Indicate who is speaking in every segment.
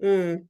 Speaker 1: Mm.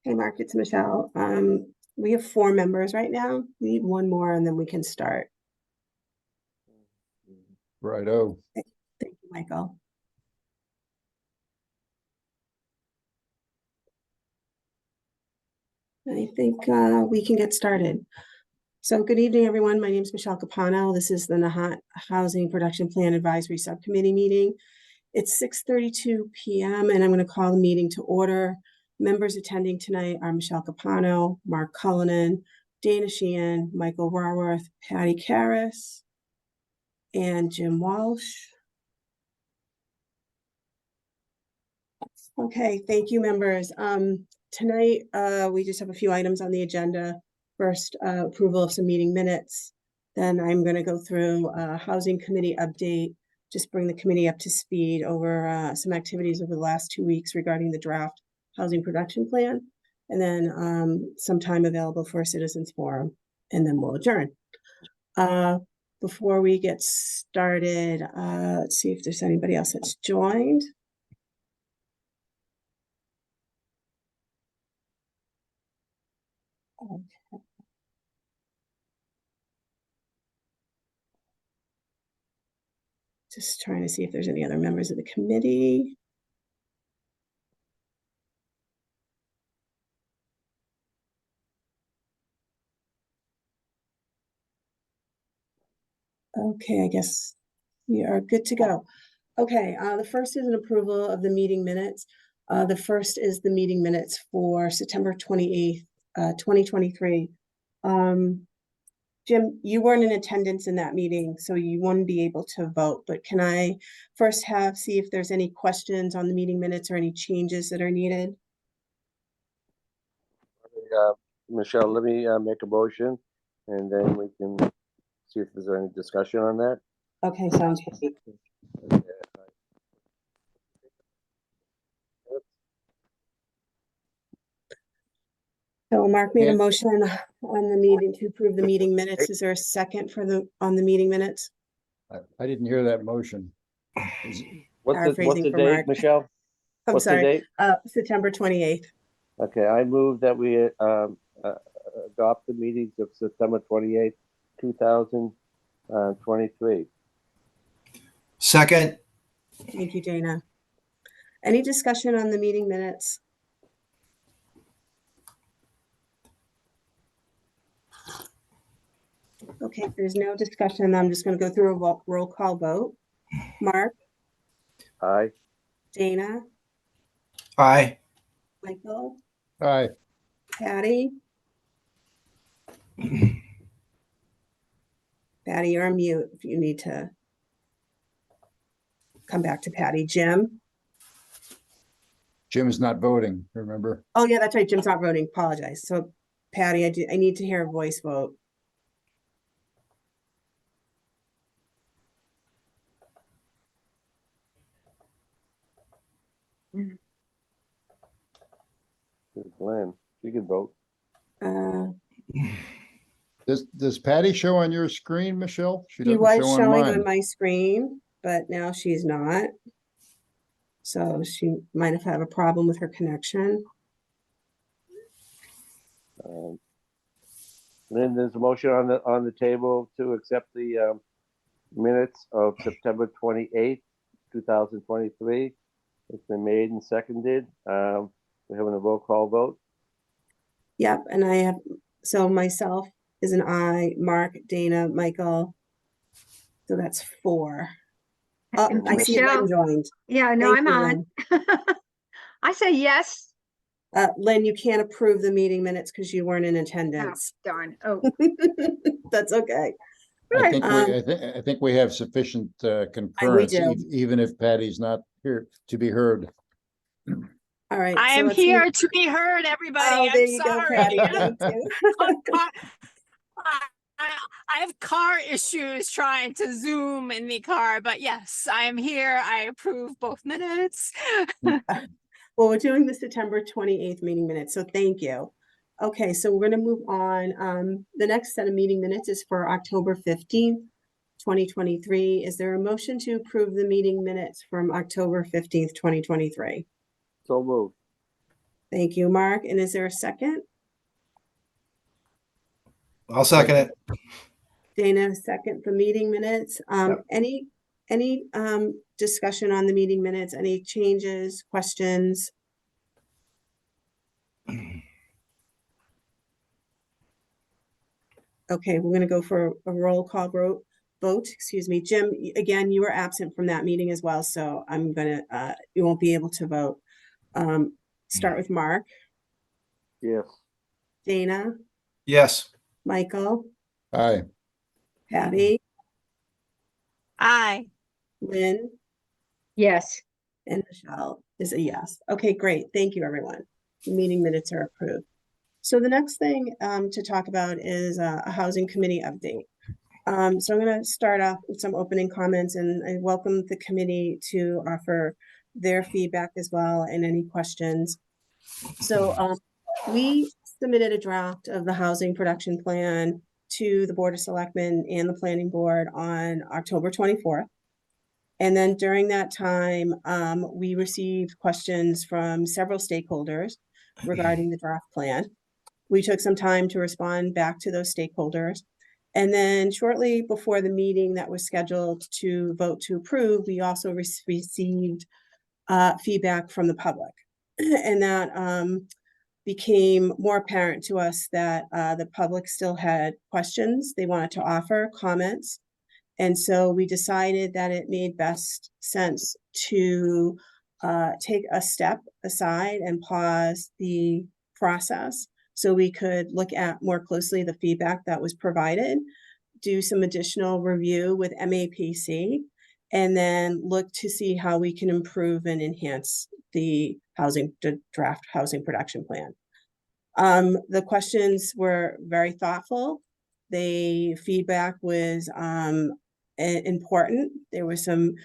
Speaker 1: Hey, Mark, it's Michelle. We have four members right now. We need one more and then we can start.
Speaker 2: Righto.
Speaker 1: Thank you, Michael. I think we can get started. So good evening, everyone. My name is Michelle Capano. This is the Nahant Housing Production Plan Advisory Subcommittee meeting. It's 6:32 p.m. and I'm going to call the meeting to order. Members attending tonight are Michelle Capano, Mark Cullinan, Dana Sheehan, Michael Raworth, Patty Karras, and Jim Walsh. Okay, thank you, members. Tonight, we just have a few items on the agenda. First, approval of some meeting minutes. Then I'm going to go through a housing committee update, just bring the committee up to speed over some activities over the last 2 weeks regarding the draft housing production plan, and then some time available for a citizens forum, and then we'll adjourn. Before we get started, let's see if there's anybody else that's joined. Okay. Just trying to see if there's any other members of the committee. Okay, I guess we are good to go. Okay, the first is an approval of the meeting minutes. The first is the meeting minutes for September 28th, 2023. Jim, you weren't in attendance in that meeting, so you wouldn't be able to vote, but can I first see if there's any questions on the meeting minutes or any changes that are needed?
Speaker 2: Michelle, let me make a motion, and then we can see if there's any discussion on that.
Speaker 1: Okay, sounds great. So Mark made a motion on the meeting to approve the meeting minutes. Is there a second for on the meeting minutes?
Speaker 3: I didn't hear that motion.
Speaker 2: What's the date,
Speaker 1: Mark.
Speaker 2: Michelle?
Speaker 1: I'm
Speaker 2: What's
Speaker 1: sorry.
Speaker 2: the date?
Speaker 1: September 28th.
Speaker 2: Okay, I move that we adopt the meetings of September 28th, 2023.
Speaker 4: Second.
Speaker 1: Thank you, Dana. Any discussion on the meeting minutes? Okay, if there's no discussion, I'm just going to go through a roll call vote. Mark?
Speaker 2: Aye.
Speaker 1: Dana?
Speaker 4: Aye.
Speaker 1: Michael?
Speaker 3: Aye.
Speaker 1: Patty? Patty, you're on mute if you need to come back to Patty. Jim?
Speaker 3: Jim is not voting, remember?
Speaker 1: Oh, yeah, that's right. Jim's not voting. Apologize. So, Patty, I need to hear a voice vote.
Speaker 2: Glenn, you can vote.
Speaker 3: Does Patty show on your screen, Michelle?
Speaker 1: She
Speaker 3: doesn't
Speaker 1: was
Speaker 3: show
Speaker 1: showing
Speaker 3: mine.
Speaker 1: on my screen, but now she's not. So she might have had a problem with her connection.
Speaker 2: Then there's a motion on the table to accept the minutes of September 28th, 2023. It's been made and seconded. We're having a roll call vote.
Speaker 1: Yep, and I have, so myself is an I, Mark, Dana, Michael. So that's 4. Oh, I see Lynn joined.
Speaker 5: Yeah, no,
Speaker 1: Thank
Speaker 5: I'm
Speaker 1: you,
Speaker 5: on.
Speaker 1: Lynn.
Speaker 5: I say yes.
Speaker 1: Lynn, you can't approve the meeting minutes because you weren't in attendance.
Speaker 5: Oh, darn. Oh,
Speaker 1: That's okay.
Speaker 3: I think we have sufficient concurrence,
Speaker 1: do.
Speaker 3: even if Patty's not here to be heard.
Speaker 1: All right.
Speaker 6: I am here to be heard, everybody.
Speaker 1: Oh, there
Speaker 6: I'm
Speaker 1: you
Speaker 6: sorry.
Speaker 1: go, Patty. Thank you.
Speaker 6: I have car issues trying to Zoom in the car, but yes, I am here. I approve both minutes.
Speaker 1: Well, we're doing the September 28th meeting minutes, so thank you. Okay, so we're going to move on. The next set of meeting minutes is for October 15th, 2023. Is there a motion to approve the meeting minutes from October 15th, 2023?
Speaker 2: So moved.
Speaker 1: Thank you, Mark. And is there a second?
Speaker 4: I'll second it.
Speaker 1: Dana, second for meeting minutes.
Speaker 4: Yep.
Speaker 1: Any discussion on the meeting minutes? Any changes, questions? Okay, we're gonna go for a roll call vote, excuse me. Jim, again, you were absent from that meeting as well, so I'm gonna, you won't be able to vote. Start with Mark,
Speaker 2: Yes.
Speaker 1: Dana,
Speaker 4: Yes.
Speaker 1: Michael,
Speaker 3: Aye.
Speaker 1: Patty,
Speaker 6: Aye.
Speaker 1: Lynn,
Speaker 5: Yes.
Speaker 1: and Michelle is a yes. Okay, great. Thank you, everyone. The meeting minutes are approved. So the next thing to talk about is a housing committee update. So I'm going to start off with some opening comments, and I welcome the committee to offer their feedback as well and any questions. So we submitted a draft of the housing production plan to the Board of Selectmen and the Planning Board on October 24th. And then during that time, we received questions from several stakeholders regarding the draft plan. We took some time to respond back to those stakeholders. And then shortly before the meeting that was scheduled to vote to approve, we also received feedback from the public. And that became more apparent to us that the public still had questions. They wanted to offer comments. And so we decided that it made best sense to take a step aside and pause the process so we could look at more closely the feedback that was provided, do some additional review with MAPC, and then look to see how we can improve and enhance the draft housing production plan. The questions were very thoughtful. The feedback was important. There were some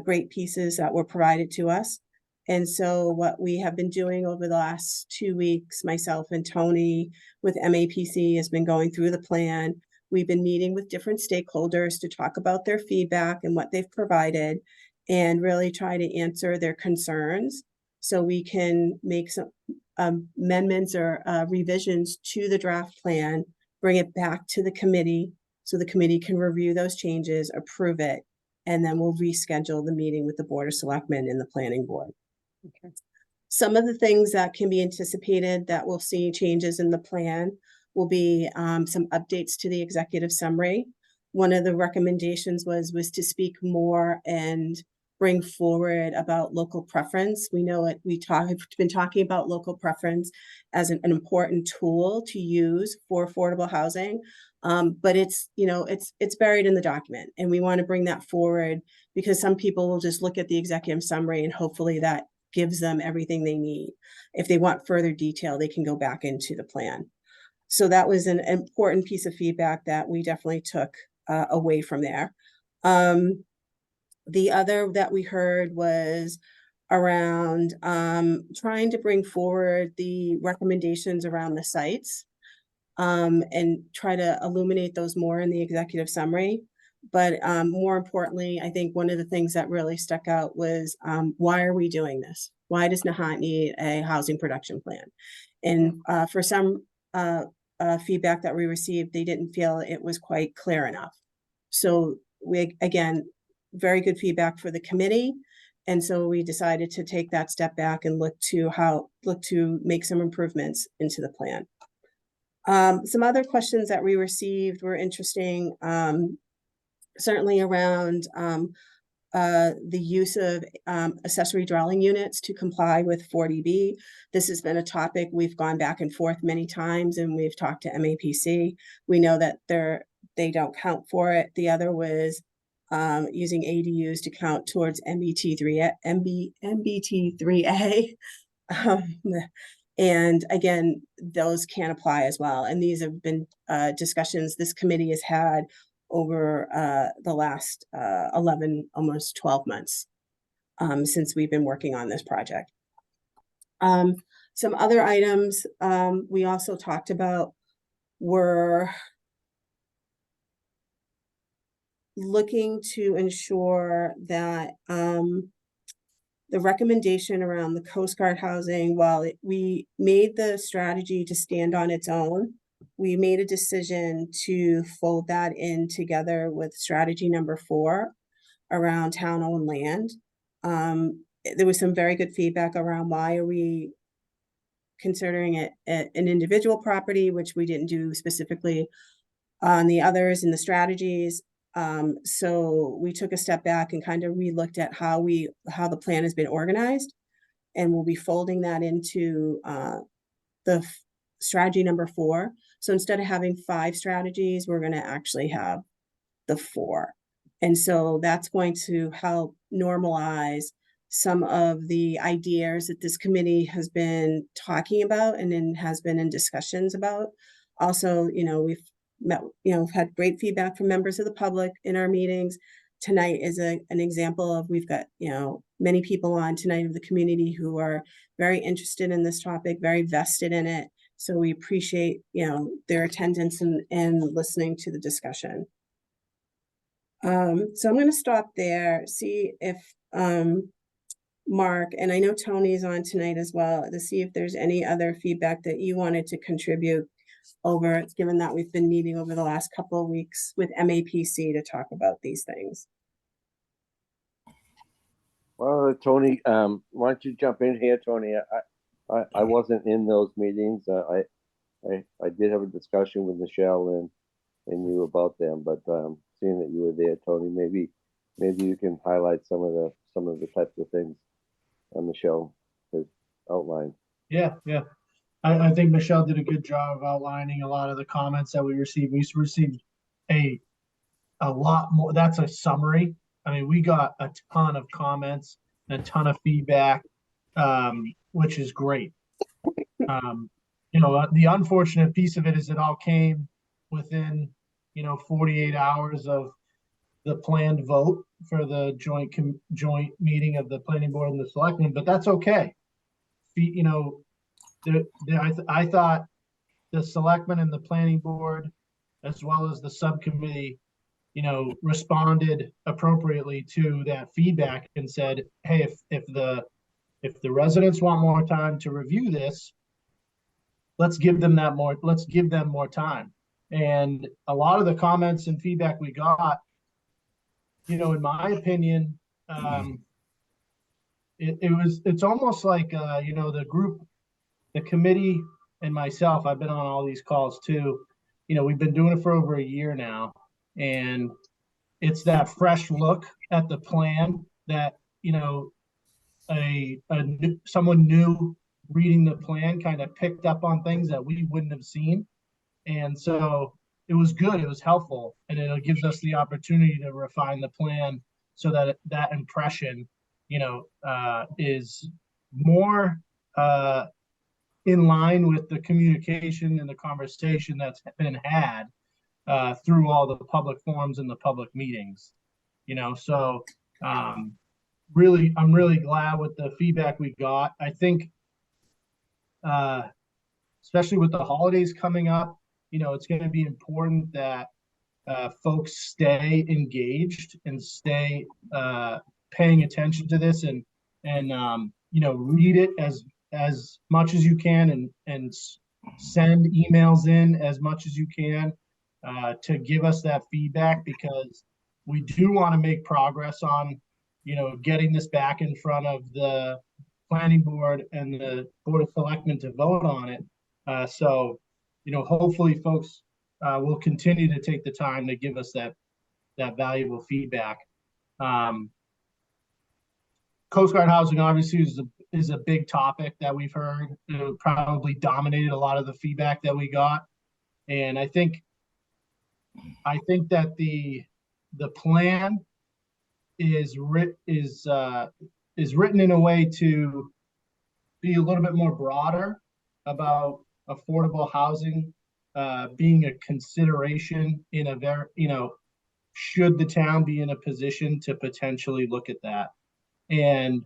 Speaker 1: great pieces that were provided to us. And so what we have been doing over the last 2 weeks, myself and Tony with MAPC has been going through the plan. We've been meeting with different stakeholders to talk about their feedback and what they've provided and really try to answer their concerns so we can make some amendments or revisions to the draft plan, bring it back to the committee so the committee can review those changes, approve it, and then we'll reschedule the meeting with the Board of Selectmen and the Planning Board. Okay. Some of the things that can be anticipated that we'll see changes in the plan will be some updates to the executive summary. One of the recommendations was to speak more and bring forward about local preference. We know it, we've been talking about local preference as an important tool to use for affordable housing. But it's, you know, it's buried in the document, and we want to bring that forward because some people will just look at the executive summary and hopefully that gives them everything they need. If they want further detail, they can go back into the plan. So that was an important piece of feedback that we definitely took away from there. The other that we heard was around trying to bring forward the recommendations around the sites and try to illuminate those more in the executive summary. But more importantly, I think one of the things that really stuck out was why are we doing this? Why does Nahant need a housing production plan? And for some feedback that we received, they didn't feel it was quite clear enough. So we, again, very good feedback for the committee. And so we decided to take that step back and look to make some improvements into the plan. Some other questions that we received were interesting, certainly around the use of accessory dwelling units to comply with 40B. This has been a topic we've gone back and forth many times, and we've talked to MAPC. We know that they don't count for it. The other was using ADUs to count towards MBT3A. And again, those can apply as well. And these have been discussions this committee has had over the last 11, almost 12 months since we've been working on this project. Some other items we also talked about were looking to ensure that the recommendation around the Coast Guard housing, while we made the strategy to stand on its own, we made a decision to fold that in together with strategy number 4 around town-owned land. There was some very good feedback around why are we considering it an individual property, which we didn't do specifically on the others and the strategies. So we took a step back and kind of re-looked at how the plan has been organized. And we'll be folding that into the strategy number 4. So instead of having 5 strategies, we're going to actually have the 4. And so that's going to help normalize some of the ideas that this committee has been talking about and then has been in discussions about. Also, we've had great feedback from members of the public in our meetings. Tonight is an example of, we've got, many people on tonight of the community who are very interested in this topic, very vested in it. So we appreciate, their attendance and listening to the discussion. So I'm going to stop there, see if Mark, and I know Tony's on tonight as well, to see if there's any other feedback that you wanted to contribute over, given that we've been meeting over the last couple of weeks with MAPC to talk about these things.
Speaker 2: Well, Tony, why don't you jump in here, Tony? I wasn't in those meetings. I did have a discussion with Michelle and you about them, but seeing that you were there, Tony, maybe you can highlight some of the types of things Michelle has outlined.
Speaker 7: Yeah. I think Michelle did a good job of outlining a lot of the comments that we received. We received a lot more. That's a summary. I mean, we got a ton of comments and a ton of feedback, which is great. The unfortunate piece of it is it all came within, 48 hours of the planned vote for the joint meeting of the planning board and the selectmen, but that's okay. I thought the selectmen and the planning board, as well as the subcommittee, responded appropriately to that feedback and said, hey, if the residents want more time to review this, let's give them more time. And a lot of the comments and feedback we got, in my opinion, it's almost like the group, the committee, and myself, I've been on all these calls too. We've been doing it for over a year now, and it's that fresh look at the plan that someone new reading the plan kind of picked up on things that we wouldn't have seen. And so it was good, it was helpful, and it gives us the opportunity to refine the plan so that that impression, is more in line with the communication and the conversation that's been had through all the public forums and the public meetings. So I'm really glad with the feedback we got. I think, especially with the holidays coming up, it's going to be important that folks stay engaged and stay paying attention to this and read it as much as you can and send emails in as much as you can to give us that feedback, because we do want to make progress on getting this back in front of the planning board and the board of selectmen to vote on it. So hopefully folks will continue to take the time to give us that valuable feedback. Coast Guard housing obviously is a big topic that we've heard. It probably dominated a lot of the feedback that we got, and I think that the plan is written in a way to be a little bit more broader about affordable housing being a consideration in a very, should the town be in a position to potentially look at that. And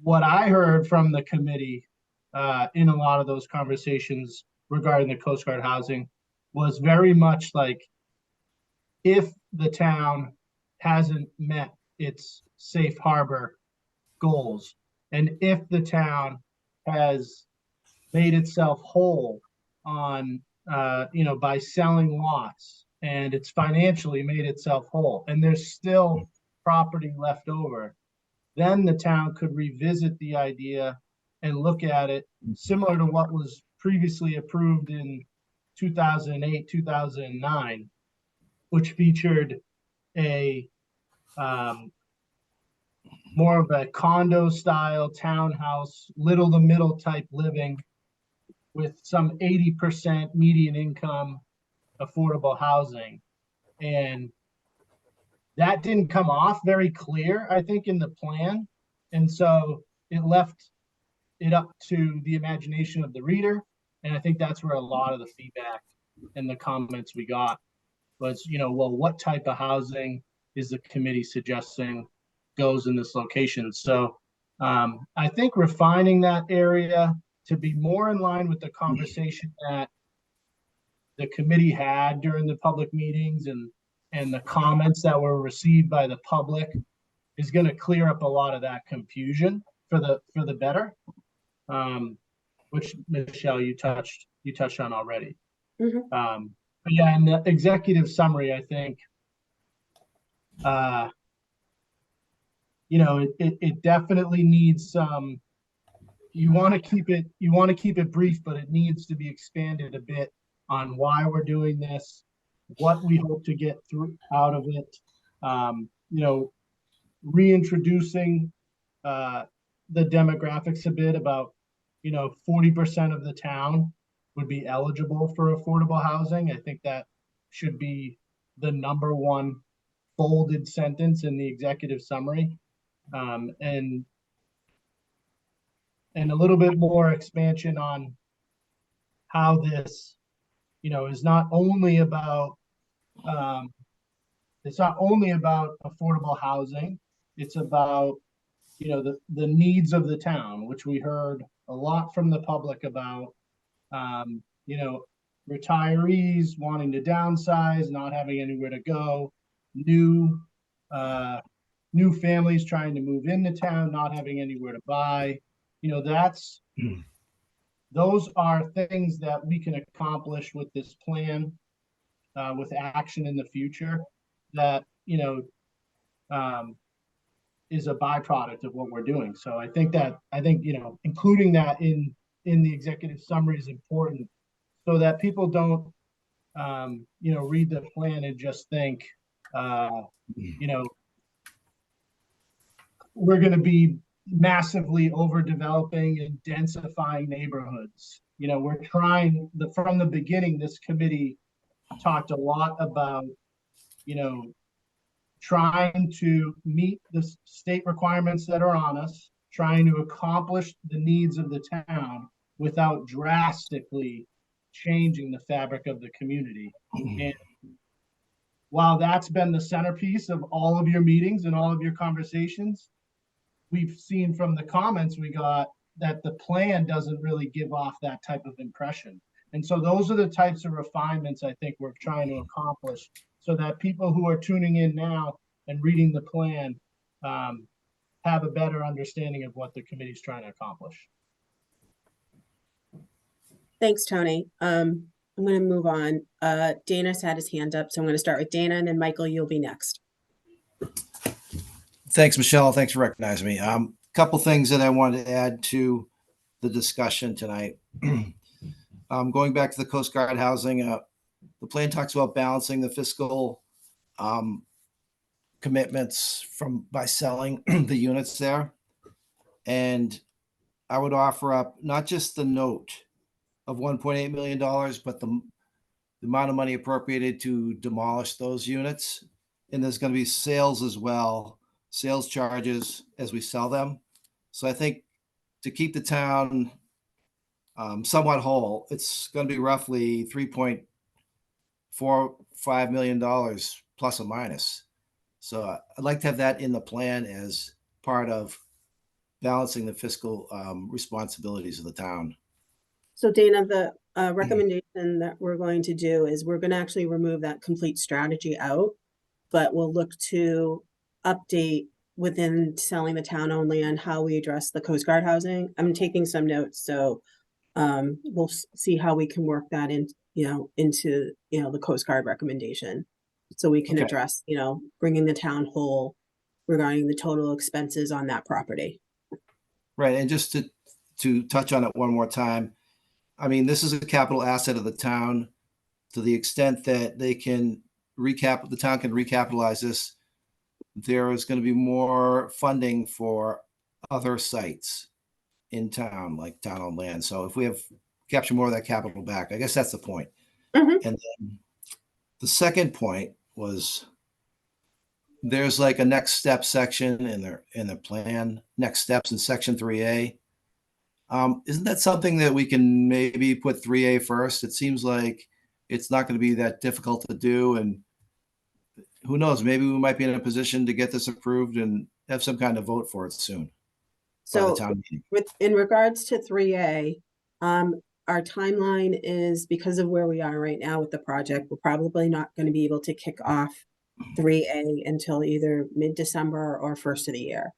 Speaker 7: what I heard from the committee in a lot of those conversations regarding the Coast Guard housing was very much like, if the town hasn't met its safe harbor goals, and if the town has made itself whole on, by selling lots, and it's financially made itself whole, and there's still property left over, then the town could revisit the idea and look at it similar to what was previously approved in 2008, 2009, which featured a more of a condo style townhouse, little to middle type living with some 80% median income affordable housing. And that didn't come off very clear, I think, in the plan. And so it left it up to the imagination of the reader. And I think that's where a lot of the feedback and the comments we got was, well, what type of housing is the committee suggesting goes in this location? So I think refining that area to be more in line with the conversation that the committee had during the public meetings and the comments that were received by the public is going to clear up a lot of that confusion for the better, which Michelle, you touched on already.
Speaker 1: Mhm.
Speaker 7: But yeah, in the executive summary, I think, it definitely needs some. You want to keep it brief, but it needs to be expanded a bit on why we're doing this, what we hope to get through out of it. Reintroducing the demographics a bit about, 40% of the town would be eligible for affordable housing. I think that should be the number one bolded sentence in the executive summary. And a little bit more expansion on how this, is not only about affordable housing. It's about, the needs of the town, which we heard a lot from the public about, retirees wanting to downsize, not having anywhere to go, new families trying to move into town, not having anywhere to buy. Those are things that we can accomplish with this plan, with action in the future that, is a byproduct of what we're doing. So I think, including that in the executive summary is important so that people don't, read the plan and just think, we're going to be massively overdeveloping and densifying neighborhoods. We're trying from the beginning, this committee talked a lot about, trying to meet the state requirements that are on us, trying to accomplish the needs of the town without drastically changing the fabric of the community. And while that's been the centerpiece of all of your meetings and all of your conversations, we've seen from the comments we got that the plan doesn't really give off that type of impression. And so those are the types of refinements I think we're trying to accomplish so that people who are tuning in now and reading the plan have a better understanding of what the committee is trying to accomplish.
Speaker 1: Thanks, Tony. I'm going to move on. Dana's had his hand up, so I'm going to start with Dana, and then Michael, you'll be next.
Speaker 4: Thanks, Michelle. Thanks for recognizing me. Couple things that I wanted to add to the discussion tonight. Going back to the Coast Guard housing, the plan talks about balancing the fiscal commitments by selling the units there. And I would offer up not just the note of $1.8 million, but the amount of money appropriated to demolish those units. And there's going to be sales as well, sales charges as we sell them. So I think to keep the town somewhat whole, it's going to be roughly $3.45 million plus or minus. So I'd like to have that in the plan as part of balancing the fiscal responsibilities of the town.
Speaker 1: So Dana, the recommendation that we're going to do is we're going to actually remove that complete strategy out, but we'll look to update within selling the town only on how we address the Coast Guard housing. I'm taking some notes, so we'll see how we can work that in, into, the Coast Guard recommendation. So we can address, bringing the town whole regarding the total expenses on that property.
Speaker 4: Right. And just to touch on it one more time, I mean, this is a capital asset of the town. to the extent that they can the town can recapitalize this, there is going to be more funding for other sites in town, like town-owned land. So if we have capture more of that capital back, I guess that's the point.
Speaker 1: Mhm.
Speaker 4: And then the second point was there's like a next step section in the plan, next steps in section 3A. Isn't that something that we can maybe put 3A first? It seems like it's not going to be that difficult to do. And who knows, maybe we might be in a position to get this approved and have some kind of vote for it soon by the
Speaker 1: So
Speaker 4: town meeting.
Speaker 1: in regards to 3A, our timeline is, because of where we are right now with the project, we're probably not going to be able to kick off 3A until either mid-December or first of the year.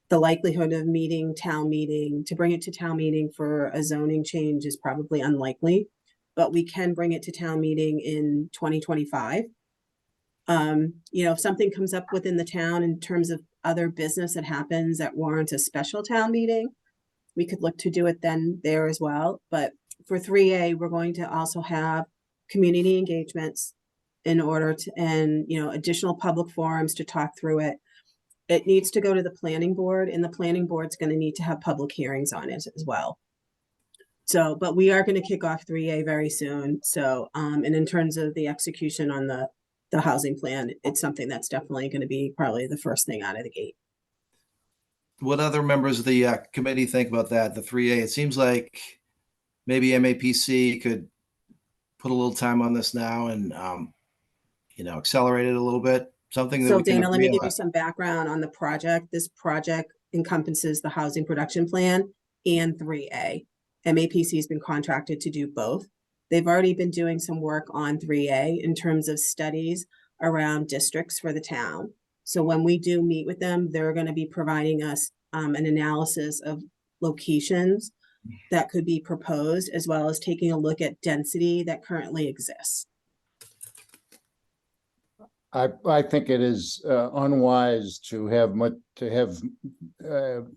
Speaker 1: The likelihood of to bring it to town meeting for a zoning change is probably unlikely, but we can bring it to town meeting in 2025. If something comes up within the town in terms of other business that happens that warrants a special town meeting, we could look to do it then there as well. But for 3A, we're going to also have community engagements in order to, and, additional public forums to talk through it. It needs to go to the planning board, and the planning board's going to need to have public hearings on it as well. So, but we are going to kick off 3A very soon. So, and in terms of the execution on the housing plan, it's something that's definitely going to be probably the first thing out of the gate.
Speaker 4: What other members of the committee think about that? The 3A, it seems like maybe MAPC could put a little time on this now and, accelerate it a little bit. Something that
Speaker 1: So
Speaker 4: we can
Speaker 1: Dana, let me
Speaker 4: agree
Speaker 1: give you
Speaker 4: on.
Speaker 1: some background on the project. This project encompasses the housing production plan and 3A. MAPC has been contracted to do both. They've already been doing some work on 3A in terms of studies around districts for the town. So when we do meet with them, they're going to be providing us an analysis of locations that could be proposed, as well as taking a look at density that currently exists.
Speaker 3: I think it is unwise to have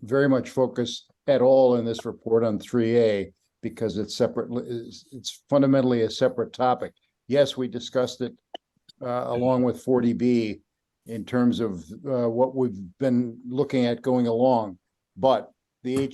Speaker 3: very much focus at all in this report on 3A, because it's fundamentally a separate topic. Yes, we discussed it along with 40B in terms of what we've been looking at going along, but the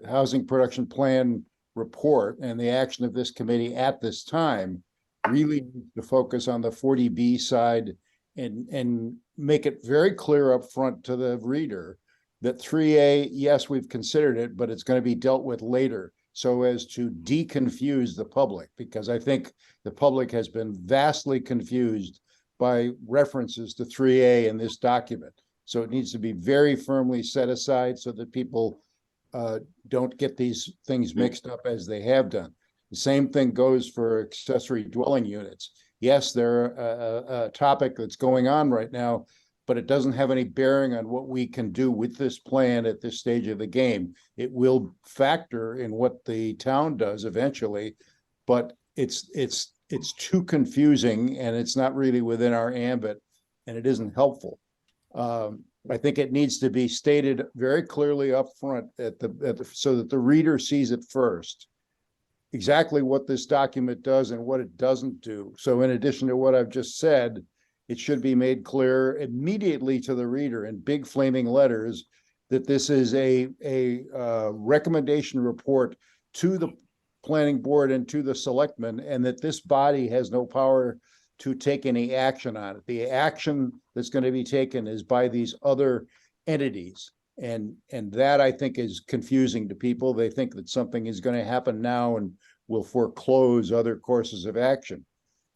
Speaker 3: housing production plan report and the action of this committee at this time really needs to focus on the 40B side and make it very clear up front to the reader that 3A, yes, we've considered it, but it's going to be dealt with later, so as to deconfuse the public, because I think the public has been vastly confused by references to 3A in this document. So it needs to be very firmly set aside so that people don't get these things mixed up as they have done. The same thing goes for accessory dwelling units. Yes, they're a topic that's going on right now, but it doesn't have any bearing on what we can do with this plan at this stage of the game. It will factor in what the town does eventually, but it's too confusing and it's not really within our ambit, and it isn't helpful. I think it needs to be stated very clearly up front so that the reader sees it first, exactly what this document does and what it doesn't do. So in addition to what I've just said, it should be made clear immediately to the reader in big flaming letters that this is a recommendation report to the planning board and to the selectmen, and that this body has no power to take any action on it. The action that's going to be taken is by these other entities. And that, I think, is confusing to people. They think that something is going to happen now and will foreclose other courses of action.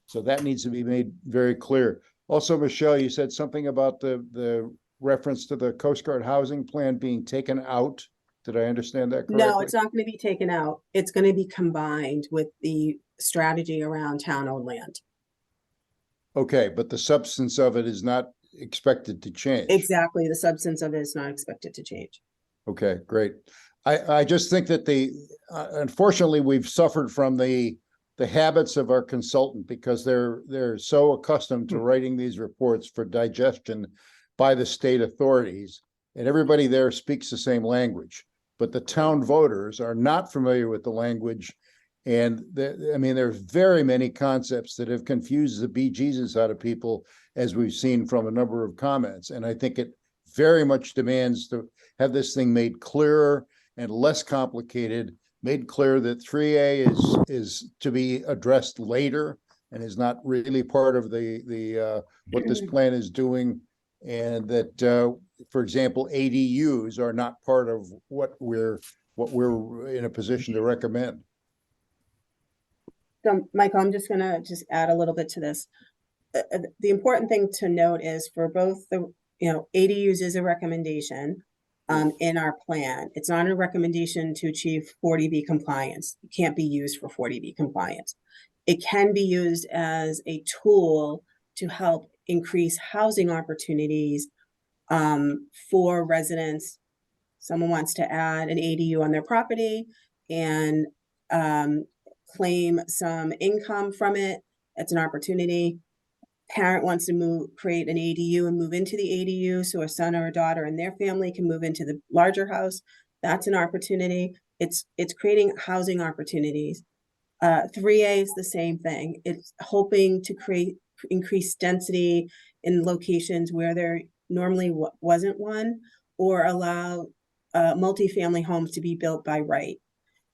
Speaker 3: So that needs to be made very clear. Also, Michelle, you said something about the reference to the Coast Guard housing plan being taken out. Did I understand that correctly?
Speaker 1: No, it's not going to be taken out. It's going to be combined with the strategy around town-owned land.
Speaker 3: Okay, but the substance of it is not expected to change.
Speaker 1: Exactly. The substance of it is not expected to change.
Speaker 3: Okay, great. I just think that unfortunately, we've suffered from the habits of our consultant, because they're so accustomed to writing these reports for digestion by the state authorities, and everybody there speaks the same language, but the town voters are not familiar with the language, And I mean, there's very many concepts that have confused the bejesus out of people, as we've seen from a number of comments. And I think it very much demands to have this thing made clearer and less complicated, made clear that 3A is to be addressed later and is not really part of the what this plan is doing, and that for example, ADUs are not part of what we're in a position to recommend.
Speaker 1: So, Michael, I'm just gonna add a little bit to this. The important thing to note is for both the, ADUs is a recommendation in our plan. It's not a recommendation to achieve 40B compliance. It can't be used for 40B compliance. It can be used as a tool to help increase housing opportunities for residents. Someone wants to add an ADU on their property and claim some income from it. It's an opportunity. Parent wants to create an ADU and move into the ADU so a son or a daughter and their family can move into the larger house. That's an opportunity. It's creating housing opportunities. 3A is the same thing. It's hoping to create increased density in locations where there normally wasn't one, or allow multifamily homes to be built by right.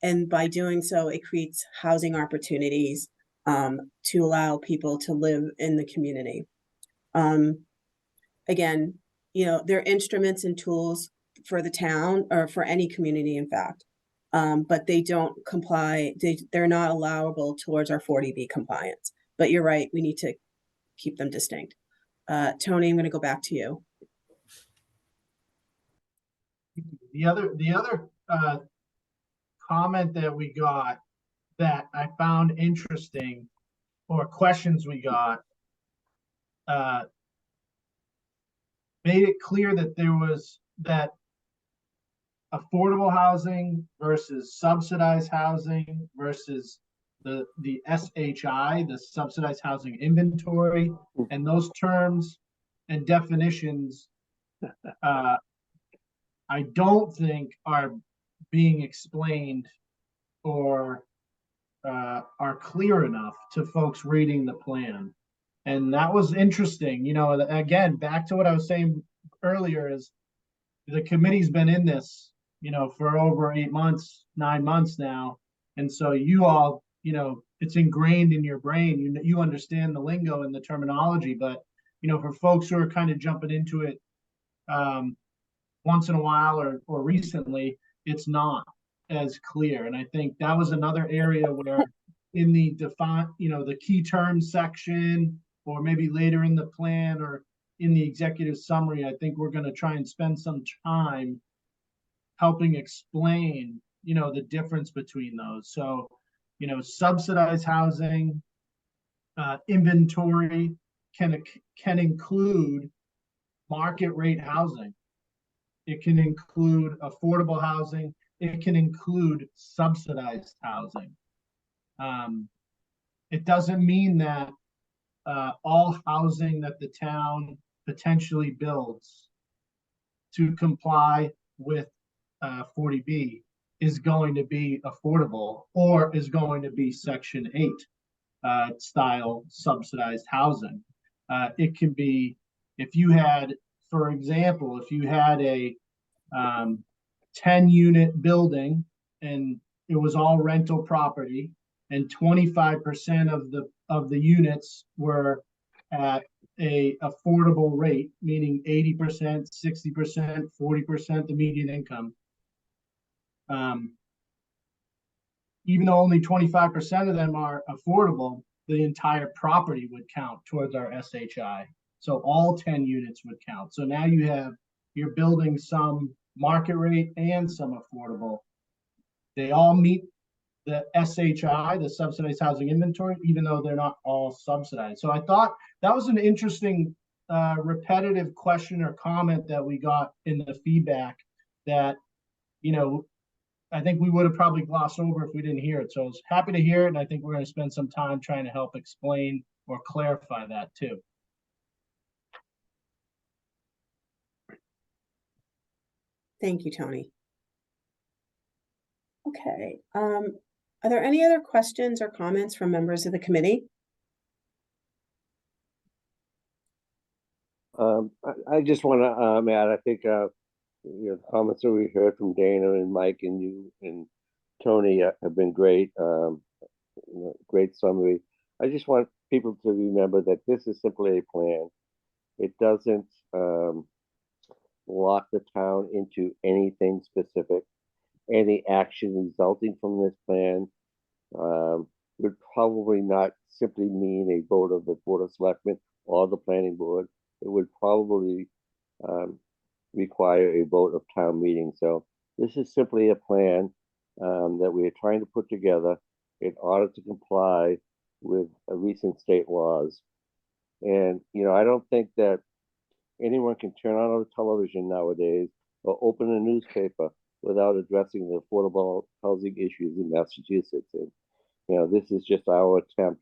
Speaker 1: And by doing so, it creates housing opportunities to allow people to live in the community. Again, they're instruments and tools for the town or for any community, in fact, but they don't comply. They're not allowable towards our 40B compliance. But you're right, we need to keep them distinct. Tony, I'm going to go back to you.
Speaker 7: The other comment that we got that I found interesting, or questions we got, made it clear that there was that affordable housing versus subsidized housing versus the SHI, the subsidized housing inventory, and those terms and definitions I don't think are being explained or are clear enough to folks reading the plan. And that was interesting. Again, back to what I was saying earlier, is the committee's been in this, for over 8 months, 9 months now. And so you all, it's ingrained in your brain. You understand the lingo and the terminology, but, for folks who are kind of jumping into it once in a while or recently, it's not as clear. And I think that was another area where in the the key terms section, or maybe later in the plan or in the executive summary, I think we're going to try and spend some time helping explain, the difference between those. So, subsidized housing inventory can include market rate housing. It can include affordable housing. It can include subsidized housing. It doesn't mean that all housing that the town potentially builds to comply with 40B is going to be affordable or is going to be Section 8 style subsidized housing. It can be, if you had, for example, if you had a 10-unit building and it was all rental property, and 25% of the units were at a affordable rate, meaning 80%, 60%, 40% the median income. Even though only 25% of them are affordable, the entire property would count towards our SHI. So all 10 units would count. So now you're building some market rate and some affordable. They all meet the SHI, the subsidized housing inventory, even though they're not all subsidized. So I thought that was an interesting repetitive question or comment that we got in the feedback that, I think we would have probably glossed over if we didn't hear it. So I was happy to hear it. And I think we're going to spend some time trying to help explain or clarify that too.
Speaker 1: Thank you, Tony. Okay. Are there any other questions or comments from members of the committee?
Speaker 2: I just want to add, I think the comments that we heard from Dana and Mike and you and Tony have been great. Great summary. I just want people to remember that this is simply a plan. It doesn't lock the town into anything specific. Any action resulting from this plan would probably not simply mean a vote of the Board of Selectmen or the Planning Board. It would probably require a vote of town meeting. So this is simply a plan that we are trying to put together in order to comply with recent state laws. And, I don't think that anyone can turn on a television nowadays or open a newspaper without addressing the affordable housing issues in Massachusetts. And, this is just our attempt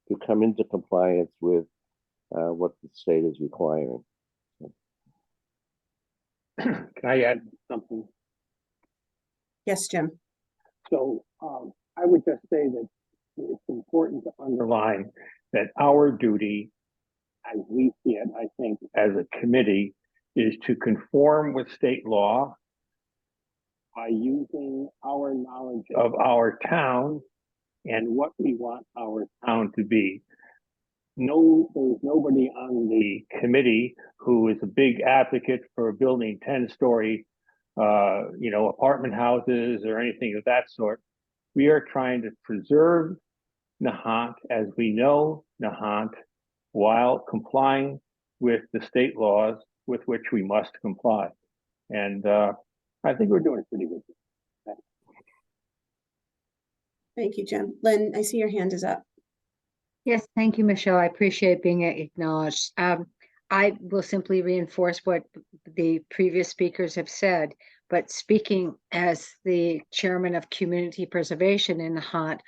Speaker 2: to come into compliance with what the state is requiring.
Speaker 8: Can I add something?
Speaker 1: Yes, Jim.
Speaker 8: So I would just say that it's important to underline that our duty, as we see it, I think, as a committee, is to conform with state law by using our knowledge of our town and what we want our town to be. No, there's nobody on the committee who is a big advocate for building 10-story, apartment houses or anything of that sort. We are trying to preserve Nahant as we know Nahant while complying with the state laws with which we must comply. And I think we're doing a pretty good job.
Speaker 1: Thank you, Jim. Lynn, I see your hand is up.
Speaker 5: Yes, thank you, Michelle. I appreciate being acknowledged. I will simply reinforce what the previous speakers have said, but speaking as the chairman of community preservation in Nahant,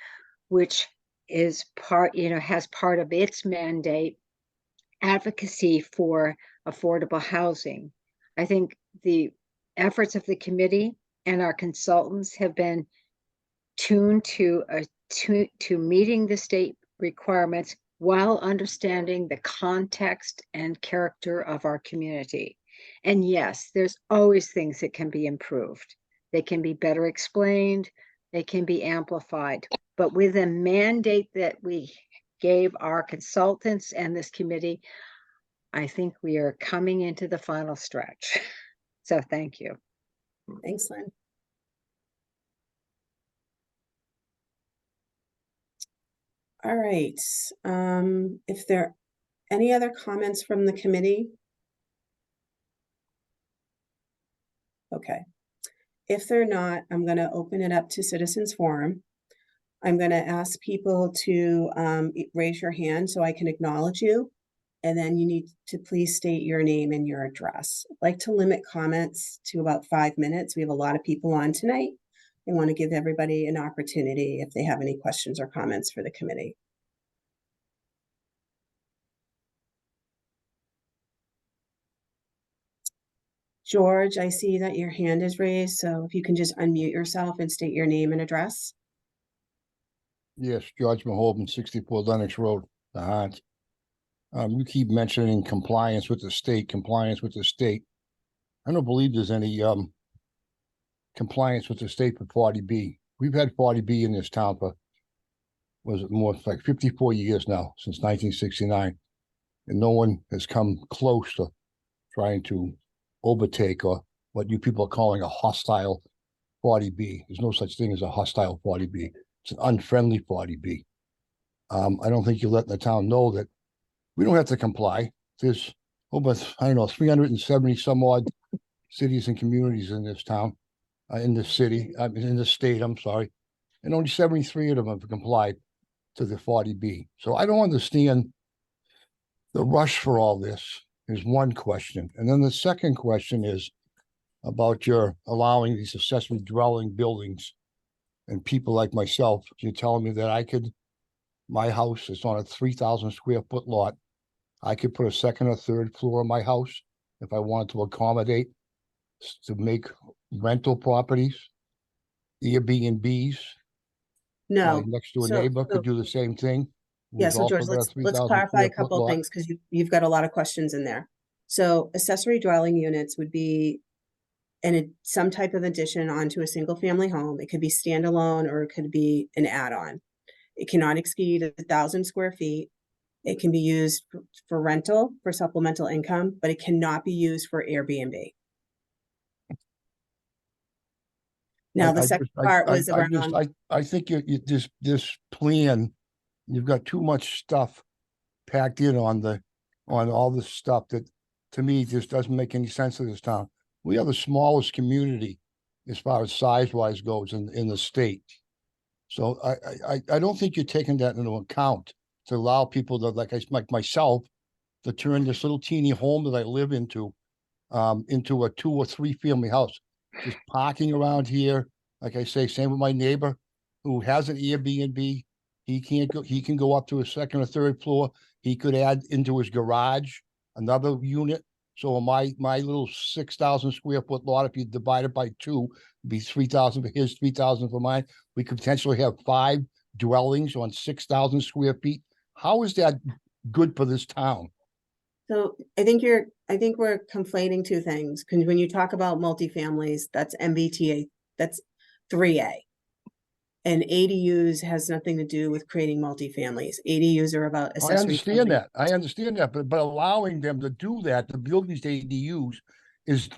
Speaker 5: which is has part of its mandate advocacy for affordable housing. I think the efforts of the committee and our consultants have been tuned to meeting the state requirements while understanding the context and character of our community. And yes, there's always things that can be improved. They can be better explained, they can be amplified. But with a mandate that we gave our consultants and this committee, I think we are coming into the final stretch. So thank you.
Speaker 1: Thanks, Lynn. All right. If there are any other comments from the committee? Okay. If they're not, I'm going to open it up to citizens forum. I'm going to ask people to raise your hand so I can acknowledge you. And then you need to please state your name and your address. I'd like to limit comments to about 5 minutes. We have a lot of people on tonight. I want to give everybody an opportunity if they have any questions or comments for the committee. George, I see that your hand is raised, so if you can just unmute yourself and state your name and address.
Speaker 3: Yes, George Mahoban, 64 Lennox Road, Nahant. You keep mentioning compliance with the state. I don't believe there's any compliance with the state for 40B. We've had 40B in this town for, was it more like 54 years now, since 1969. And no one has come close to trying to overtake or what you people are calling a hostile 40B. There's no such thing as a hostile 40B. It's an unfriendly 40B. I don't think you're letting the town know that we don't have to comply. There's over, 370 some odd cities and communities in this town, in this city, in the state, I'm sorry. And only 73 of them have complied to the 40B. So I don't understand the rush for all this is one question. And then the second question is about your allowing these accessory dwelling buildings and people like myself. You're telling me that my house is on a 3,000 square foot lot. I could put a second or third floor on my house if I wanted to accommodate to make rental properties
Speaker 9: Airbnbs,
Speaker 1: No.
Speaker 9: like next to a
Speaker 1: So-
Speaker 9: neighbor
Speaker 1: so-
Speaker 9: could do the same thing?
Speaker 1: Yeah,
Speaker 9: who's
Speaker 1: so
Speaker 9: also
Speaker 1: George,
Speaker 9: got a
Speaker 1: let's
Speaker 9: 3,000
Speaker 1: clarify a
Speaker 9: square foot
Speaker 1: couple of
Speaker 9: lot?
Speaker 1: things, because you've got a lot of questions in there. So accessory dwelling units would be some type of addition onto a single family home. It could be standalone or it could be an add-on. It cannot exceed 1,000 square feet. It can be used for rental, for supplemental income, but it cannot be used for Airbnb. Now, the second part was around,
Speaker 9: I think this plan, you've got too much stuff packed in on all this stuff that, to me, just doesn't make any sense in this town. We are the smallest community as far as size-wise goes in the state. So I don't think you're taking that into account to allow people to, like myself, to turn this little teeny home that I live into a 2 or 3 family house. Just parking around here, like I say, same with my neighbor who has an Airbnb. He can go up to a second or third floor. He could add into his garage another unit. So my little 6,000 square foot lot, if you divide it by 2, it'd be 3,000 for his, 3,000 for mine. We could potentially have 5 dwellings on 6,000 square feet. How is that good for this town?
Speaker 1: so I think we're conflating two things. Because when you talk about multifamilies, that's MBTA, that's 3A. And ADUs has nothing to do with creating multifamilies. ADUs are about
Speaker 9: I
Speaker 1: accessory.
Speaker 9: understand that. I understand that, but allowing them to do that, to build these ADUs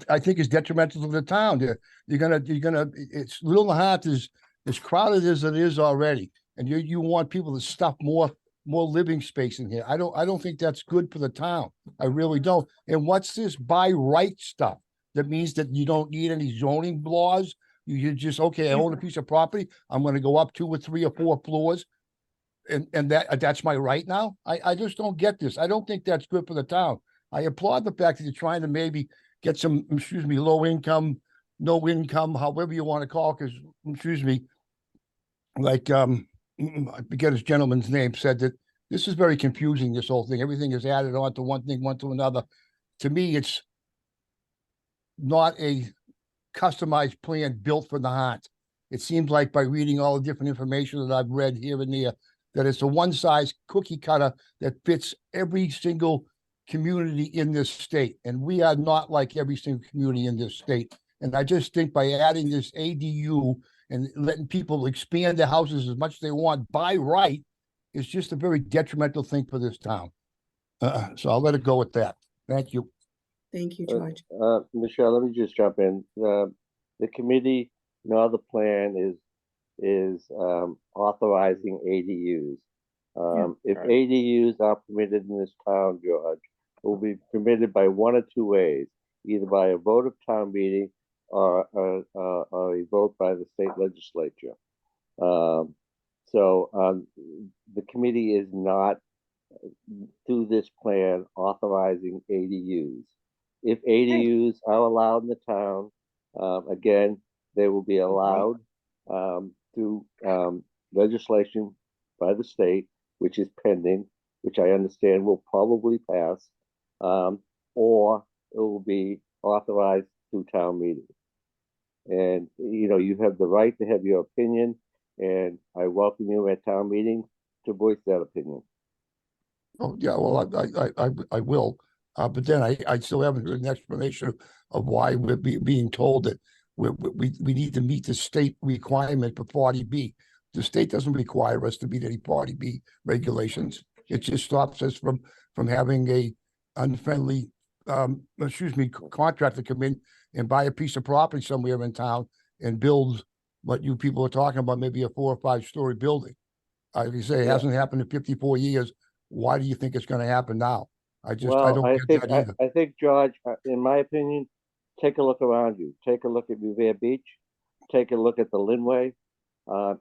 Speaker 9: I think is detrimental to the town. You're gonna, it's Little Nahant is as crowded as it is already. And you want people to stuff more living space in here. I don't think that's good for the town. I really don't. And what's this by right stuff? That means that you don't need any zoning laws. You just, okay, I own a piece of property. I'm gonna go up 2 or 3 or 4 floors. And that's my right now? I just don't get this. I don't think that's good for the town. I applaud the fact that you're trying to maybe get some, low income, no income, however you want to call it, because, like, I forget his gentleman's name, said that this is very confusing, this whole thing. Everything is added on to one thing, one to another. To me, it's not a customized plan built for the Nahant. It seems like by reading all the different information that I've read here and there, that it's a one size cookie cutter that fits every single community in this state. And we are not like every single community in this state. And I just think by adding this ADU and letting people expand their houses as much as they want by right is just a very detrimental thing for this town. So I'll let it go with that. Thank you.
Speaker 1: Thank you, George.
Speaker 2: Michelle, let me just jump in. The committee, now the plan is authorizing ADUs. If ADUs are permitted in this town, George, it will be permitted by one of 2 ways, either by a vote of town meeting or a vote by the state legislature. So the committee is not, through this plan, authorizing ADUs. If ADUs are allowed in the town, again, they will be allowed through legislation by the state, which is pending, which I understand will probably pass, or it will be authorized through town meeting. And, you have the right to have your opinion, and I welcome you at town meeting to voice that opinion.
Speaker 9: Oh, yeah, well, I will. But then I still haven't heard an explanation of why we're being told that we need to meet the state requirement for 40B. The state doesn't require us to meet any 40B regulations. It just stops us from having a unfriendly, contractor come in and buy a piece of property somewhere in town and build what you people are talking about, maybe a 4 or 5 story building. Like you say, it hasn't happened in 54 years. Why do you think it's going to happen now? I don't get that either.
Speaker 2: I think, George, in my opinion, take a look around you. Take a look at Revere Beach. Take a look at the Linway.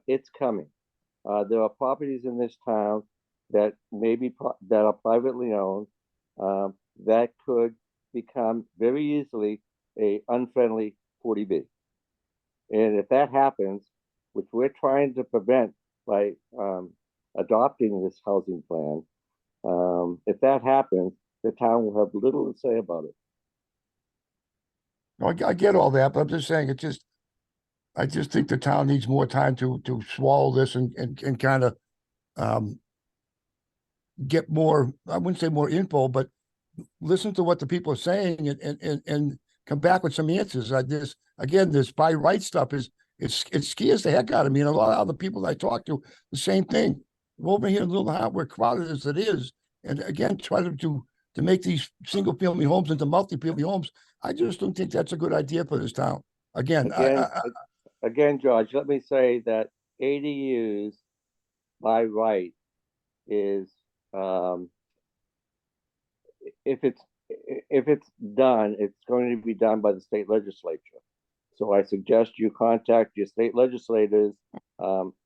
Speaker 2: It's coming. There are properties in this town that that are privately owned that could become very easily a unfriendly 40B. And if that happens, which we're trying to prevent by adopting this housing plan, if that happens, the town will have little to say about it.
Speaker 9: I get all that, but I'm just saying I just think the town needs more time to swallow this and kind of get more, I wouldn't say more info, but listen to what the people are saying and come back with some answers. This by right stuff it scares the heck out of me. And a lot of other people I talk to, the same thing. We're over here in Little Nahant, we're crowded as it is. And again, try to make these single family homes into multi-family homes. I just don't think that's a good idea for this town. Again,
Speaker 2: Again, George, let me say that ADUs by right is, if it's done, it's going to be done by the state legislature. So I suggest you contact your state legislators,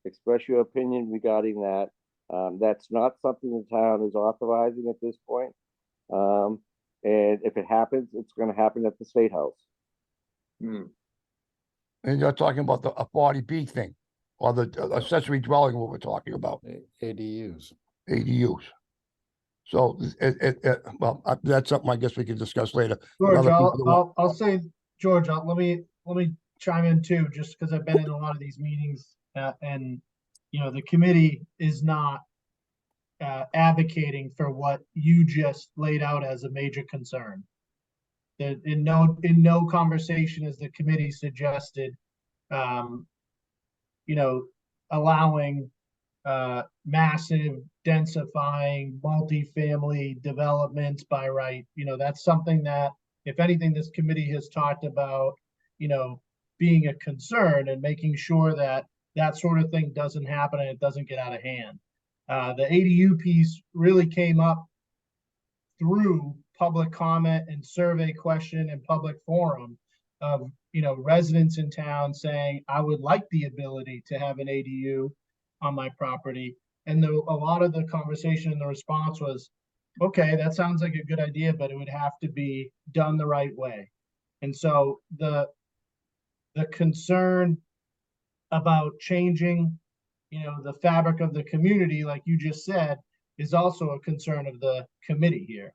Speaker 2: express your opinion regarding that. That's not something the town is authorizing at this point. And if it happens, it's going to happen at the State House.
Speaker 9: and you're talking about a 40B thing, or the accessory dwelling, what we're talking about,
Speaker 3: ADUs.
Speaker 9: ADUs. So that's something I guess we can discuss later.
Speaker 7: George,
Speaker 9: Other people who want-
Speaker 7: I'll say, George, let me chime in too, just because I've been in a lot of these meetings, and the committee is not advocating for what you just laid out as a major concern. That in no conversation as the committee suggested, allowing massive densifying multifamily developments by right. That's something that, if anything, this committee has talked about, being a concern and making sure that that sort of thing doesn't happen and it doesn't get out of hand. The ADU piece really came up through public comment and survey question and public forum of residents in town saying, I would like the ability to have an ADU on my property. And a lot of the conversation and the response was, okay, that sounds like a good idea, but it would have to be done the right way. And so the concern about changing the fabric of the community, like you just said, is also a concern of the committee here.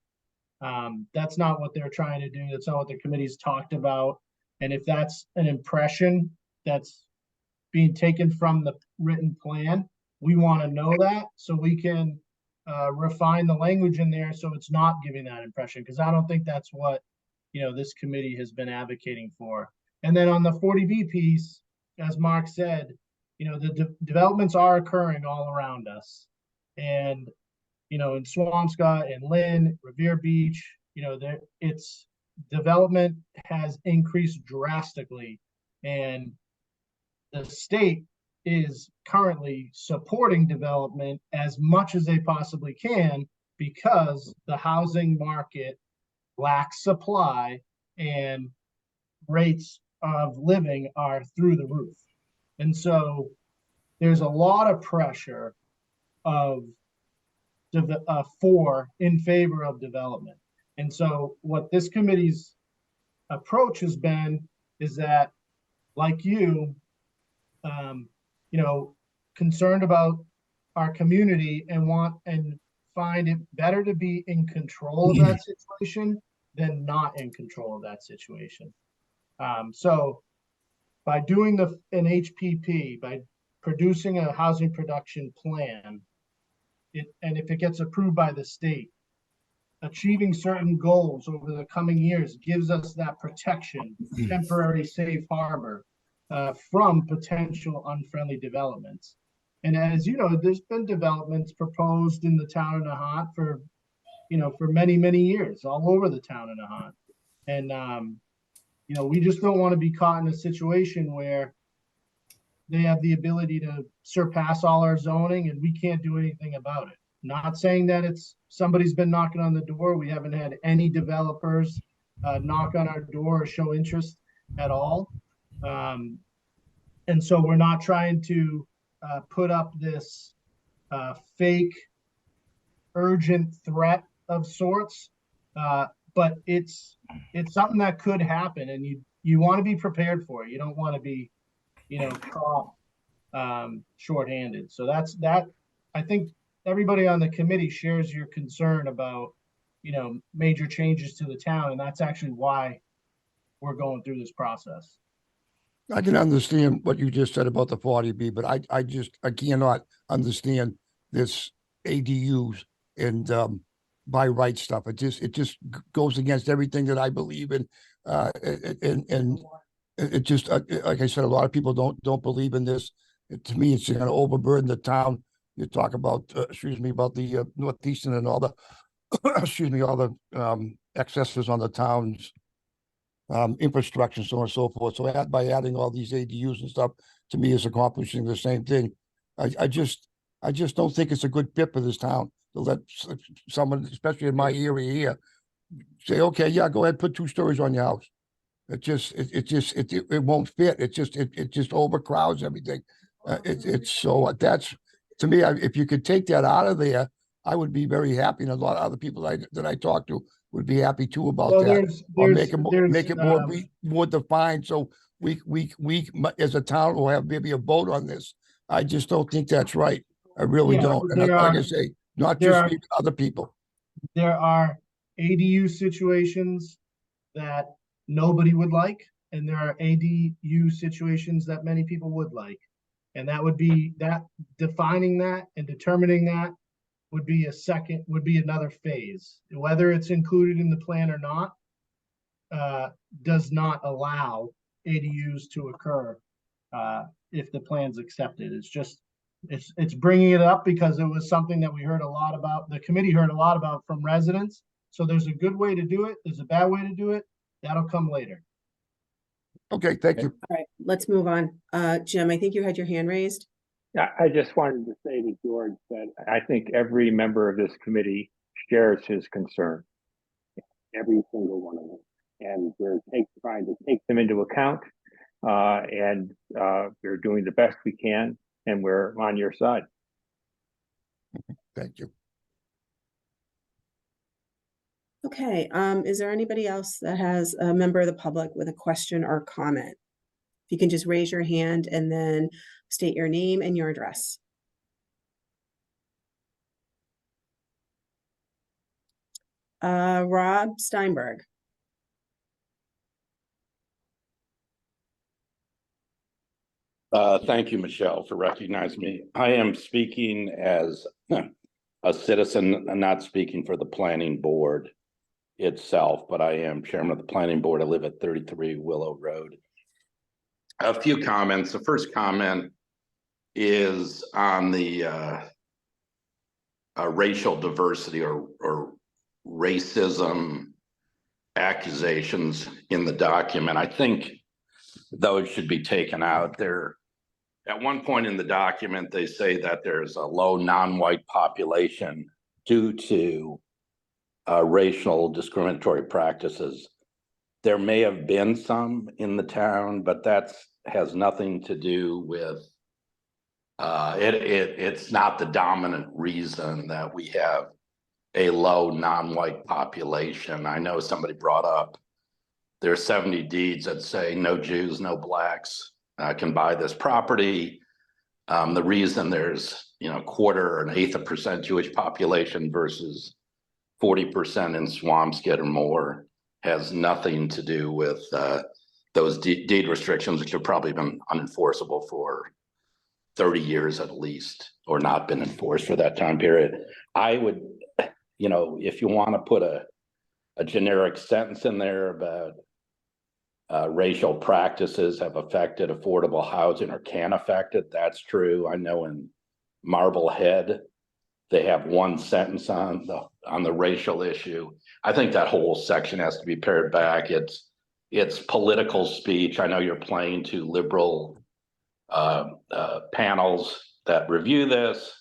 Speaker 7: That's not what they're trying to do. That's not what the committee's talked about. And if that's an impression that's being taken from the written plan, we want to know that so we can refine the language in there so it's not giving that impression, because I don't think that's what this committee has been advocating for. And then on the 40B piece, as Mark said, the developments are occurring all around us. And in Swampscott and Lynn, Revere Beach, its development has increased drastically. And the state is currently supporting development as much as they possibly can because the housing market lacks supply and rates of living are through the roof. And so there's a lot of pressure in favor of development. And so what this committee's approach has been is that, like concerned about our community and find it better to be in control of that situation than not in control of that situation. So by doing an HPP, by producing a housing production plan, and if it gets approved by the state, achieving certain goals over the coming years gives us that protection, temporary safe harbor from potential unfriendly developments. And as you know, there's been developments proposed in the town of Nahant for many, many years, all over the town of Nahant. And, we just don't want to be caught in a situation where they have the ability to surpass all our zoning and we can't do anything about it. Not saying that somebody's been knocking on the door. We haven't had any developers knock on our door or show interest at all. And so we're not trying to put up this fake urgent threat of sorts, but it's something that could happen, and you want to be prepared for it. You don't want to be caught shorthanded. So that's that. I think everybody on the committee shares your concern about major changes to the town, and that's actually why we're going through this process.
Speaker 9: I can understand what you just said about the 40B, but I cannot understand this ADUs and by right stuff. It just goes against everything that I believe in. And it just like I said, a lot of people don't believe in this. To me, it's going to overburden the town. You talk about about the Northeastern and all the all the excesses on the town's infrastructure and so on and so forth. So by adding all these ADUs and stuff, to me, is accomplishing the same thing. I just don't think it's a good fit for this town to let someone, especially in my area here, say, okay, yeah, go ahead, put 2 stories on your house. It won't fit. It just overcrowds everything. It's so that's, to me, if you could take that out of there, I would be very happy, and a lot of other people that I talk to would be happy too about
Speaker 7: Well,
Speaker 9: that. Or make it more
Speaker 7: there's,
Speaker 9: more defined, so we as a town will have maybe a vote on this. I just don't think that's right. I really
Speaker 7: Yeah,
Speaker 9: don't. And like I say, not
Speaker 7: there
Speaker 9: just
Speaker 7: are-
Speaker 9: me, but other people.
Speaker 7: there are ADU situations that nobody would like, and there are ADU situations that many people would like. And that would be that, defining that and determining that would be another phase. Whether it's included in the plan or not, does not allow ADUs to occur if the plan's accepted. It's just, it's bringing it up because it was something that we heard a lot about, the committee heard a lot about from residents. So there's a good way to do it, there's a bad way to do it, that'll come later.
Speaker 9: Okay, thank you.
Speaker 1: All right, let's move on. Jim, I think you had your hand raised.
Speaker 8: I just wanted to say to George that I think every member of this committee shares his concern. Every single one of them. And we're trying to take them into account. And we're doing the best we can, and we're on your side.
Speaker 9: Thank you.
Speaker 1: Okay, is there anybody else that has a member of the public with a question or comment? You can just raise your hand and then state your name and your address. Rob Steinberg.
Speaker 10: Thank you, Michelle, for recognizing me. I am speaking as a citizen, not speaking for the planning board itself, but I am chairman of the planning board. I live at 33 Willow Road. A few comments. The first comment is on the racial diversity or racism accusations in the document. I think those should be taken out. There, at one point in the document, they say that there's a low non-white population due to racial discriminatory practices. There may have been some in the town, but that has nothing to do with it's not the dominant reason that we have a low non-white population. I know somebody brought up there are 70 deeds that say no Jews, no blacks can buy this property. The reason there's, quarter or an eighth of percent Jewish population versus 40% in Swampscott or more has nothing to do with those deed restrictions, which have probably been unenforceable for 30 years at least, or not been enforced for that time period. I would, if you want to put a generic sentence in there about racial practices have affected affordable housing or can affect it, that's true. I know in Marblehead, they have one sentence on the racial issue. I think that whole section has to be pared back. It's political speech. I know you're playing to liberal panels that review this,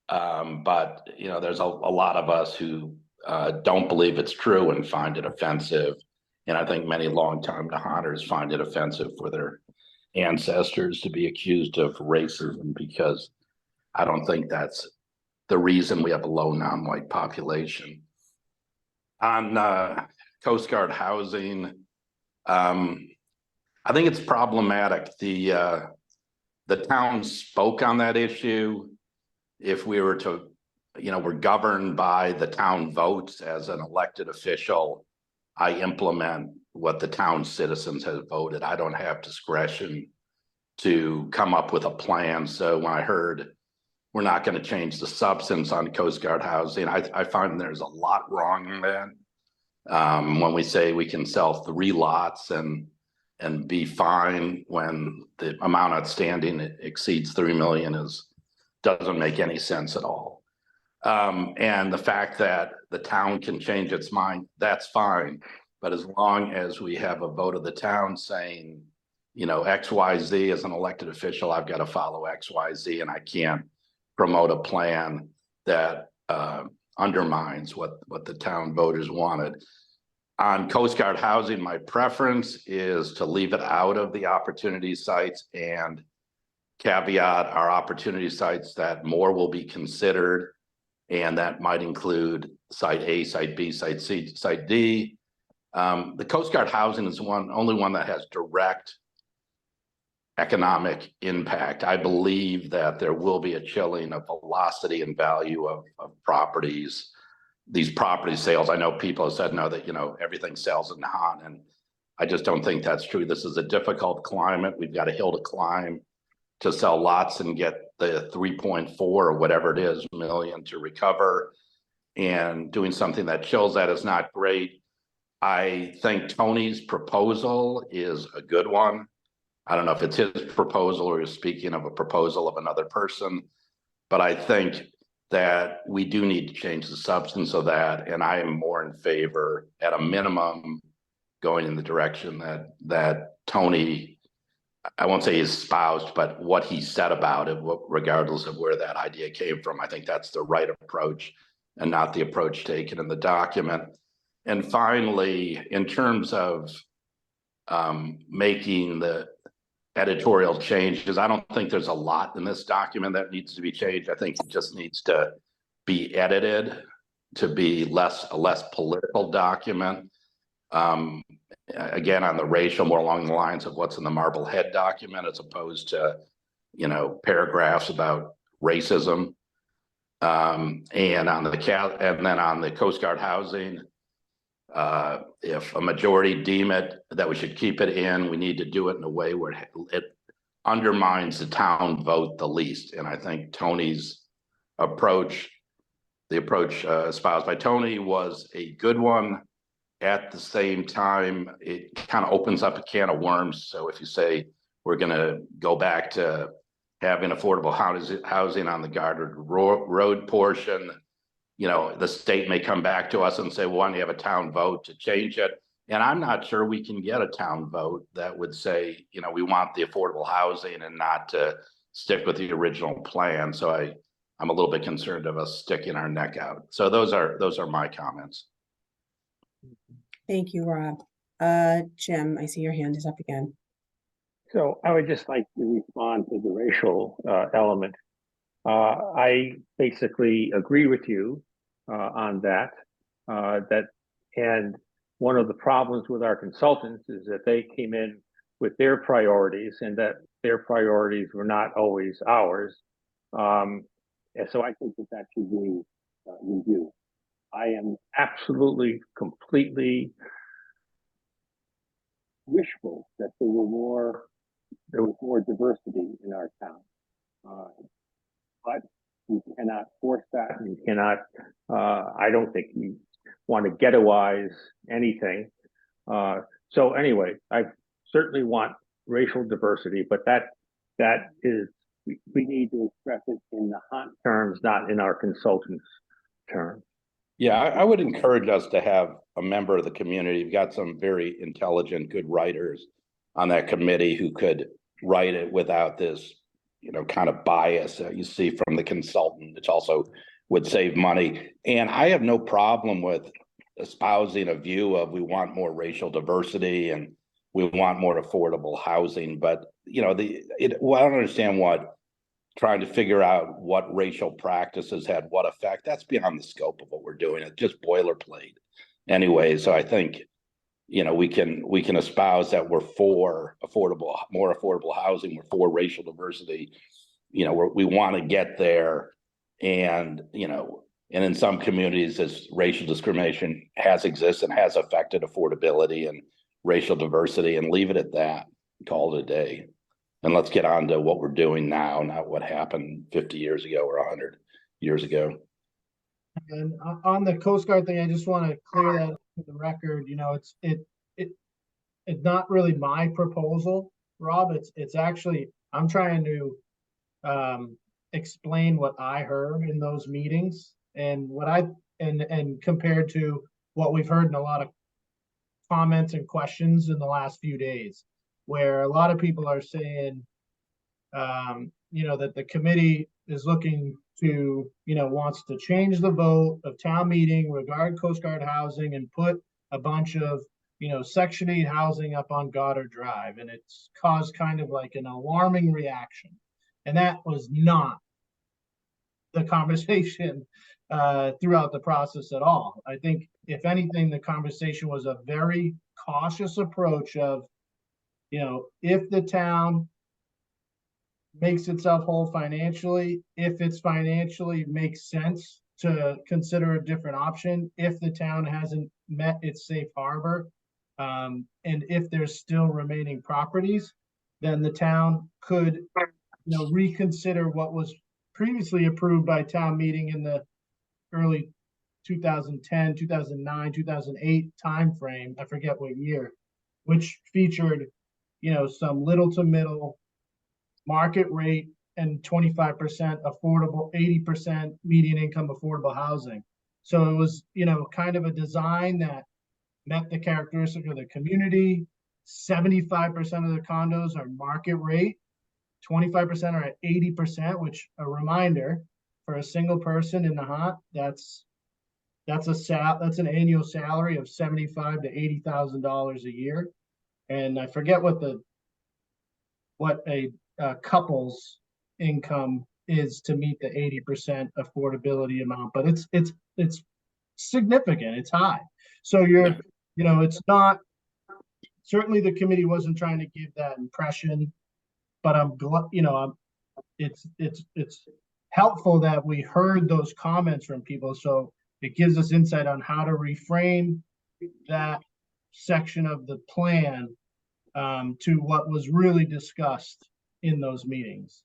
Speaker 10: but there's a lot of us who don't believe it's true and find it offensive. And I think many longtime Nahanters find it offensive for their ancestors to be accused of racism, because I don't think that's the reason we have a low non-white population. On Coast Guard housing, I think it's problematic. The town spoke on that issue. If we were to, we're governed by the town votes as an elected official. I implement what the town citizens have voted. I don't have discretion to come up with a plan. So when I heard we're not going to change the substance on Coast Guard housing, I find there's a lot wrong in that. When we say we can sell 3 lots and be fine when the amount outstanding exceeds 3 million doesn't make any sense at all. And the fact that the town can change its mind, that's fine. But as long as we have a vote of the town saying, you know, XYZ as an elected official, I've got to follow XYZ, and I can't promote a plan that undermines what the town voters wanted. On Coast Guard housing, my preference is to leave it out of the opportunity sites and caveat our opportunity sites that more will be considered, and that might include site A, site B, site C, site D. The Coast Guard housing is only one that has direct economic impact. I believe that there will be a chilling of velocity and value of properties. These property sales, I know people have said no, that, you know, everything sells in Nahant, and I just don't think that's true. This is a difficult climate. We've got a hill to climb to sell lots and get the 3.4 or whatever it is million to recover, and doing something that chills that is not great. I think Tony's proposal is a good one. I don't know if it's his proposal or he's speaking of a proposal of another person, but I think that we do need to change the substance of that. And I am more in favor, at a minimum, going in the direction that Tony, I won't say espoused, but what he said about it, regardless of where that idea came from. I think that's the right approach and not the approach taken in the document. And finally, in terms of making the editorial changes, I don't think there's a lot in this document that needs to be changed. I think it just needs to be edited to be a less political document. Again, on the racial, more along the lines of what's in the Marblehead document, as opposed to, you know, paragraphs about racism. And then on the Coast Guard housing, if a majority deem it that we should keep it in, we need to do it in a way where it undermines the town vote the least. And I think Tony's approach, the approach espoused by Tony, was a good one. At the same time, it kind of opens up a can of worms. So if you say we're going to go back to having affordable housing on the guarded road portion, you know, the state may come back to us and say, well, why don't you have a town vote to change it? And I'm not sure we can get a town vote that would say, you know, we want the affordable housing and not to stick with the original plan. So I'm a little bit concerned of us sticking our neck out. So those are my comments.
Speaker 1: Thank you, Rob. Jim, I see your hand is up again.
Speaker 8: So I would just like to respond to the racial element. I basically agree with you on that. And one of the problems with our consultants is that they came in with their priorities, and that their priorities were not always ours. And so I think that should be reviewed. I am absolutely, completely wishful that there was more diversity in our town. But you cannot force that. You cannot, I don't think you want to ghettoize anything. So anyway, I certainly want racial diversity, but that is, we need to express it in the Nahant terms, not in our consultants' terms.
Speaker 10: Yeah, I would encourage us to have a member of the community. You've got some very intelligent, good writers on that committee who could write it without this, you know, kind of bias that you see from the consultant, which also would save money. And I have no problem with espousing a view of we want more racial diversity and we want more affordable housing. But, you know, I don't understand trying to figure out what racial practices had what effect. That's beyond the scope of what we're doing. It's just boilerplate anyway. So I think, you know, we can espouse that we're for more affordable housing. We're for racial diversity. You know, we want to get there. And, you know, and in some communities, this racial discrimination has existed and has affected affordability. And racial diversity and leave it at that. Call it a day. And let's get on to what we're doing now, not what happened 50 years ago or 100 years ago.
Speaker 7: And on the Coast Guard thing, I just want to clear that for the record. You know, it's not really my proposal, Rob. It's actually, I'm trying to explain what I heard in those meetings and and compared to what we've heard in a lot of comments and questions in the last few days, where a lot of people are saying, you know, that the committee is looking to, you know, wants to change the vote of town meeting regarding Coast Guard housing and put a bunch of, you know, Section 8 housing up on Goddard Drive. And it's caused kind of like an alarming reaction. And that was not the conversation throughout the process at all. I think, if anything, the conversation was a very cautious approach of, you know, if the town makes itself whole financially, if it's financially makes sense to consider a different option, if the town hasn't met its safe harbor, and if there's still remaining properties, then the town could, you know, reconsider what was previously approved by town meeting in the early 2010, 2009, 2008 timeframe. I forget what year, which featured, you know, some little to middle market rate and 25% affordable, 80% median income affordable housing. So it was, you know, kind of a design that met the characteristic of the community. 75% of the condos are market rate, 25% are at 80%, which, a reminder, for a single person in Nahant, that's an annual salary of $75,000 to $80,000 a year. And I forget what a couple's income is to meet the 80% affordability amount, but it's significant. It's high. So you know, it's not, certainly the committee wasn't trying to give that impression, but I'm glad, you know, it's helpful that we heard those comments from people. So it gives us insight on how to reframe that section of the plan to what was really discussed in those meetings.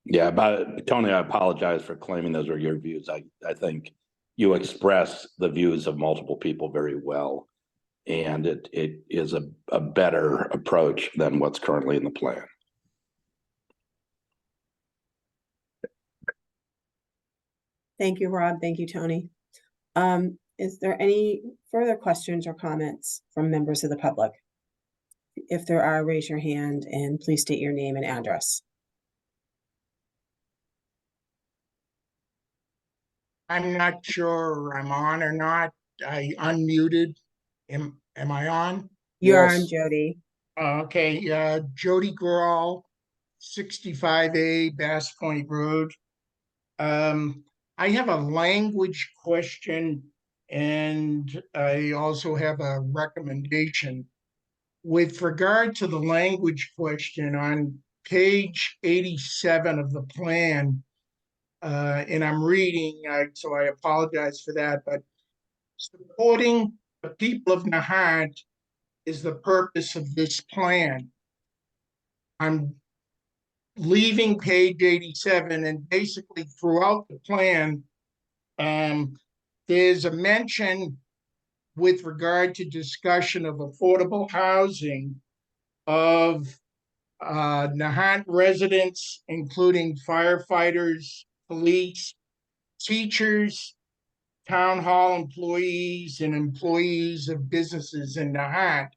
Speaker 10: Yeah, but Tony, I apologize for claiming those are your views. I think you express the views of multiple people very well, and it is a better approach than what's currently in the plan.
Speaker 1: Thank you, Rob. Thank you, Tony. Is there any further questions or comments from members of the public? If there are, raise your hand and please state your name and address.
Speaker 11: I'm not sure I'm on or not. I unmuted. Am I on?
Speaker 1: You're
Speaker 3: Yes.
Speaker 1: on, Jody.
Speaker 11: Okay, Jody Grawl, 65A Bass Point Road. I have a language question and I also have a recommendation. With regard to the language question on page 87 of the plan, and I'm reading, so I apologize for that, but supporting the people of Nahant is the purpose of this plan. I'm leaving page 87, and basically throughout the plan, there's a mention with regard to discussion of affordable housing of Nahant residents, including firefighters, police, teachers, town hall employees, and employees of businesses in Nahant.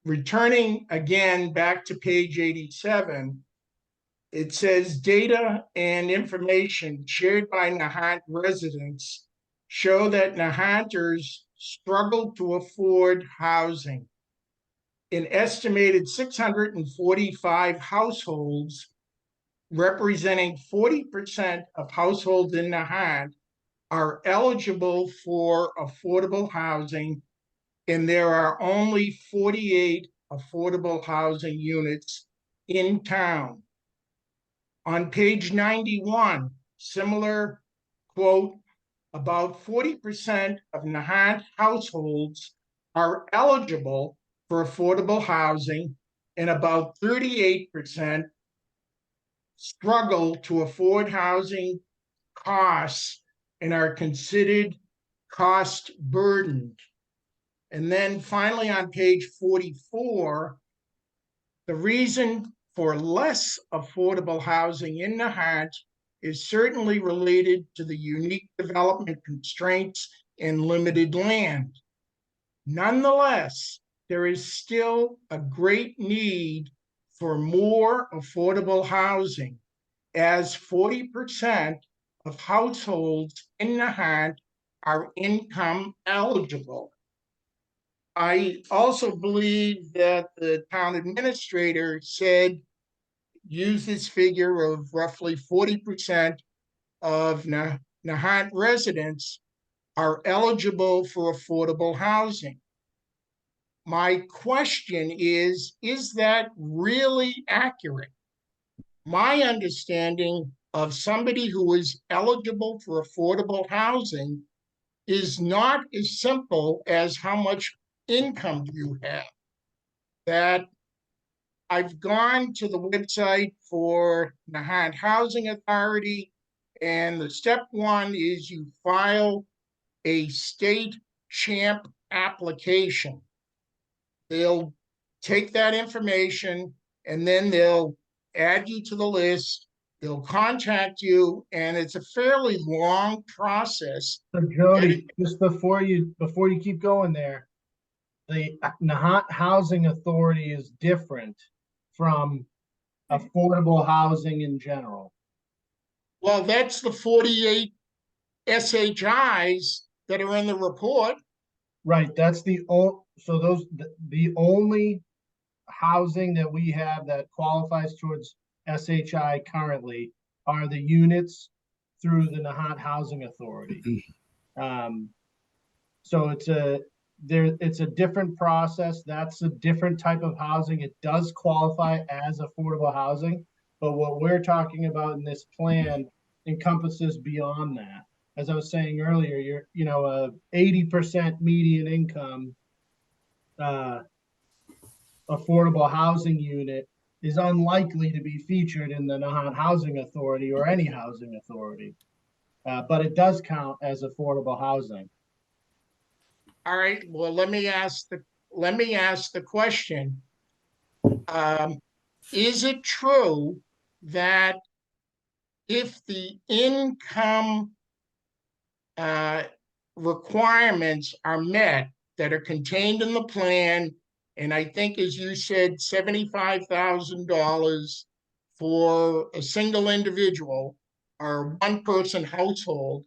Speaker 11: Returning again back to page 87, it says data and information shared by Nahant residents show that Nahanters struggle to afford housing. An estimated 645 households, representing 40% of households in Nahant, are eligible for affordable housing, and there are only 48 affordable housing units in town. On page 91, similar quote, about 40% of Nahant households are eligible for affordable housing, and about 38% struggle to afford housing costs and are considered cost burdened. And then finally on page 44, the reason for less affordable housing in Nahant is certainly related to the unique development constraints and limited land. Nonetheless, there is still a great need for more affordable housing, as 40% of households in Nahant are income eligible. I also believe that the town administrator said, use this figure of roughly 40% of Nahant residents are eligible for affordable housing. My question is that really accurate? My understanding of somebody who is eligible for affordable housing is not as simple as how much income you have. That I've gone to the website for Nahant Housing Authority, and the step one is you file a state CHAMP application. They'll take that information and then they'll add you to the list. They'll contact you, and it's a fairly long process.
Speaker 7: So Jody, just before you keep going there, the Nahant Housing Authority is different from affordable housing in general.
Speaker 11: Well, that's the 48 SHIs that are in the report.
Speaker 7: Right, that's the only housing that we have that qualifies towards SHI currently are the units through the Nahant Housing Authority. So it's a different process. That's a different type of housing. It does qualify as affordable housing, but what we're talking about in this plan encompasses beyond that. As I was saying earlier, a 80% median income affordable housing unit is unlikely to be featured in the Nahant Housing Authority or any housing authority, but it does count as affordable housing.
Speaker 11: All right. Well, let me ask the question. Is it true that if the income requirements are met that are contained in the plan, and I think, as you said, $75,000 for a single individual or one-person household,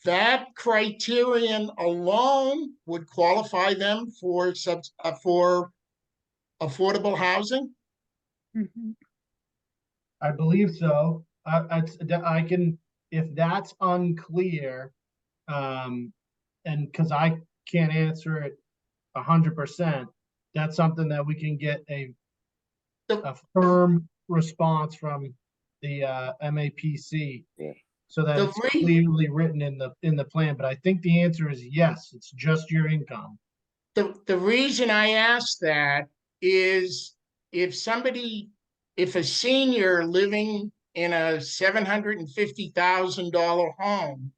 Speaker 11: that criterion alone would qualify them for affordable housing?
Speaker 5: Mhm.
Speaker 7: I believe so. I can, if that's unclear, and because I can't answer it 100%, that's something that we can get a firm response from the MAPC.
Speaker 2: Yeah.
Speaker 7: So that it's clearly written in the plan. But I think the answer is yes, it's just your income.
Speaker 11: The reason I ask that is if a senior living in a $750,000 home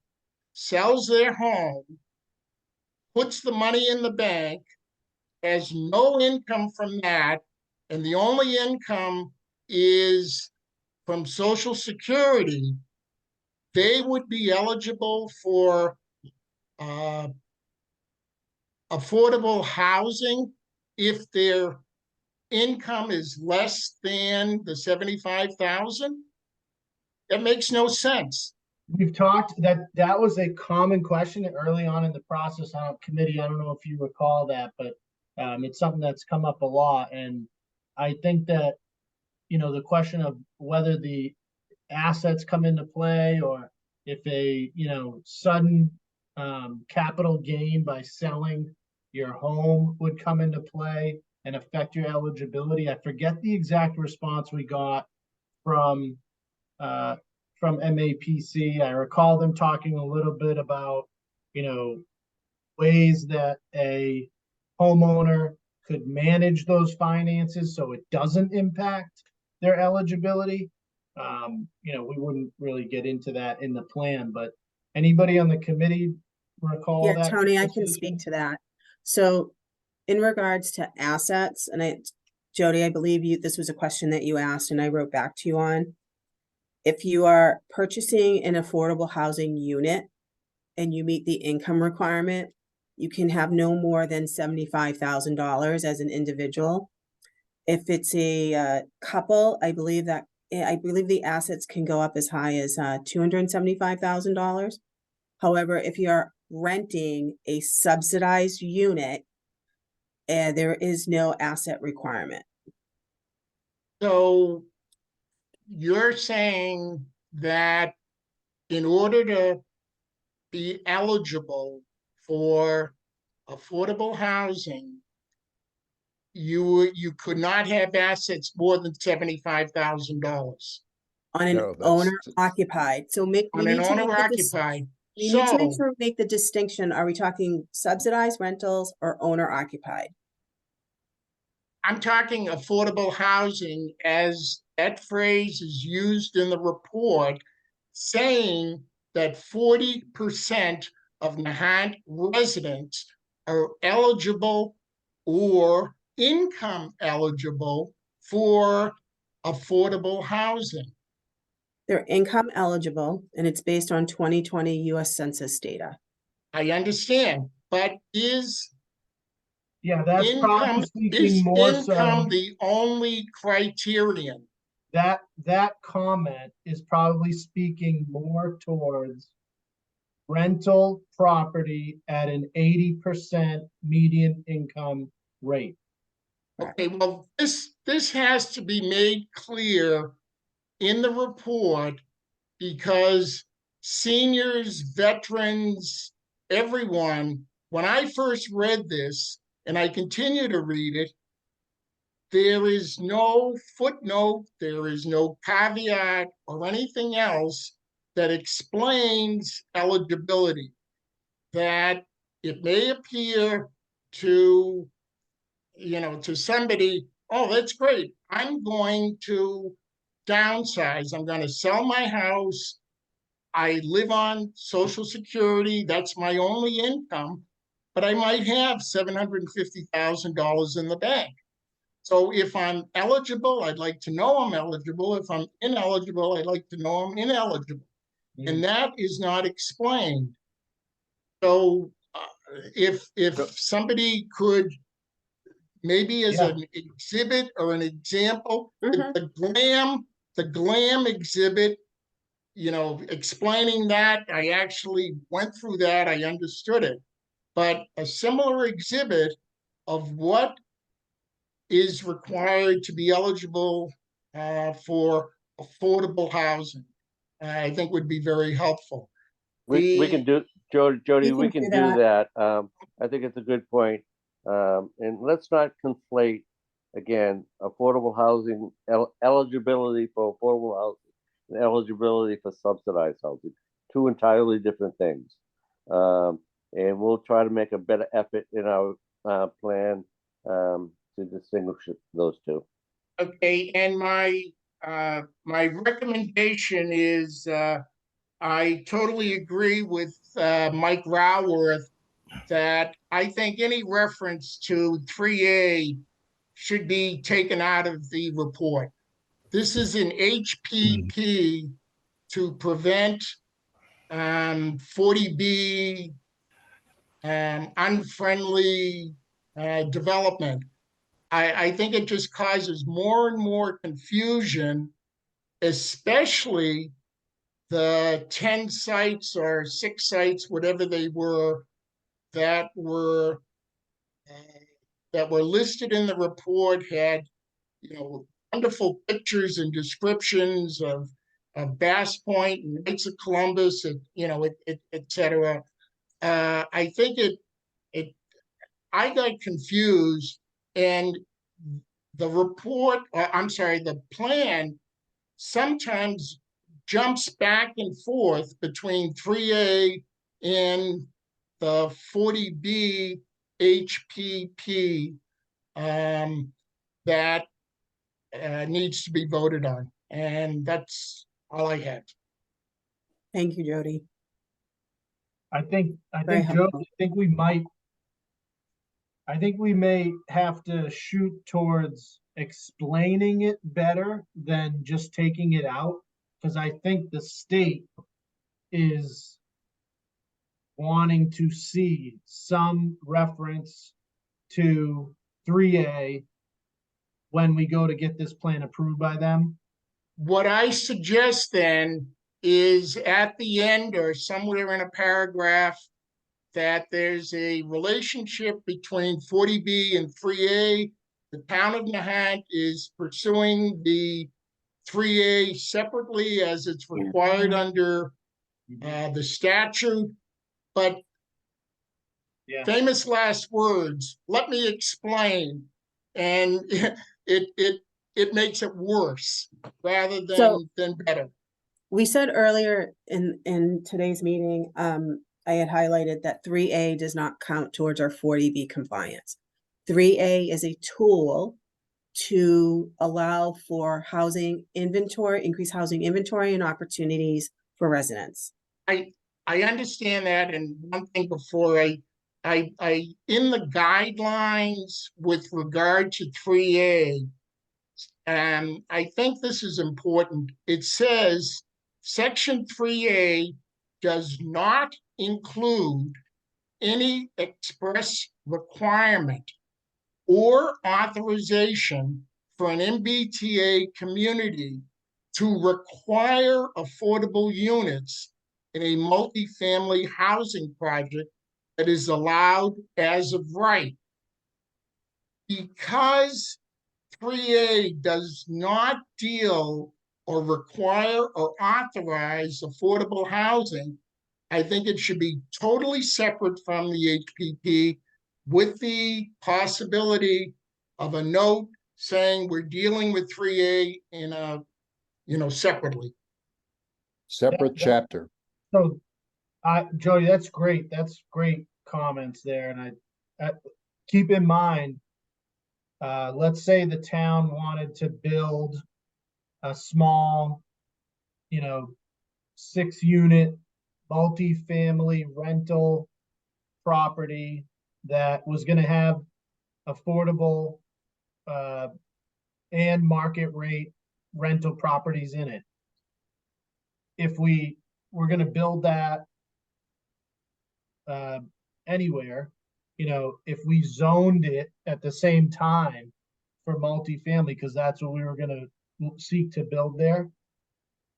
Speaker 11: sells their home, puts the money in the bank, has no income from that, and the only income is from Social Security, they would be eligible for affordable housing if their income is less than the 75,000? That makes no sense.
Speaker 7: We've talked that was a common question early on in the process on committee. I don't know if you recall that, but it's something that's come up a lot. And I think that, the question of whether the assets come into play or if a, sudden capital gain by selling your home would come into play and affect your eligibility. I forget the exact response we got from MAPC. I recall them talking a little bit about, ways that a homeowner could manage those finances so it doesn't impact their eligibility. We wouldn't really get into that in the plan, but anybody on the committee recall
Speaker 1: Yeah,
Speaker 7: that
Speaker 1: Tony, I can
Speaker 7: conversation?
Speaker 1: speak to that. So in regards to assets, Jody, I believe this was a question that you asked and I wrote back to you on. If you are purchasing an affordable housing unit and you meet the income requirement, you can have no more than $75,000 as an individual. If it's a couple, I believe the assets can go up as high as $275,000. However, if you're renting a subsidized unit, there is no asset requirement.
Speaker 11: So you're saying that in order to be eligible for affordable housing, you could not have assets more than $75,000
Speaker 1: On an
Speaker 3: No,
Speaker 1: owner occupied. So we
Speaker 11: on an
Speaker 1: need to make
Speaker 11: owner
Speaker 1: the
Speaker 11: occupied.
Speaker 1: we need to make
Speaker 11: So
Speaker 1: sure we make the distinction. Are we talking subsidized rentals or owner occupied?
Speaker 11: I'm talking affordable housing as that phrase is used in the report, saying that 40% of Nahant residents are eligible or income eligible for affordable housing.
Speaker 1: They're income eligible and it's based on 2020 US Census data.
Speaker 11: I understand, but is
Speaker 7: Yeah, that's probably speaking more so.
Speaker 11: income the only criterion?
Speaker 7: That comment is probably speaking more towards rental property at an 80% median income rate.
Speaker 11: Okay, well, this has to be made clear in the report because seniors, veterans, everyone, when I first read this, and I continue to read it, there is no footnote, there is no caveat or anything else that explains eligibility. That it may appear to to somebody, oh, that's great. I'm going to downsize. I'm going to sell my house. I live on Social Security. That's my only income, but I might have $750,000 in the bank. So if I'm eligible, I'd like to know I'm eligible. If I'm ineligible, I'd like to know I'm ineligible. And that is not explained. So if somebody could maybe as an exhibit or an example, the glam exhibit, explaining that, I actually went through that, I understood it. But a similar exhibit of what is required to be eligible for affordable housing, I think would be very helpful.
Speaker 2: We can do, Jody, we can do that. I think it's a good point. And let's not conflate, again, affordable housing, eligibility for affordable housing and eligibility for subsidized housing. Two entirely different things. And we'll try to make a better effort in our plan to distinguish those two.
Speaker 11: Okay, and my recommendation is I totally agree with Mike Raworth that I think any reference to 3A should be taken out of the report. This is an HPP to prevent 40B unfriendly development. I think it just causes more and more confusion, especially the 10 sites or 6 sites, whatever they were, that were listed in the report had, wonderful pictures and descriptions of Bass Point and Knights of Columbus, et cetera. I think I got confused, and the report, the plan sometimes jumps back and forth between 3A and the 40B HPP that needs to be voted on. And that's all I have.
Speaker 1: Thank you, Jody.
Speaker 7: I think,
Speaker 1: Very
Speaker 7: Joe,
Speaker 1: helpful.
Speaker 7: I think we may have to shoot towards explaining it better than just taking it out. Because I think the state is wanting to see some reference to 3A when we go to get this plan approved by them.
Speaker 11: What I suggest then is at the end or somewhere in a paragraph that there's a relationship between 40B and 3A. The town of Nahant is pursuing the 3A separately as it's required under the statute. But
Speaker 7: Yeah.
Speaker 11: famous last words, let me explain. And it makes it worse rather than better.
Speaker 1: We said earlier in today's meeting, I had highlighted that 3A does not count towards our 40B compliance. 3A is a tool to allow for housing inventory, increase housing inventory and opportunities for residents.
Speaker 11: I understand that, and one thing before I in the guidelines with regard to 3A, I think this is important. It says Section 3A does not include any express requirement or authorization for an MBTA community to require affordable units in a multifamily housing project that is allowed as of right. Because 3A does not deal or require or authorize affordable housing, I think it should be totally separate from the HPP, with the possibility of a note saying we're dealing with 3A in a, separately.
Speaker 3: Separate chapter.
Speaker 7: So, Jody, that's great. That's great comments there. And I keep in mind, let's say the town wanted to build a small, 6-unit multifamily rental property that was going to have affordable and market rate rental properties in it. If we were going to build that anywhere, if we zoned it at the same time for multifamily, because that's what we were going to seek to build there,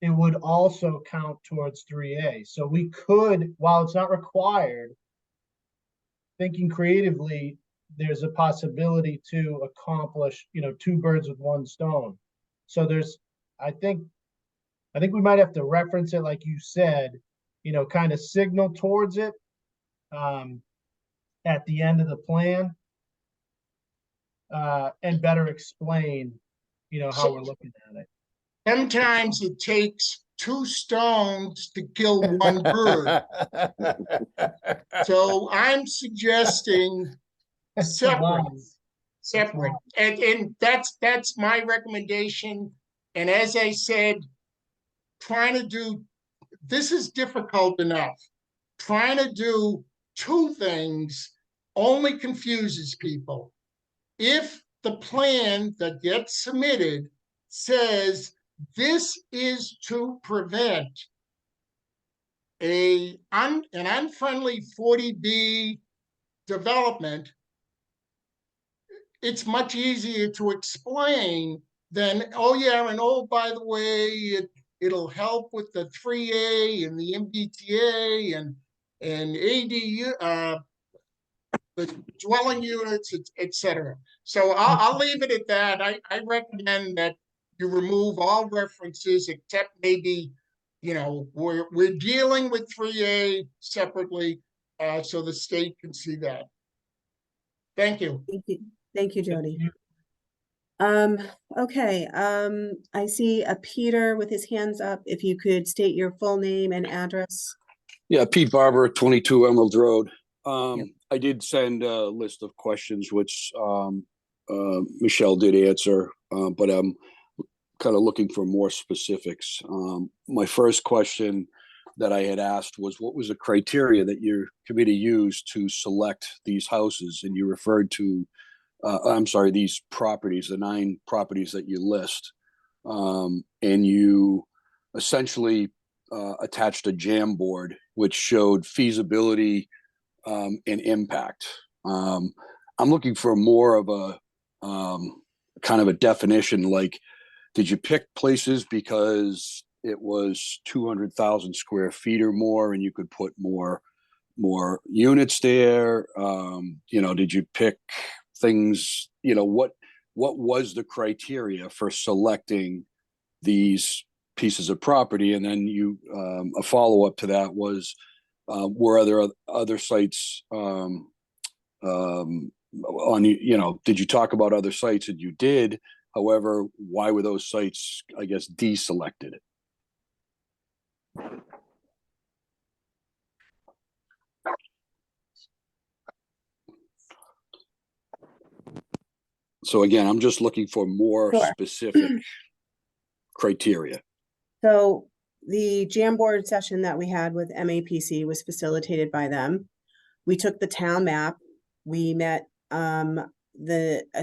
Speaker 7: it would also count towards 3A. So we could, while it's not required, thinking creatively, there's a possibility to accomplish, 2 birds with 1 stone. So I think we might have to reference it, like you said, kind of signal towards it at the end of the plan, and better explain, how we're looking at it.
Speaker 11: Sometimes it takes 2 stones to kill 1 bird. So I'm suggesting separate. And that's my recommendation. And as I said, this is difficult enough. Trying to do 2 things only confuses people. If the plan that gets submitted says this is to prevent an unfriendly 40B development, it's much easier to explain than, oh yeah, and oh, by the way, it'll help with the 3A and the MBTA and ADU, the dwelling units, etc. So I'll leave it at that. I recommend that you remove all references except maybe, we're dealing with 3A separately, so the state can see that. Thank you.
Speaker 1: Thank you, Jody. Okay, I see a Peter with his hands up. If you could state your full name and address.
Speaker 12: Yeah, Pete Barber, 22 Emerald Road. I did send a list of questions, which Michelle did answer, but I'm kind of looking for more specifics. My first question that I had asked was, what was the criteria that your committee used to select these houses? And you referred to, I'm sorry, these properties, the 9 properties that you list. And you essentially attached a jam board, which showed feasibility and impact. I'm looking for more of a kind of a definition, like, did you pick places because it was 200,000 square feet or more and you could put more units there? Did you pick things, what was the criteria for selecting these pieces of property? And then a follow-up to that was, were there other sites did you talk about other sites? And you did. However, why were those sites, I guess, deselected? So again, I'm just looking for more
Speaker 1: Sure.
Speaker 12: specific criteria.
Speaker 1: So the Jamboard session that we had with MAPC was facilitated by them. We took the town map. We met, I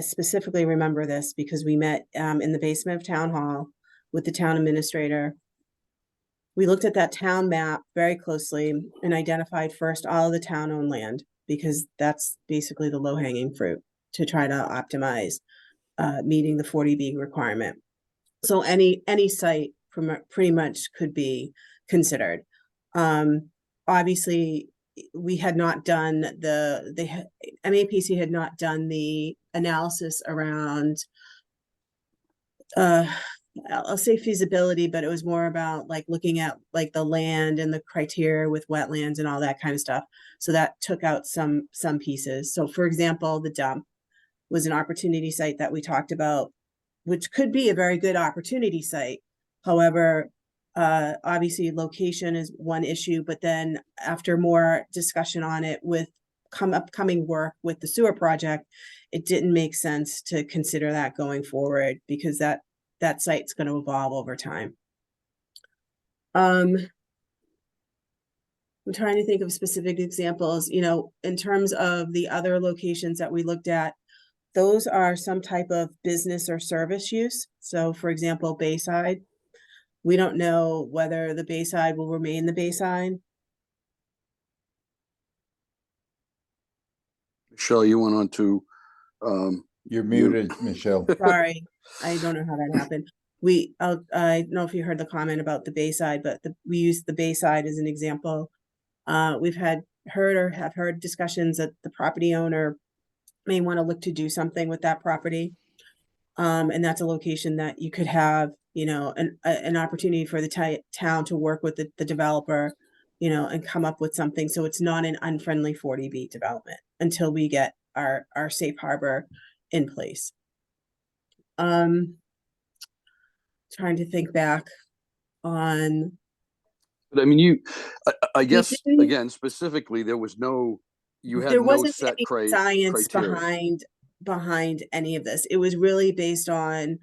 Speaker 1: specifically remember this because we met in the basement of Town Hall with the town administrator. We looked at that town map very closely and identified first all of the town-owned land, because that's basically the low-hanging fruit to try to optimize meeting the 40B requirement. So any site pretty much could be considered. Obviously, we had not done MAPC had not done the analysis around I'll say feasibility, but it was more about like looking at like the land and the criteria with wetlands and all that kind of stuff. So that took out some pieces. So for example, the dump was an opportunity site that we talked about, which could be a very good opportunity site. However, obviously location is one issue, but then after more discussion on it with upcoming work with the sewer project, it didn't make sense to consider that going forward, because that site's going to evolve over time. I'm trying to think of specific examples, in terms of the other locations that we looked at. Those are some type of business or service use. So for example, Bayside, we don't know whether the Bayside will remain the Bayside.
Speaker 12: Michelle, you went on to
Speaker 3: You're muted, Michelle.
Speaker 1: Sorry, I don't know how that happened. I don't know if you heard the comment about the Bayside, but we used the Bayside as an example. We've have heard discussions that the property owner may want to look to do something with that property. And that's a location that you could have, an opportunity for the town to work with the developer, and come up with something. So it's not an unfriendly 40B development until we get our safe harbor in place. Trying to think back on.
Speaker 12: But I mean, I guess
Speaker 1: didn't-
Speaker 12: again, specifically, there was no,
Speaker 1: there wasn't
Speaker 12: set
Speaker 1: any science
Speaker 12: criteria
Speaker 1: behind any of this. It was really based on,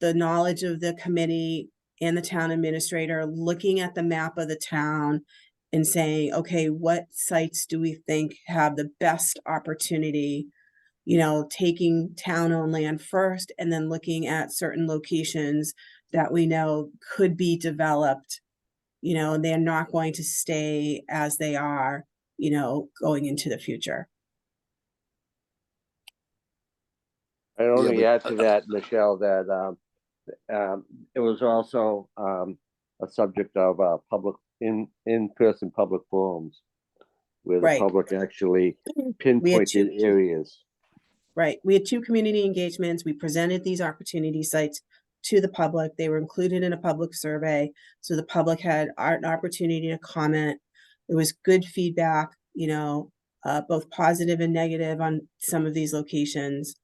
Speaker 1: the knowledge of the committee and the town administrator looking at the map of the town and saying, okay, what sites do we think have the best opportunity, taking town-owned land first, and then looking at certain locations that we know could be developed, and they're not going to stay as they are, going into the future.
Speaker 2: I only
Speaker 12: but-
Speaker 2: add to that, Michelle, that it was also a subject of in-person public forums where the
Speaker 1: Right.
Speaker 2: public actually
Speaker 1: We
Speaker 2: pinpointed
Speaker 1: had
Speaker 2: areas.
Speaker 1: Right. We had 2 community engagements. We presented these opportunity sites to the public. They were included in a public survey. So the public had an opportunity to comment. There was good feedback, both positive and negative on some of these locations.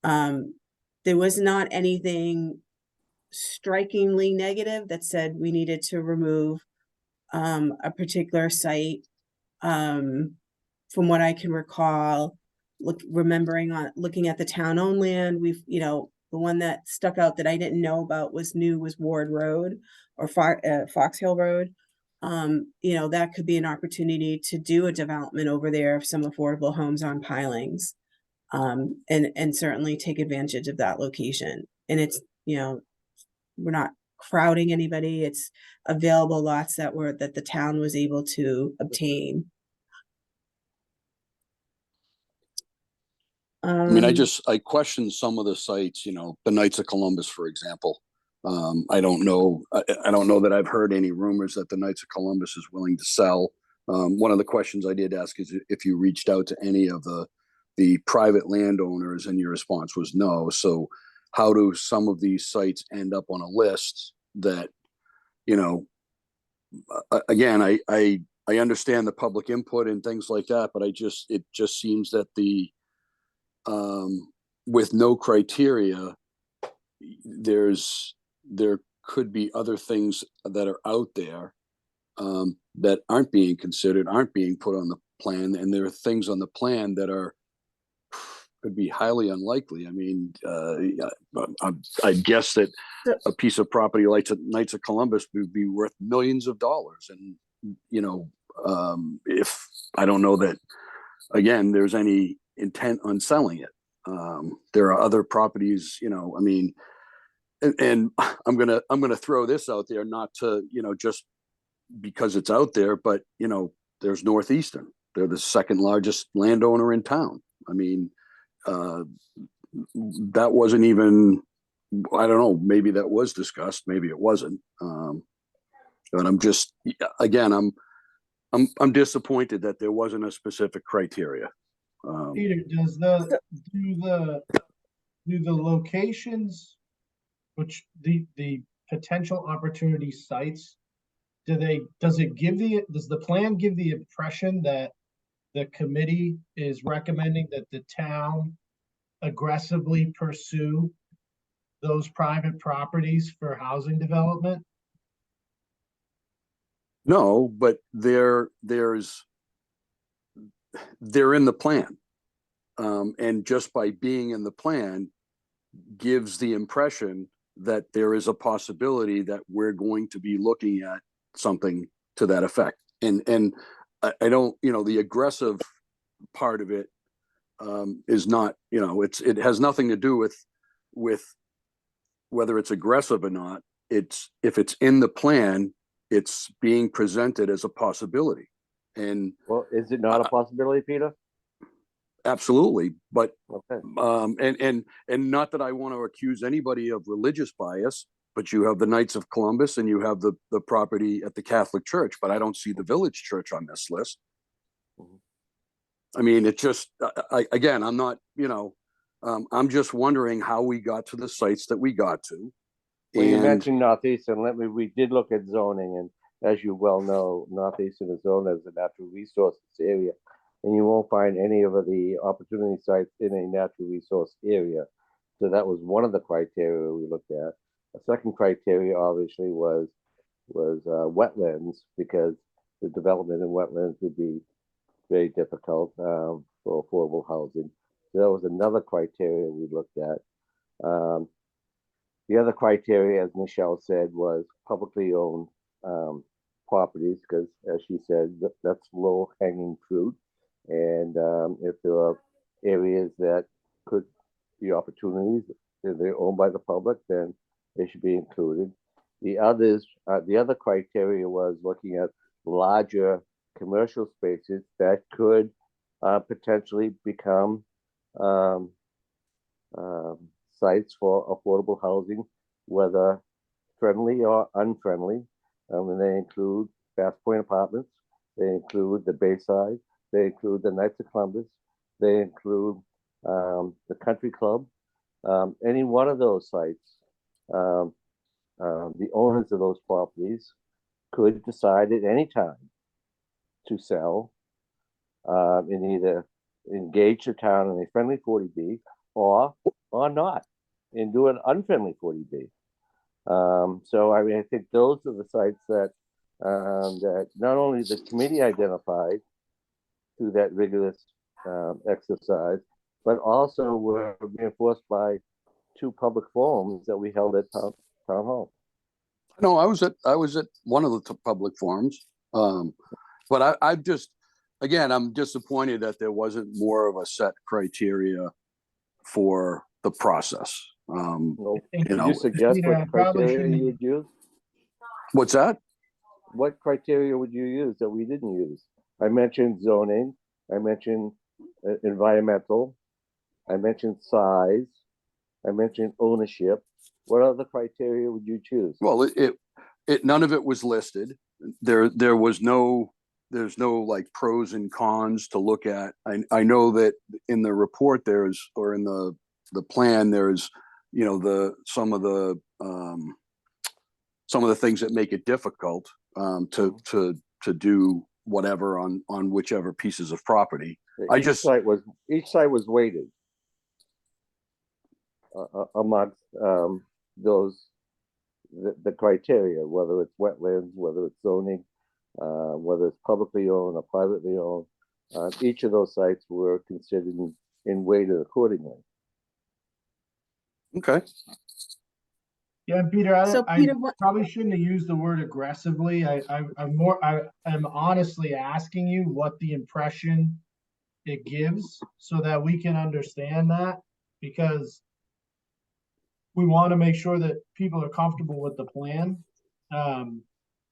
Speaker 1: There was not anything strikingly negative that said we needed to remove a particular site. from what I can recall, looking at the town-owned land, the one that stuck out that I didn't know about was Ward Road or Fox Hill Road. That could be an opportunity to do a development over there of some affordable homes on pilings. And certainly take advantage of that location. And it's, we're not crowding anybody. It's available lots that the town was able to obtain.
Speaker 12: I mean, I question some of the sites, the Knights of Columbus, for example. I don't know that I've heard any rumors that the Knights of Columbus is willing to sell. One of the questions I did ask is if you reached out to any of the private landowners, and your response was no. So how do some of these sites end up on a list that, again, I understand the public input and things like that, but it just seems that with no criteria, there could be other things that are out there that aren't being considered, aren't being put on the plan, and there are things on the plan that could be highly unlikely. I mean, I guess that a piece of property like the Knights of Columbus would be worth millions of dollars, and if I don't know that, again, there's any intent on selling it. There are other properties, I mean, and I'm gonna throw this out there, not to, just because it's out there, but there's Northeastern. They're the second largest landowner in town. I mean, that wasn't even, I don't know, maybe that was discussed, maybe it wasn't. But I'm just, again, I'm disappointed that there wasn't a specific criteria.
Speaker 7: Peter, do the locations, which the potential opportunity sites, does the plan give the impression that the committee is recommending that the town aggressively pursue those private properties for housing development?
Speaker 12: No, but they're in the plan. And just by being in the plan gives the impression that there is a possibility that we're going to be looking at something to that effect. And I don't, the aggressive part of it is not, it has nothing to do with whether it's aggressive or not. If it's in the plan, it's being presented as a possibility. And
Speaker 2: well, is it not a possibility, Peter?
Speaker 12: Absolutely, but
Speaker 2: okay.
Speaker 12: And not that I want to accuse anybody of religious bias, but you have the Knights of Columbus and you have the property at the Catholic Church, but I don't see the Village Church on this list. I mean, it just, again, I'm not, I'm just wondering how we got to the sites that we got to.
Speaker 2: Well, you mentioned Northeastern. We did look at zoning, and as you well know, Northeastern is zoned as a natural resources area, and you won't find any of the opportunity sites in a natural resource area. So that was one of the criteria we looked at. A second criteria, obviously, was wetlands, because the development in wetlands would be very difficult for affordable housing. So that was another criteria we looked at. The other criteria, as Michelle said, was publicly owned properties, because, as she said, that's low-hanging fruit. And if there are areas that could be opportunities, if they're owned by the public, then they should be included. The other criteria was looking at larger commercial spaces that could potentially become sites for affordable housing, whether friendly or unfriendly. And they include Fast Point Apartments, they include the Bayside, they include the Knights of Columbus, they include the Country Club. Any one of those sites, the owners of those properties could decide at any time to sell and either engage the town in a friendly 40B or not, and do an unfriendly 40B. So I mean, I think those are the sites that that not only the committee identified, through that rigorous exercise, but also were reinforced by 2 public forums that we held at town hall.
Speaker 12: No, I was at one of the public forums. But I just, again, I'm disappointed that there wasn't more of a set criteria for the process.
Speaker 2: Well,
Speaker 12: You
Speaker 2: could
Speaker 12: know,
Speaker 2: you suggest
Speaker 7: Peter, I
Speaker 2: what
Speaker 7: probably
Speaker 2: criteria
Speaker 7: shouldn't-
Speaker 2: you would use?
Speaker 12: what's that?
Speaker 2: What criteria would you use that we didn't use? I mentioned zoning, I mentioned environmental, I mentioned size, I mentioned ownership. What other criteria would you choose?
Speaker 12: Well, it none of it was listed. There's no like pros and cons to look at. I know that in the report or in the plan, there's, you know, some of the things that make it difficult to do whatever on whichever pieces of property.
Speaker 2: Each site was weighted amongst the criteria, whether it's wetlands, whether it's zoning, whether it's publicly owned or privately owned. Each of those sites were considered and weighted accordingly.
Speaker 12: Okay.
Speaker 7: Yeah, and Peter,
Speaker 1: So,
Speaker 7: I
Speaker 1: Peter, what-
Speaker 7: probably shouldn't have used the word aggressively. I'm honestly asking you what the impression it gives so that we can understand that, because we want to make sure that people are comfortable with the plan.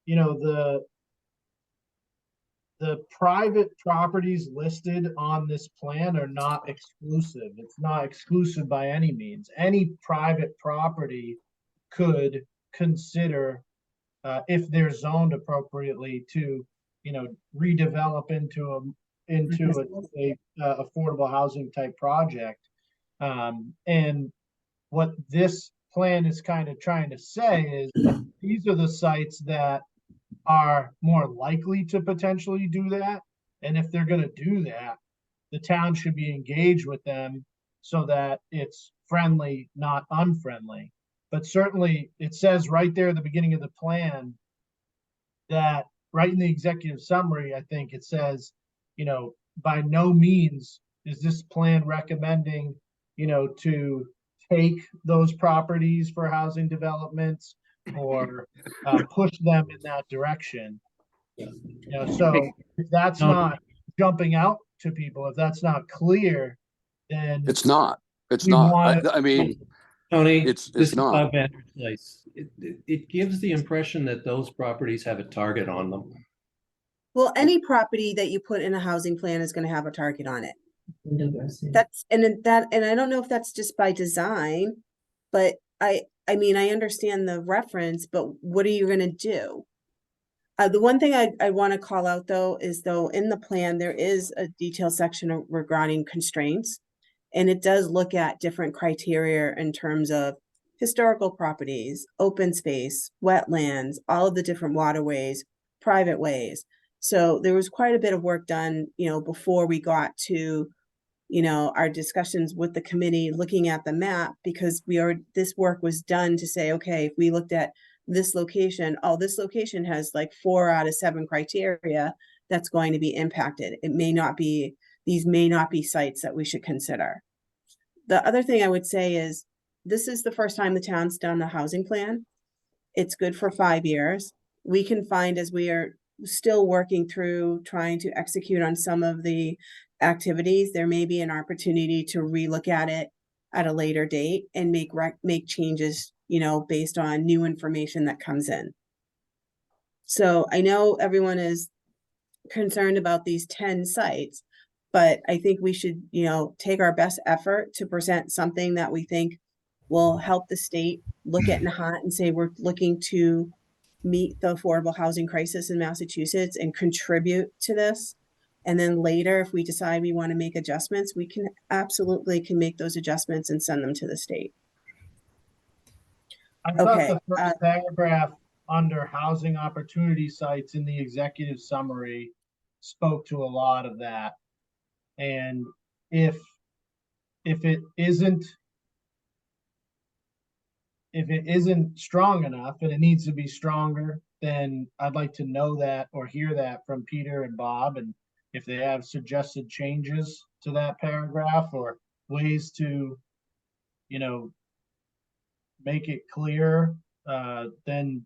Speaker 7: You know, the private properties listed on this plan are not exclusive. It's not exclusive by any means. Any private property could consider, if they're zoned appropriately, to, you know, redevelop into a affordable housing type project. And what this plan is kind of trying to say is these are the sites that are more likely to potentially do that. And if they're going to do that, the town should be engaged with them so that it's friendly, not unfriendly. But certainly it says right there at the beginning of the plan that, right in the executive summary, I think it says, you know, by no means is this plan recommending, you know, to take those properties for housing developments or push them in that direction. You know, so if that's not jumping out to people, if that's not clear, then
Speaker 12: It's not. It's
Speaker 7: we
Speaker 12: not.
Speaker 7: want
Speaker 12: I mean,
Speaker 13: Tony,
Speaker 12: it's
Speaker 13: this is
Speaker 12: not.
Speaker 13: Bob Vanderslice. It gives the impression that those properties have a target on them.
Speaker 1: Well, any property that you put in a housing plan is gonna have a target on it. That's, and I don't know if that's just by design, but I mean, I understand the reference, but what are you gonna do? The one thing I want to call out though is, though, in the plan, there is a detailed section regarding constraints. And it does look at different criteria in terms of historical properties, open space, wetlands, all of the different waterways, private ways. So there was quite a bit of work done, you know, before we got to, you know, our discussions with the committee, looking at the map, because this work was done to say, okay, if we looked at this location, oh, this location has like 4 out of 7 criteria that's going to be impacted. These may not be sites that we should consider. The other thing I would say is, this is the first time the town's done a housing plan. It's good for 5 years. We can find, as we are still working through trying to execute on some of the activities, there may be an opportunity to relook at it at a later date and make changes, you know, based on new information that comes in. So I know everyone is concerned about these 10 sites, but I think we should, you know, take our best effort to present something that we think will help the state look at Nahant and say, we're looking to meet the affordable housing crisis in Massachusetts and contribute to this. And then later, if we decide we want to make adjustments, we can absolutely make those adjustments and send them to the state.
Speaker 7: I thought
Speaker 1: Okay,
Speaker 7: the first paragraph under housing opportunity sites in the executive summary spoke to a lot of that. And if it isn't strong enough and it needs to be stronger, then I'd like to know that or hear that from Peter and Bob, and if they have suggested changes to that paragraph or ways to, you know, make it clear, then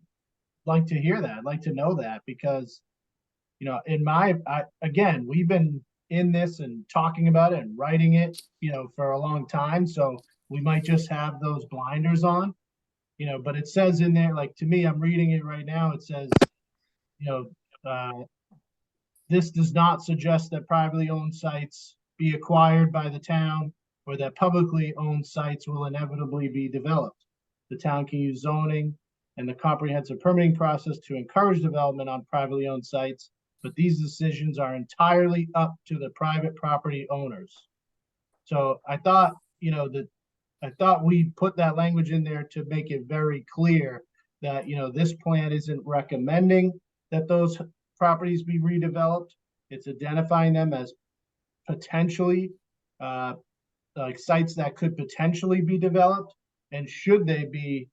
Speaker 7: like to hear that. I'd like to know that because, you know, again, we've been in this and talking about it and writing it, you know, for a long time. So we might just have those blinders on, you know, but it says in there, like to me, I'm reading it right now. It says, you know, this does not suggest that privately owned sites be acquired by the town or that publicly owned sites will inevitably be developed. The town can use zoning and the comprehensive permitting process to encourage development on privately owned sites, but these decisions are entirely up to the private property owners. So I thought, you know, I thought we put that language in there to make it very clear that, you know, this plan isn't recommending that those properties be redeveloped. It's identifying them as potentially like sites that could potentially be developed. And should they be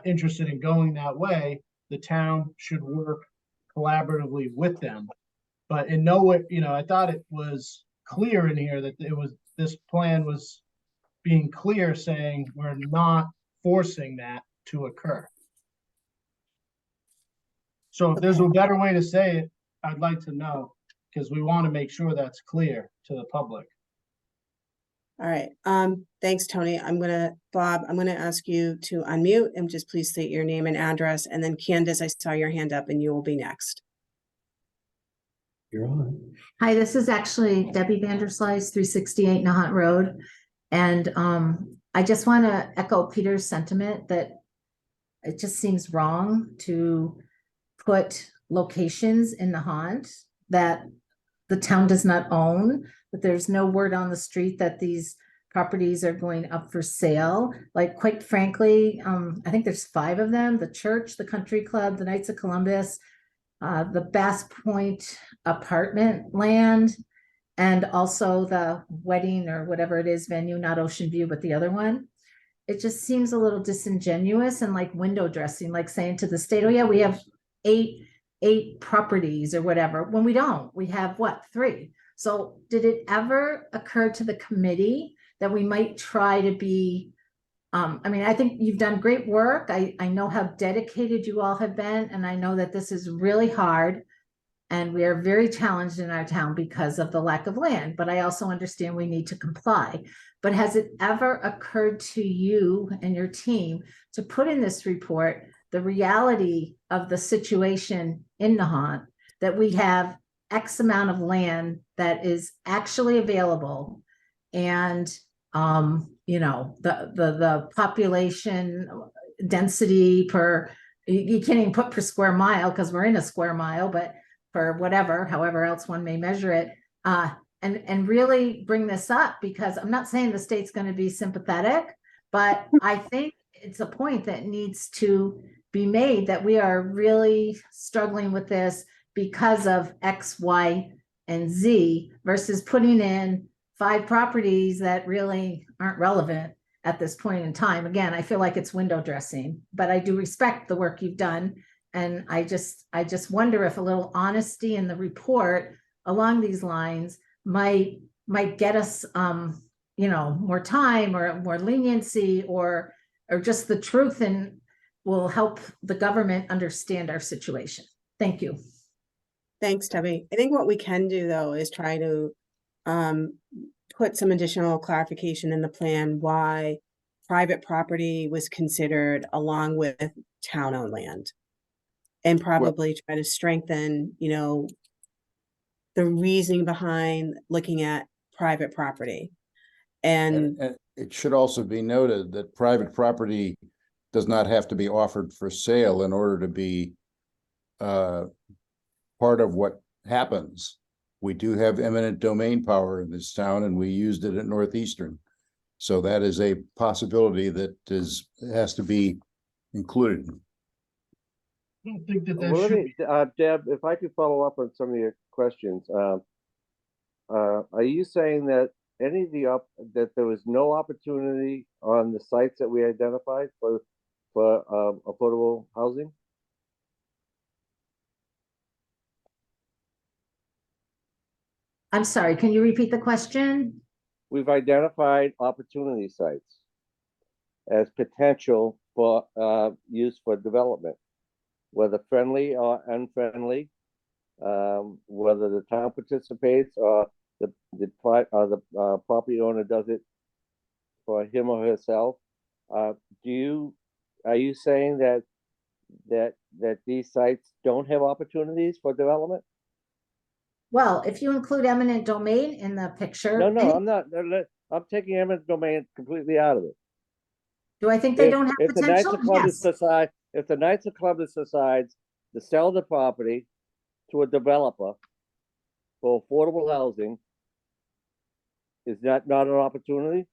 Speaker 7: interested in going that way, the town should work collaboratively with them. But in no way, you know, I thought it was clear in here that this plan was being clear, saying we're not forcing that to occur. So if there's a better way to say it, I'd like to know, because we want to make sure that's clear to the public.
Speaker 1: All right, thanks, Tony. Bob, I'm gonna ask you to unmute and just please state your name and address. And then Candace, I saw your hand up and you will be next.
Speaker 13: You're on.
Speaker 14: Hi, this is actually Debbie Vanderslice, 368 Nahant Road. And I just want to echo Peter's sentiment that it just seems wrong to put locations in Nahant that the town does not own, but there's no word on the street that these properties are going up for sale. Like, quite frankly, I think there's 5 of them: the church, the country club, the Knights of Columbus, the Bass Point apartment land, and also the wedding or whatever it is venue, not Ocean View, but the other one. It just seems a little disingenuous and like window dressing, like saying to the state, oh yeah, we have eight properties or whatever, when we don't. We have what, 3? So did it ever occur to the committee that we might try to be, I mean, I think you've done great work. I know how dedicated you all have been, and I know that this is really hard. And we are very challenged in our town because of the lack of land, but I also understand we need to comply. But has it ever occurred to you and your team to put in this report the reality of the situation in Nahant, that we have X amount of land that is actually available, and you know, the population density per, you can't even put per square mile because we're in a square mile, but for whatever, however else one may measure it, and really bring this up, because I'm not saying the state's going to be sympathetic, but I think it's a point that needs to be made that we are really struggling with this because of X, Y, and Z versus putting in 5 properties that really aren't relevant at this point in time. Again, I feel like it's window dressing, but I do respect the work you've done. And I just wonder if a little honesty in the report along these lines might get us, you know, more time or more leniency or just the truth, and will help the government understand our situation. Thank you.
Speaker 1: Thanks, Debbie. I think what we can do though is try to put some additional clarification in the plan why private property was considered along with town-owned land. And probably try to strengthen, you know, the reasoning behind looking at private property. And
Speaker 3: it should also be noted that private property does not have to be offered for sale in order to be part of what happens. We do have eminent domain power in this town, and we used it at Northeastern. So that is a possibility that has to be included.
Speaker 7: I don't think that
Speaker 2: Well,
Speaker 7: should be.
Speaker 2: Deb, if I could follow up on some of your questions. Are you saying that any of that there was no opportunity on the sites that we identified for affordable housing?
Speaker 14: I'm sorry, can you repeat the question?
Speaker 2: We've identified opportunity sites as potential for use for development, whether friendly or unfriendly, whether the town participates or the property owner does it for him or herself. Are you saying that these sites don't have opportunities for development?
Speaker 14: Well, if you include eminent domain in the picture.
Speaker 2: No, I'm not. I'm taking eminent domain completely out of it.
Speaker 14: Do I think they don't have
Speaker 2: If the Knights
Speaker 14: potential?
Speaker 2: of Columbus
Speaker 14: Yes.
Speaker 2: decides, if the Knights of Columbus decides to sell the property to a developer for affordable housing, is that not an opportunity?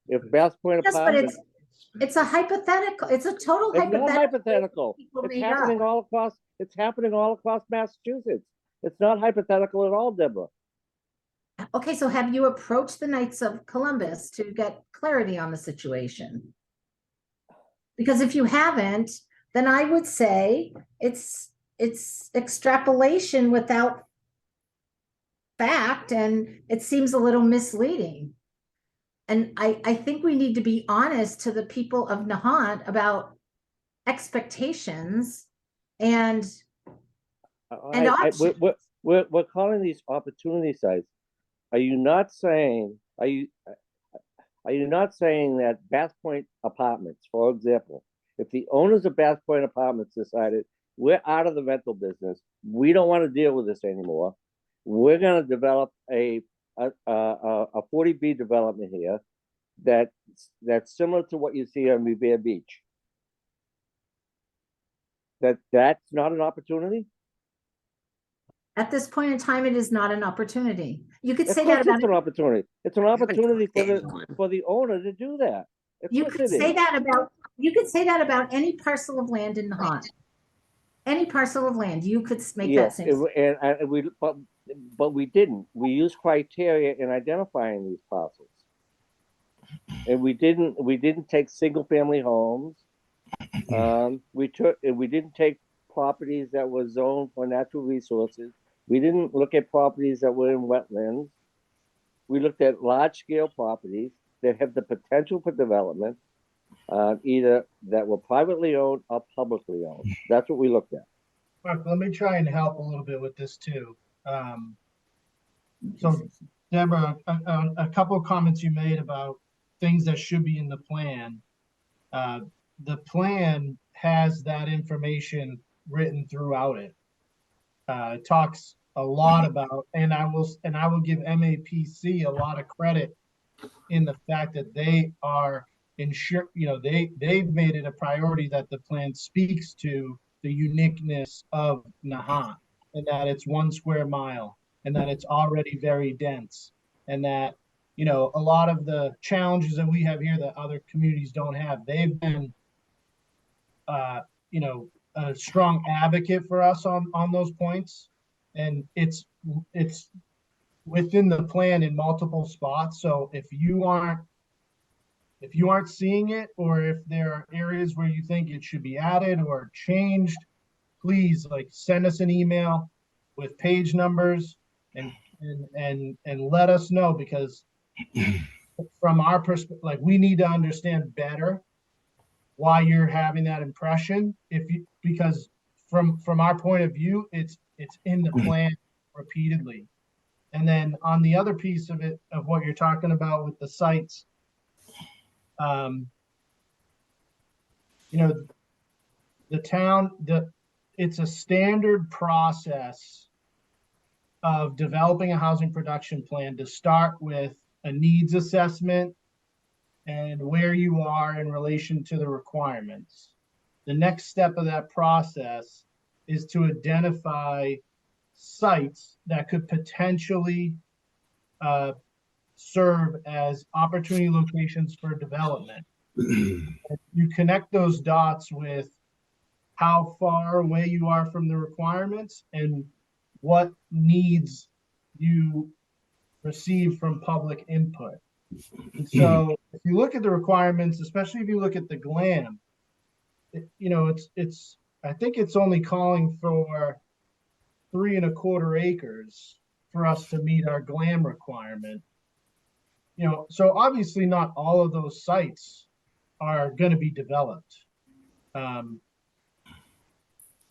Speaker 2: If Bass Point
Speaker 14: Yes, but
Speaker 2: Apartments,
Speaker 14: it's a hypothetical, it's a total
Speaker 2: it's not
Speaker 14: hypothetical.
Speaker 2: hypothetical.
Speaker 14: people
Speaker 2: It's
Speaker 14: made
Speaker 2: happening
Speaker 14: up.
Speaker 2: all across. It's happening all across Massachusetts. It's not hypothetical at all, Deborah.
Speaker 14: Okay, so have you approached the Knights of Columbus to get clarity on the situation? Because if you haven't, then I would say it's extrapolation without fact, and it seems a little misleading. And I think we need to be honest to the people of Nahant about expectations and options.
Speaker 2: We're calling these opportunity sites. Are you not saying that Bass Point Apartments, for example, if the owners of Bass Point Apartments decided we're out of the rental business, we don't want to deal with this anymore, we're going to develop a 40B development here that's similar to what you see on Revere Beach. That's not an opportunity?
Speaker 14: At this point in time, it is not an opportunity. You could
Speaker 2: Of
Speaker 14: say
Speaker 2: course
Speaker 14: that about
Speaker 2: it's an opportunity. It's an opportunity for the owner to do that. Of
Speaker 14: you
Speaker 2: course
Speaker 14: could
Speaker 2: it
Speaker 14: say
Speaker 2: is.
Speaker 14: that about any parcel of land in Nahant. Any parcel of land, you could make that
Speaker 2: Yes,
Speaker 14: same.
Speaker 2: but we didn't. We used criteria in identifying these parcels. And we didn't take single family homes. We didn't take properties that were zoned for natural resources. We didn't look at properties that were in wetlands. We looked at large scale properties that have the potential for development, either that were privately owned or publicly owned. That's what we looked at.
Speaker 7: Mark, let me try and help a little bit with this too. So Deborah, a couple of comments you made about things that should be in the plan. The plan has that information written throughout it. It talks a lot about, and I will give MAPC a lot of credit in the fact that they are they've made it a priority that the plan speaks to the uniqueness of Nahant, and that it's 1 square mile, and that it's already very dense, and that a lot of the challenges that we have here that other communities don't have, they've been a strong advocate for us on those points, and it's within the plan in multiple spots. So if you aren't seeing it, or if there are areas where you think it should be added or changed, please send us an email with page numbers and let us know, because from our perspective, we need to understand better why you're having that impression. Because from our point of view, it's in the plan repeatedly. And then on the other piece of it, of what you're talking about with the sites, the town, it's a standard process of developing a housing production plan to start with a needs assessment and where you are in relation to the requirements. The next step of that process is to identify sites that could potentially serve as opportunity locations for development. You connect those dots with how far away you are from the requirements and what needs you receive from public input. And so if you look at the requirements, especially if you look at the GLAM, I think it's only calling for 3.25 acres for us to meet our GLAM requirement. You know, so obviously not all of those sites are going to be developed.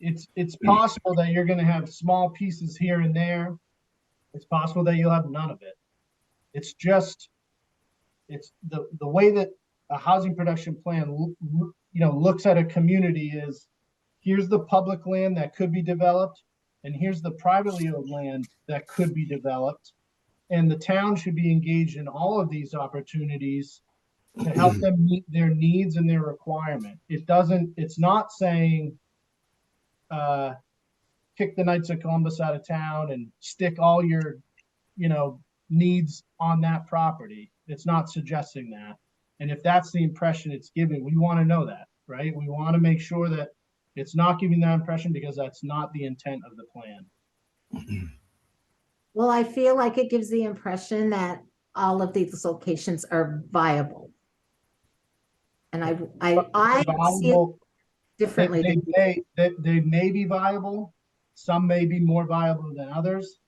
Speaker 7: It's possible that you're going to have small pieces here and there. It's possible that you'll have none of it. It's just, it's the way that a housing production plan, looks at a community is, here's the public land that could be developed, and here's the privately owned land that could be developed. And the town should be engaged in all of these opportunities to help them meet their needs and their requirement. It's not saying, kick the Knights of Columbus out of town and stick all your, needs on that property. It's not suggesting that. And if that's the impression it's giving, we want to know that, right? We want to make sure that it's not giving that impression, because that's not the intent of the plan.
Speaker 14: Well, I feel like it gives the impression that all of these locations are viable. And I see it
Speaker 7: Viable,
Speaker 14: differently.
Speaker 7: they may be viable. Some may be more viable than others.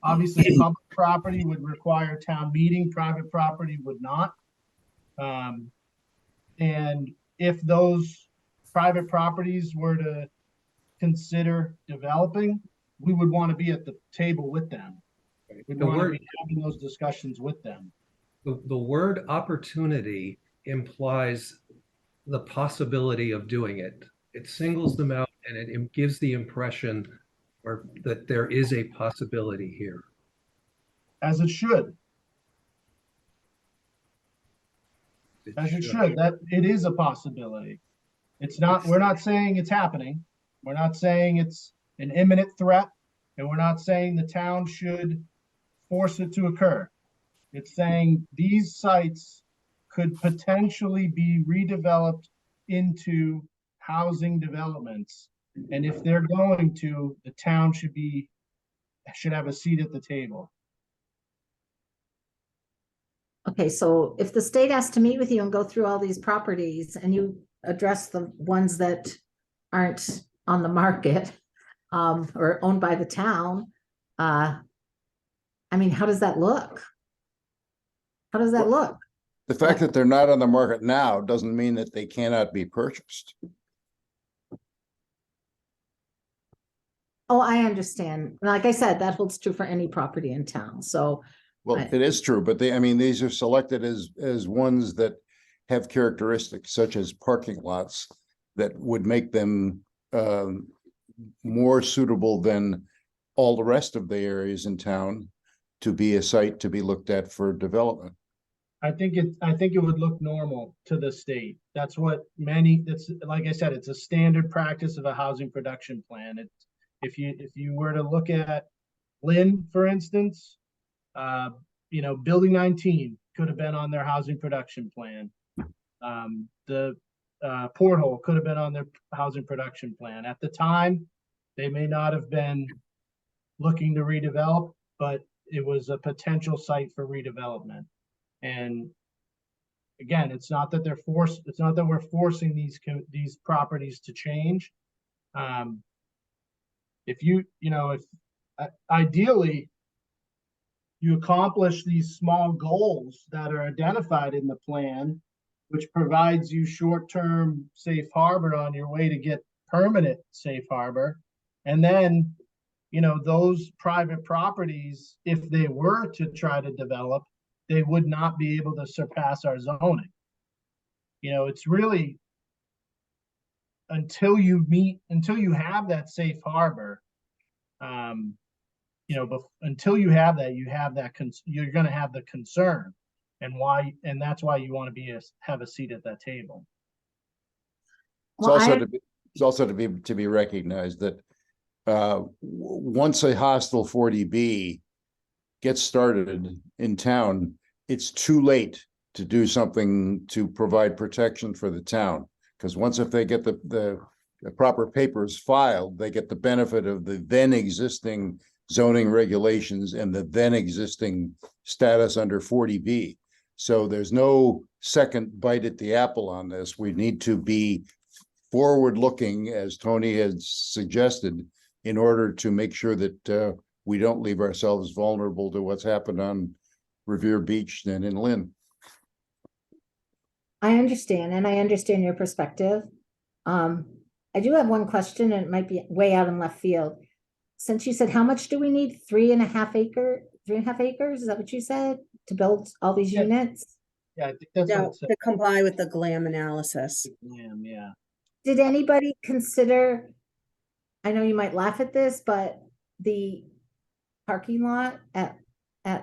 Speaker 7: Obviously, public property would require town meeting, private property would not. And if those private properties were to consider developing, we would want to be at the table with them. We'd want to be having those discussions with them.
Speaker 13: The word opportunity implies the possibility of doing it. It singles them out, and it gives the impression that there is a possibility here.
Speaker 7: As it should. As it should. That it is a possibility. It's not, we're not saying it's happening. We're not saying it's an imminent threat, and we're not saying the town should force it to occur. It's saying these sites could potentially be redeveloped into housing developments. And if they're going to, the town should have a seat at the table.
Speaker 14: Okay, so if the state has to meet with you and go through all these properties and you address the ones that aren't on the market, or owned by the town, I mean, how does that look? How does that look?
Speaker 3: The fact that they're not on the market now doesn't mean that they cannot be purchased.
Speaker 14: Oh, I understand. Like I said, that holds true for any property in town. So,
Speaker 3: Well, it is true, but these are selected as ones that have characteristics such as parking lots that would make them more suitable than all the rest of the areas in town to be a site to be looked at for development.
Speaker 7: I think it would look normal to the state. That's what that's, like I said, it's a standard practice of a housing production plan. If you were to look at Lynn, for instance, Building 19 could have been on their housing production plan. The Porthole could have been on their housing production plan. At the time, they may not have been looking to redevelop, but it was a potential site for redevelopment. And again, it's not that we're forcing these properties to change. If ideally you accomplish these small goals that are identified in the plan, which provides you short-term safe harbor on your way to get permanent safe harbor. And then, those private properties, if they were to try to develop, they would not be able to surpass our zoning. It's really, until you have that safe harbor, but until you have that, you're going to have the concern, and that's why you want to have a seat at that table.
Speaker 3: It's also to be recognized that once a hostile 40B gets started in town, it's too late to do something to provide protection for the town. Because if they get the proper papers filed, they get the benefit of the then existing zoning regulations and the then existing status under 40B. So there's no second bite at the apple on this. We need to be forward looking, as Tony had suggested, in order to make sure that we don't leave ourselves vulnerable to what's happened on Revere Beach and in Lynn.
Speaker 14: I understand, and I understand your perspective. I do have one question, and it might be way out in left field. Since you said, how much do we need? 3.5 acres? Is that what you said? To build all these
Speaker 7: Yeah.
Speaker 14: units?
Speaker 7: Yeah, I think that's what
Speaker 1: No,
Speaker 7: it said.
Speaker 1: to comply with the GLAM analysis.
Speaker 7: Yeah.
Speaker 14: Did anybody consider, I know you might laugh at this, but the parking lot at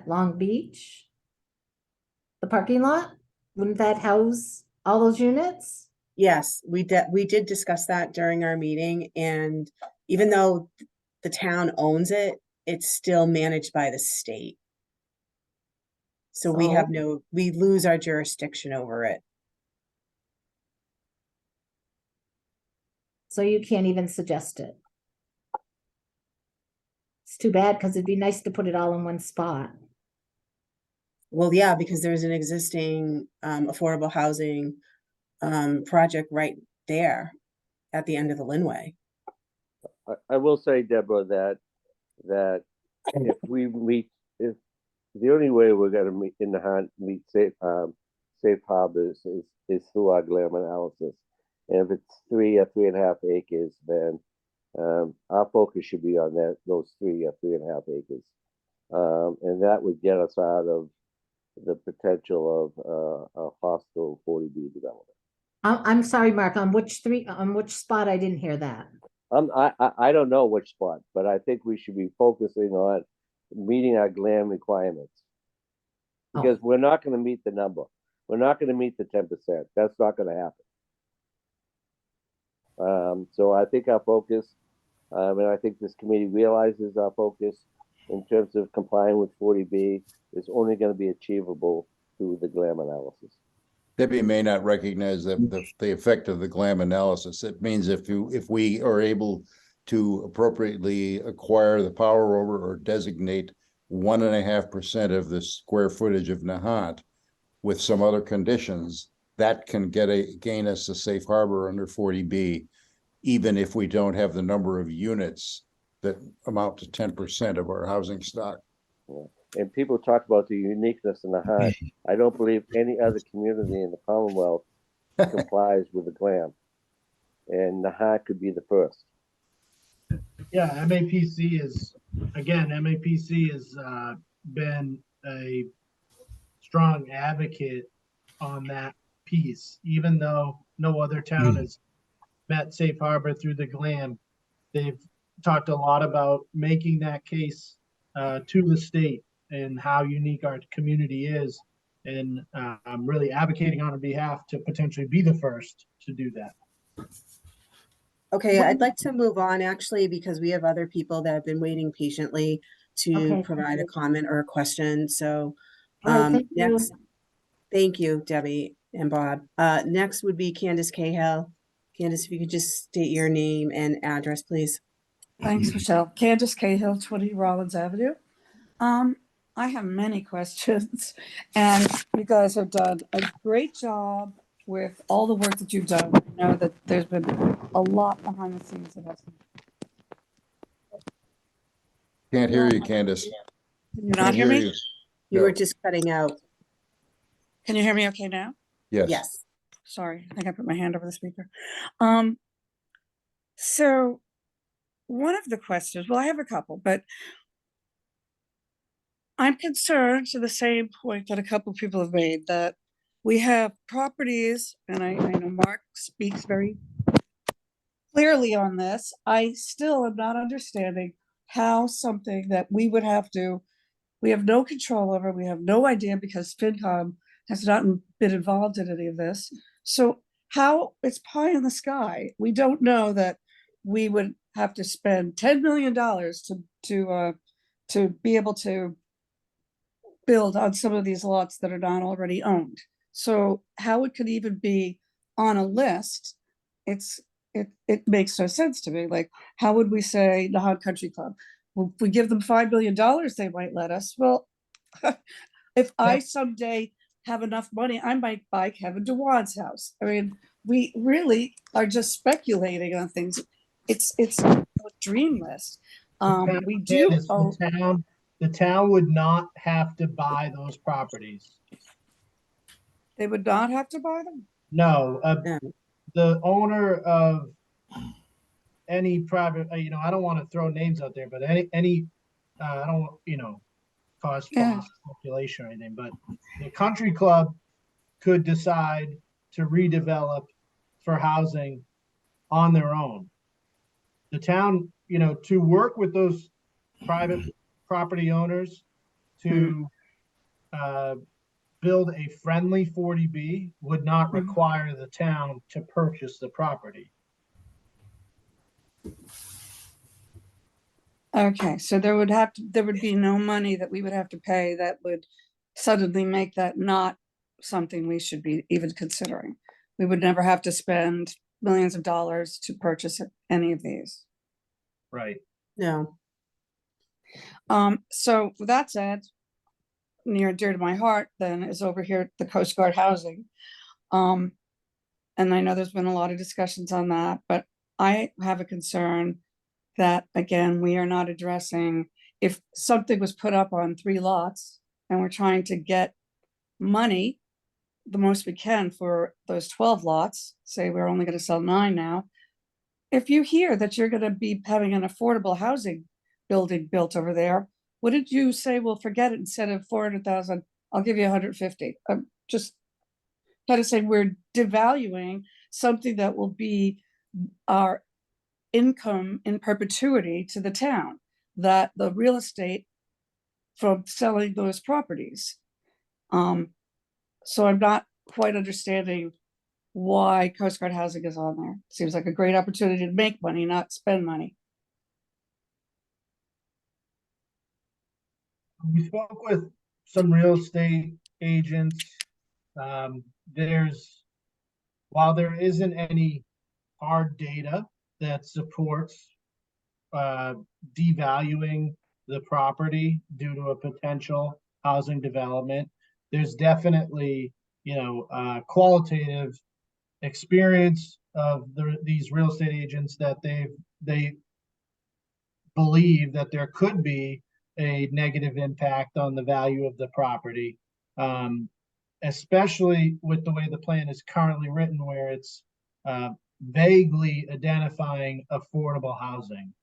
Speaker 14: Long Beach? The parking lot? Wouldn't that house all those units?
Speaker 1: Yes, we did discuss that during our meeting, and even though the town owns it, it's still managed by the state. So we have we lose our jurisdiction over it.
Speaker 14: So you can't even suggest it. It's too bad, because it'd be nice to put it all in one spot.
Speaker 1: Well, yeah, because there's an existing affordable housing project right there at the end of the Linway.
Speaker 2: I will say, Deborah, that if we meet, if the only way we're gonna meet in the hunt, meet safe harbors is through our GLAM analysis. And if it's 3 or 3.5 acres, then our focus should be on those 3 or 3.5 acres. And that would get us out of the potential of a hostile 40B development.
Speaker 14: I'm sorry, Mark, on which spot? I didn't hear that.
Speaker 2: I don't know which spot, but I think we should be focusing on meeting our GLAM requirements. Because we're not going to meet the number. We're not going to meet the 10%. That's not going to happen. So I think our focus, and I think this committee realizes our focus in terms of complying with 40B is only going to be achievable through the GLAM analysis.
Speaker 3: Debbie may not recognize the effect of the GLAM analysis. It means if we are able to appropriately acquire the power over or designate 1.5% of the square footage of Nahant with some other conditions, that can gain us a safe harbor under 40B, even if we don't have the number of units that amount to 10% of our housing stock.
Speaker 2: Yeah. And people talk about the uniqueness in Nahant. I don't believe any other community in the Commonwealth complies with the GLAM. And Nahant could be the first.
Speaker 7: Yeah, MAPC has been a strong advocate on that piece, even though no other town has met safe harbor through the GLAM. They've talked a lot about making that case to the state and how unique our community is, and I'm really advocating on our behalf to potentially be the first to do that.
Speaker 1: Okay, I'd like to move on actually, because we have other people that have been waiting patiently to provide a comment or a question. So next, thank you, Debbie and Bob. Next would be Candace Cahill. Candace, if you could just state your name and address, please.
Speaker 15: Thanks, Michelle. Candace Cahill, 20 Rollins Avenue. I have many questions, and you guys have done a great job with all the work that you've done. I know that there's been a lot behind the scenes that has.
Speaker 3: Can't hear you, Candace.
Speaker 15: Can you not hear me?
Speaker 1: You were just cutting out.
Speaker 15: Can you hear me okay now?
Speaker 3: Yes.
Speaker 1: Yes.
Speaker 15: Sorry, I think I put my hand over the speaker. So one of the questions, well, I have a couple, but I'm concerned to the same point that a couple of people have made, that we have properties, and I know Mark speaks very clearly on this. I still am not understanding how something that we have no control over, we have no idea because FinCom has not been involved in any of this. So how it's pie in the sky. We don't know that we would have to spend $10 million to be able to build on some of these lots that are not already owned. So how it could even be on a list, it makes no sense to me. Like, how would we say Nahant Country Club? Well, if we give them $5 billion, they might let us. Well, if I someday have enough money, I might buy Kevin DeWan's house. I mean, we really are just speculating on things. It's a dream list. We
Speaker 7: And
Speaker 15: do,
Speaker 7: it's the town would not have to buy those properties.
Speaker 15: they would not have to buy them?
Speaker 7: No,
Speaker 1: No.
Speaker 7: the owner of any private, I don't want to throw names out there, but any, I don't, cause
Speaker 15: Yeah.
Speaker 7: false speculation or anything, but the country club could decide to redevelop for housing on their own. The town, to work with those private property owners to build a friendly 40B would not require the town to purchase the property.
Speaker 15: Okay, so there would be no money that we would have to pay that would suddenly make that not something we should be even considering. We would never have to spend millions of dollars to purchase any of these.
Speaker 7: Right.
Speaker 1: No.
Speaker 15: So with that said, near and dear to my heart then is over here at the Coast Guard housing. And I know there's been a lot of discussions on that, but I have a concern that, again, we are not addressing. If something was put up on 3 lots and we're trying to get money, the most we can for those 12 lots, say we're only going to sell 9 now. If you hear that you're going to be having an affordable housing building built over there, wouldn't you say, well, forget it, instead of 400,000, I'll give you 150? Just kind of saying we're devaluing something that will be our income in perpetuity to the town, that the real estate from selling those properties. So I'm not quite understanding why Coast Guard housing is on there. Seems like a great opportunity to make money, not spend money.
Speaker 7: We spoke with some real estate agents. While there isn't any hard data that supports devaluing the property due to a potential housing development, there's definitely, qualitative experience of these real estate agents that they believe that there could be a negative impact on the value of the property, especially with the way the plan is currently written, where it's vaguely identifying affordable housing.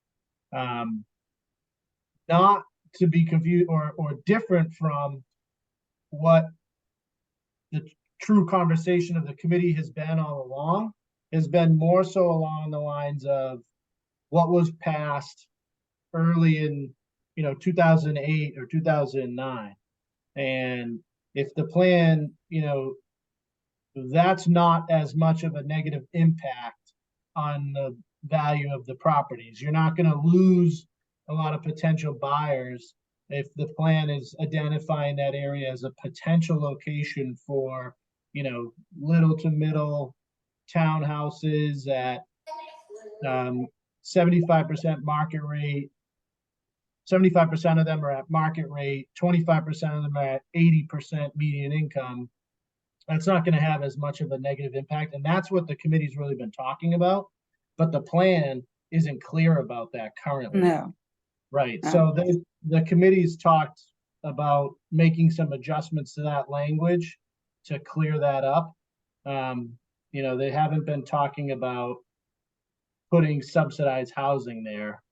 Speaker 7: Not to be confused or different from what the true conversation of the committee has been all along, has been more so along the lines of what was passed early in 2008 or 2009. And if the plan, that's not as much of a negative impact on the value of the properties. You're not going to lose a lot of potential buyers if the plan is identifying that area as a potential location for, little to middle townhouses at 75% market rate. 75% of them are at market rate, 25% of them are at 80% median income. That's not going to have as much of a negative impact. And that's what the committee's really been talking about. But the plan isn't clear about that currently.
Speaker 15: No.
Speaker 7: Right.
Speaker 15: No.
Speaker 7: So the committee's talked about making some adjustments to that language to clear that up. They haven't been talking about putting subsidized housing there.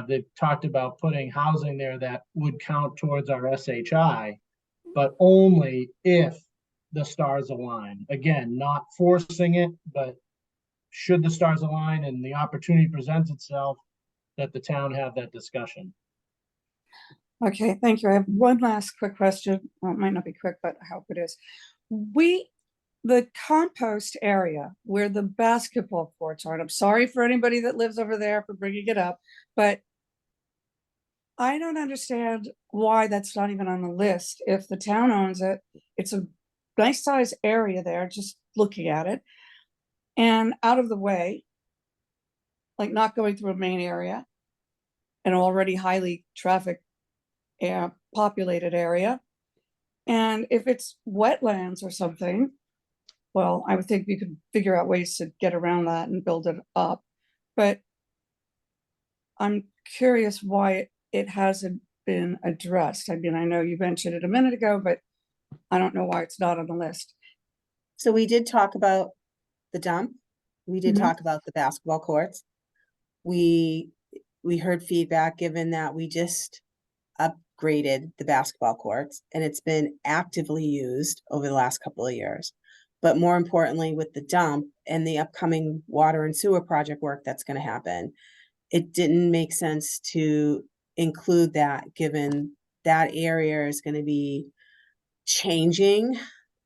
Speaker 7: They've talked about putting housing there that would count towards our SHI, but only if the stars align. Again, not forcing it, but should the stars align and the opportunity presents itself, that the town have that discussion.
Speaker 15: Okay, thank you. I have one last quick question. Well, it might not be quick, but I hope it is. The compost area where the basketball courts are, and I'm sorry for anybody that lives over there for bringing it up, but I don't understand why that's not even on the list. If the town owns it, it's a nice size area there, just looking at it, and out of the way, like not going through a main area, an already highly traffic populated area. And if it's wetlands or something, well, I would think we could figure out ways to get around that and build it up. But I'm curious why it hasn't been addressed. I mean, I know you mentioned it a minute ago, but I don't know why it's not on the list.
Speaker 1: So we did talk about the dump. We did
Speaker 15: Mhm.
Speaker 1: talk about the basketball courts. We heard feedback, given that we just upgraded the basketball courts and it's been actively used over the last couple of years. But more importantly, with the dump and the upcoming water and sewer project work that's going to happen, it didn't make sense to include that, given that area is going to be changing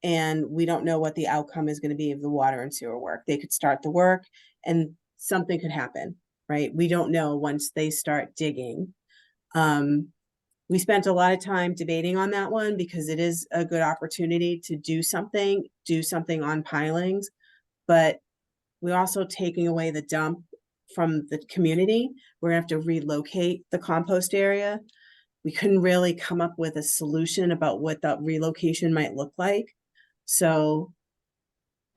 Speaker 1: and we don't know what the outcome is going to be of the water and sewer work. They could start the work and something could happen, right? We don't know once they start digging. We spent a lot of time debating on that one because it is a good opportunity to do something on pilings, but we're also taking away the dump from the community. We're gonna have to relocate the compost area. We couldn't really come up with a solution about what that relocation might look like. So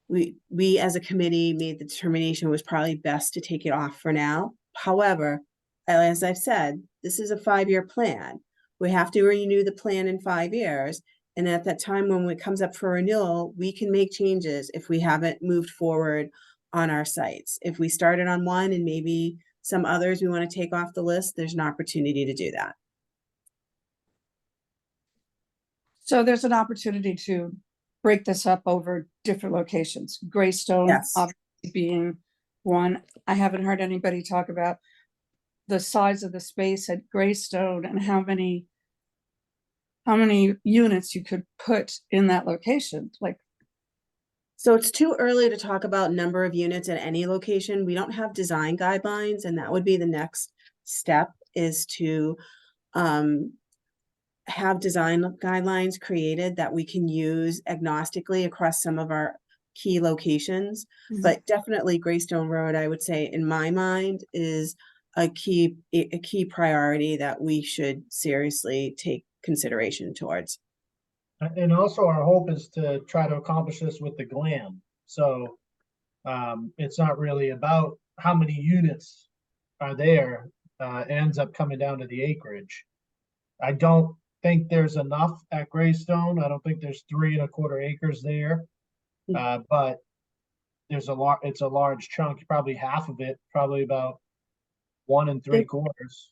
Speaker 1: we as a committee made the determination it was probably best to take it off for now. However, as I've said, this is a 5-year plan. We have to renew the plan in 5 years. And at that time, when it comes up for renewal, we can make changes if we haven't moved forward on our sites. If we started on one and maybe some others we want to take off the list, there's an opportunity to do that.
Speaker 15: So there's an opportunity to break this up over different locations. Greystone,
Speaker 1: Yes.
Speaker 15: obviously being one. I haven't heard anybody talk about the size of the space at Greystone and how many units you could put in that location. Like,
Speaker 1: so it's too early to talk about number of units at any location. We don't have design guidelines, and that would be the next step, is to have design guidelines created that we can use agnostically across some of our key locations.
Speaker 15: Mhm.
Speaker 1: But definitely Greystone Road, I would say, in my mind, is a key priority that we should seriously take consideration towards.
Speaker 7: And also our hope is to try to accomplish this with the GLAM. So it's not really about how many units are there. It ends up coming down to the acreage. I don't think there's enough at Greystone. I don't think there's 3¼ acres there. But there's it's a large chunk, probably half of it, probably about 1 3/4.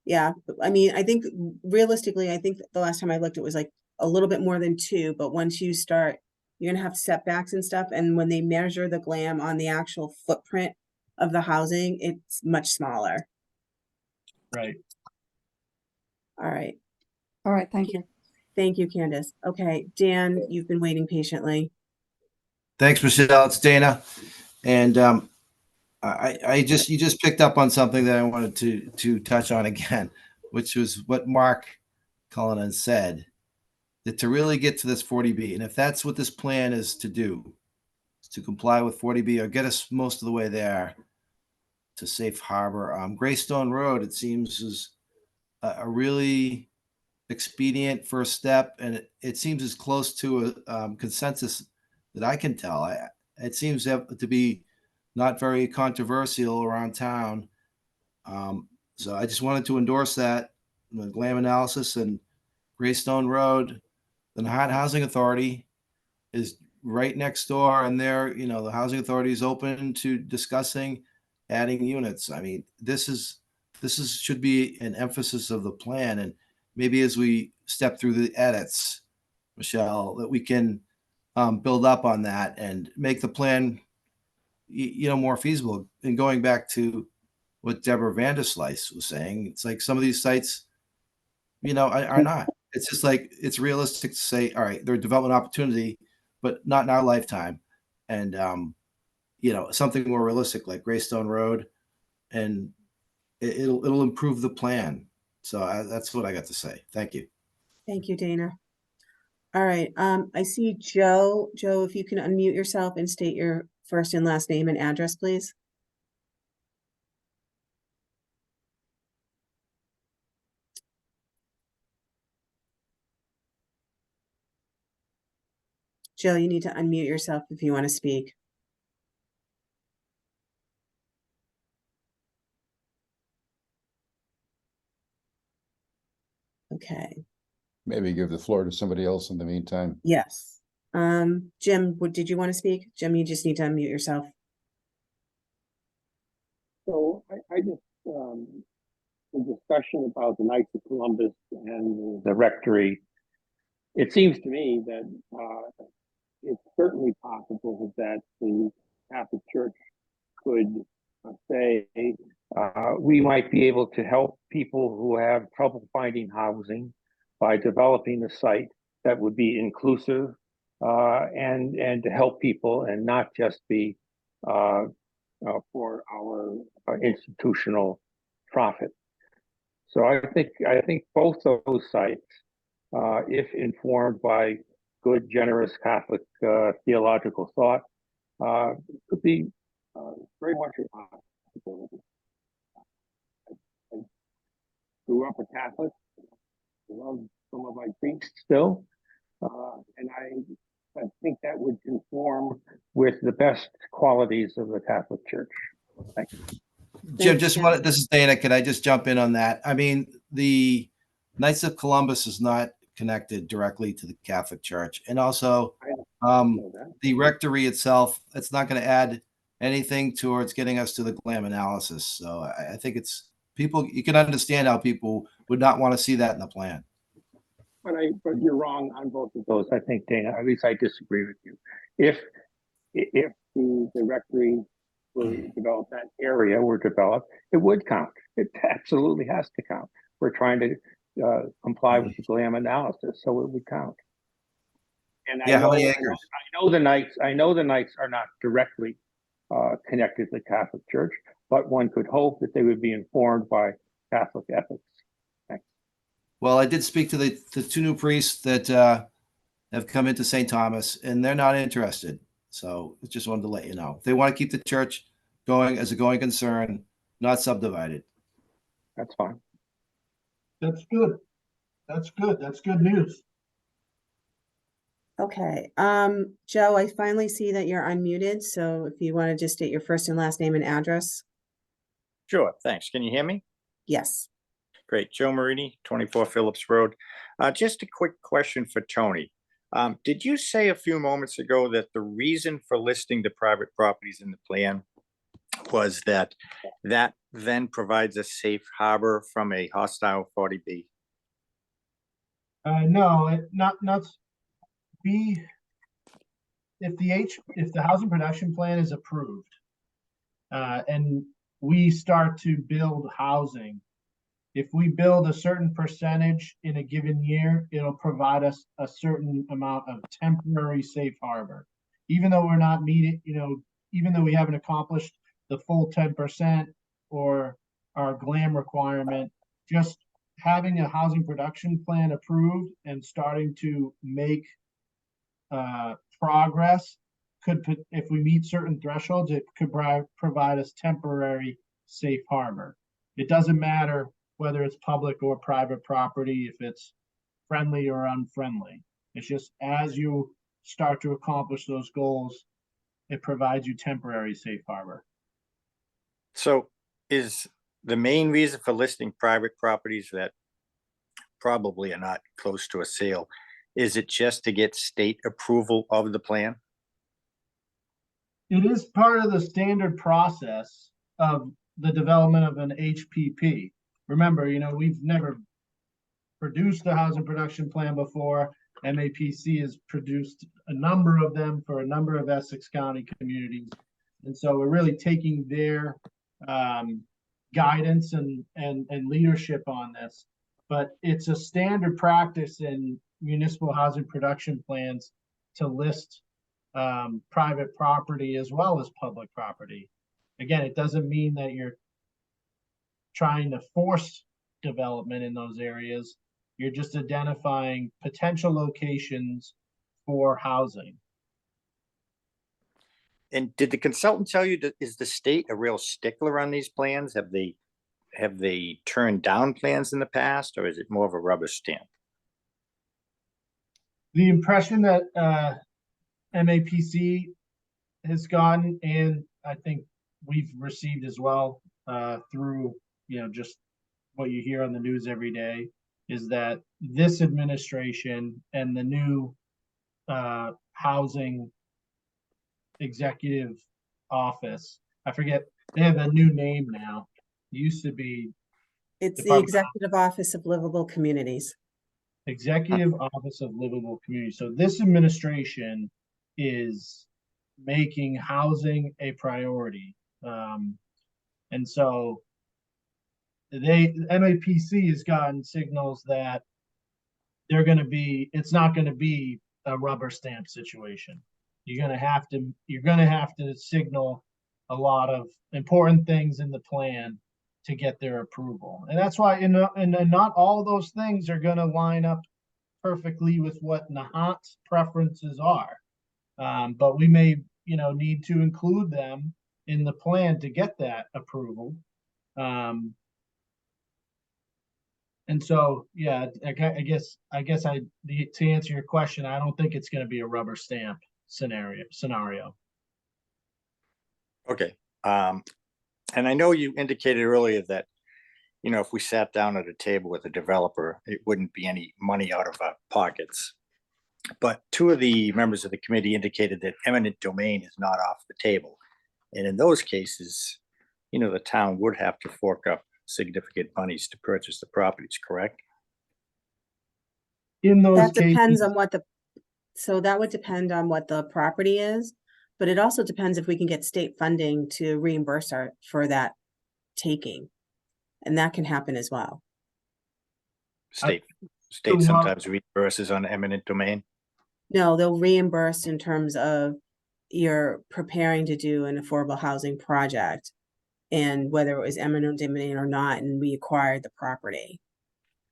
Speaker 1: Yeah, I mean, I think realistically, I think the last time I looked, it was like a little bit more than 2, but once you start, you're gonna have setbacks and stuff, and when they measure the GLAM on the actual footprint of the housing, it's much smaller.
Speaker 7: Right.
Speaker 1: All right.
Speaker 15: all right, thank you.
Speaker 1: Thank you, Candace. Okay, Dan, you've been waiting patiently.
Speaker 4: Thanks, Michelle. It's Dana. And you just picked up on something that I wanted to touch on again, which was what Mark Cullinan said, that to really get to this 40B, and if that's what this plan is to do, is to comply with 40B or get us most of the way there to safe harbor. Greystone Road, it seems, is a really expedient first step, and it seems as close to a consensus that I can tell. It seems to be not very controversial around town. So I just wanted to endorse that. The GLAM analysis and Greystone Road, the Nahant Housing Authority is right next door, and the housing authority is open to discussing adding units. I mean, this should be an emphasis of the plan, and maybe as we step through the edits, Michelle, that we can build up on that and make the plan, more feasible. And going back to what Deborah Vanderslice was saying, it's like some of these sites, are not. It's just like, it's realistic to say, all right, they're a development opportunity, but not in our lifetime. And, something more realistic like Greystone Road, and it'll improve the plan. So that's what I got to say. Thank you.
Speaker 1: Thank you, Dana. All right, I see Joe. Joe, if you can unmute yourself and state your first and last name and address, please. Joe, you need to unmute yourself if you want to speak. Okay,
Speaker 3: Maybe give the floor to somebody else in the meantime.
Speaker 1: yes. Jim, did you want to speak? Jim, you just need to unmute yourself.
Speaker 8: So I just, the discussion about the Knights of Columbus and the rectory, it seems to me that it's certainly possible that the Catholic Church could say, we might be able to help people who have trouble finding housing by developing a site that would be inclusive and to help people and not just be for our institutional profit. So I think both of those sites, if informed by good, generous Catholic theological thought, could be very much a possibility. I grew up a Catholic, love some of my priests still, and I think that would conform with the best qualities of the Catholic Church. Thank you.
Speaker 4: Jim, this is Dana. Can I just jump in on that? I mean, the Knights of Columbus is not connected directly to the Catholic Church. And also, the rectory itself, it's not going to add anything towards getting us to the GLAM analysis. So I think it's people, you can understand how people would not want to see that in the plan.
Speaker 8: But you're wrong on both of those, I think, Dana. At least I disagree with you. If the rectory were developed, that area were developed, it would count. It absolutely has to count. We're trying to comply with the GLAM analysis, so it would count. And
Speaker 4: yeah, how many acres?
Speaker 8: I know the Knights are not directly connected to the Catholic Church, but one could hope that they would be informed by Catholic ethics. Thanks.
Speaker 4: Well, I did speak to the two new priests that have come into St. Thomas, and they're not interested. So I just wanted to let you know. They want to keep the church going as a going concern, not subdivided.
Speaker 8: That's fine.
Speaker 7: That's good. That's good. That's good news.
Speaker 1: Okay, Joe, I finally see that you're unmuted, so if you want to just state your first and last name and address.
Speaker 16: Sure, thanks. Can you hear me?
Speaker 1: Yes.
Speaker 16: Great. Joe Marini, 24 Phillips Road. Just a quick question for Tony. Did you say a few moments ago that the reason for listing the private properties in the plan was that then provides a safe harbor from a hostile 40B?
Speaker 7: No, not if the housing production plan is approved, and we start to build housing, if we build a certain percentage in a given year, it'll provide us a certain amount of temporary safe harbor. Even though we're not meeting, even though we haven't accomplished the full 10% or our GLAM requirement, just having a housing production plan approved and starting to make progress could, if we meet certain thresholds, it could provide us temporary safe harbor. It doesn't matter whether it's public or private property, if it's friendly or unfriendly. It's just as you start to accomplish those goals, it provides you temporary safe harbor.
Speaker 16: So is the main reason for listing private properties that probably are not close to a sale, is it just to get state approval of the plan?
Speaker 7: It is part of the standard process of the development of an HPP. Remember, we've never produced a housing production plan before. MAPC has produced a number of them for a number of Essex County communities. And so we're really taking their guidance and leadership on this. But it's a standard practice in municipal housing production plans to list private property as well as public property. Again, it doesn't mean that you're trying to force development in those areas. You're just identifying potential locations for housing.
Speaker 16: And did the consultant tell you that is the state a real stickler on these plans? Have they turned down plans in the past, or is it more of a rubber stamp?
Speaker 7: The impression that MAPC has gotten, and I think we've received as well through just what you hear on the news every day, is that this administration and the new housing executive office, I forget, they have a new name now. It used to be
Speaker 1: It's the
Speaker 7: Department-
Speaker 1: Executive Office of Livable Communities.
Speaker 7: Executive Office of Livable Communities. So this administration is making housing a priority. And so MAPC has gotten signals that it's not gonna be a rubber stamp situation. You're gonna have to signal a lot of important things in the plan to get their approval. And that's why, and not all those things are gonna line up perfectly with what Nahant's preferences are. But we may, need to include them in the plan to get that approval. And so, yeah, I guess to answer your question, I don't think it's gonna be a rubber stamp scenario.
Speaker 16: Okay. And I know you indicated earlier that, if we sat down at a table with a developer, it wouldn't be any money out of our pockets. But two of the members of the committee indicated that eminent domain is not off the table. And in those cases, the town would have to fork up significant monies to purchase the properties, correct?
Speaker 7: In those
Speaker 1: That depends
Speaker 7: cases,
Speaker 1: on so that would depend on what the property is, but it also depends if we can get state funding to reimburse for that taking. And that can happen as well.
Speaker 16: State
Speaker 7: so
Speaker 16: sometimes reimburses on eminent domain.
Speaker 1: No, they'll reimburse in terms of you're preparing to do an affordable housing project and whether it was eminent domain or not, and we acquired the property,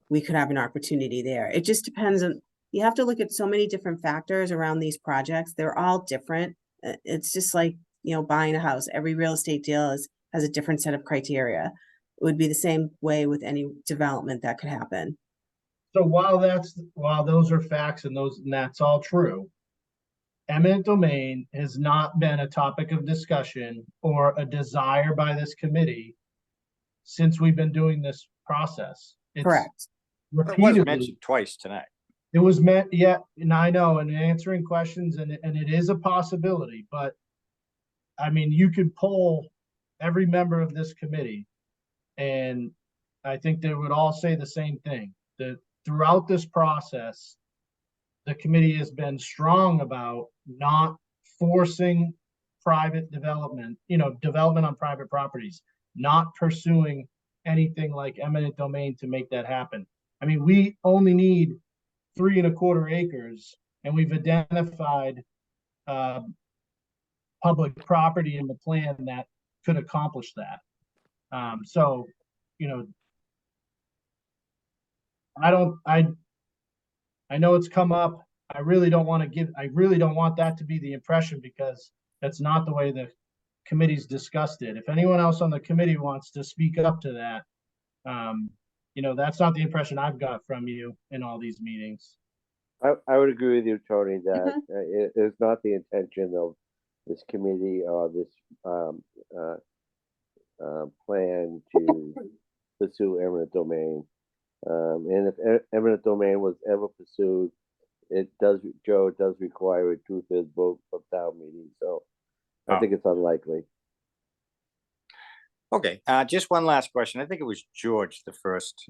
Speaker 1: we could have an opportunity there. It just depends on, you have to look at so many different factors around these projects. They're all different. It's just like, buying a house. Every real estate deal has a different set of criteria. It would be the same way with any development that could happen.
Speaker 7: so while those are facts and that's all true, eminent domain has not been a topic of discussion or a desire by this committee since we've been doing this process.
Speaker 1: Correct.
Speaker 16: It was
Speaker 7: Repeatedly,
Speaker 16: mentioned twice tonight.
Speaker 7: it was meant, yeah, and I know, and answering questions, and it is a possibility, but I mean, you could poll every member of this committee, and I think they would all say the same thing, that throughout this process, the committee has been strong about not forcing private development, development on private properties, not pursuing anything like eminent domain to make that happen. I mean, we only need 3¼ acres, and we've identified public property in the plan that could accomplish that. So, I know it's come up. I really don't want that to be the impression, because that's not the way the committee's discussed it. If anyone else on the committee wants to speak up to that, that's not the impression I've got from you in all these meetings.
Speaker 2: I would agree with you, Tony, that it is not the intention of this committee or this plan to pursue eminent domain. And if eminent domain was ever pursued, it does require a 2/3 vote of town meeting. So I think it's unlikely.
Speaker 16: Okay, just one last question. I think it was George, the first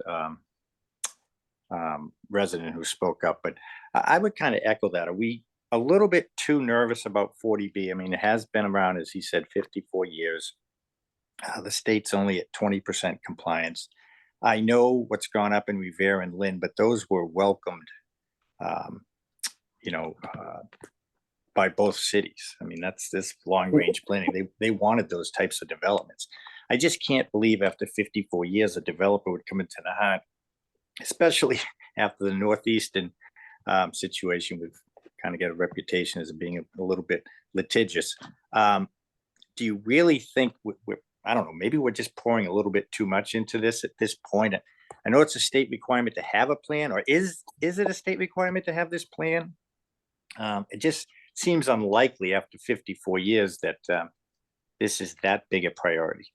Speaker 16: resident who spoke up, but I would kind of echo that. Are we a little bit too nervous about 40B? I mean, it has been around, as he said, 54 years. The state's only at 20% compliance. I know what's gone up in Revere and Lynn, but those were welcomed, by both cities. I mean, that's this long range planning. They wanted those types of developments. I just can't believe after 54 years, a developer would come into Nahant, especially after the Northeastern situation. We've kind of got a reputation as being a little bit litigious. Do you really think I don't know, maybe we're just pouring a little bit too much into this at this point? I know it's a state requirement to have a plan, or is it a state requirement to have this plan? It just seems unlikely after 54 years that this is that big a priority.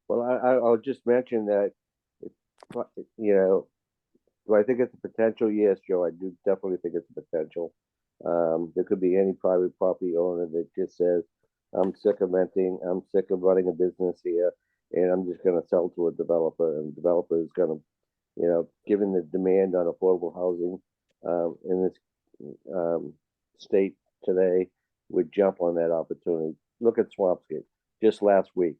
Speaker 2: Well, I'll just mention that you know, do I think it's a potential? Yes, Joe, I do definitely think it's a potential. There could be any private property owner that just says, I'm sick of renting, I'm sick of running a business here, and I'm just gonna sell to a developer, and the developer is gonna, given the demand on affordable housing, in this, state today, would jump on that opportunity. Look at Swampscott, just last week,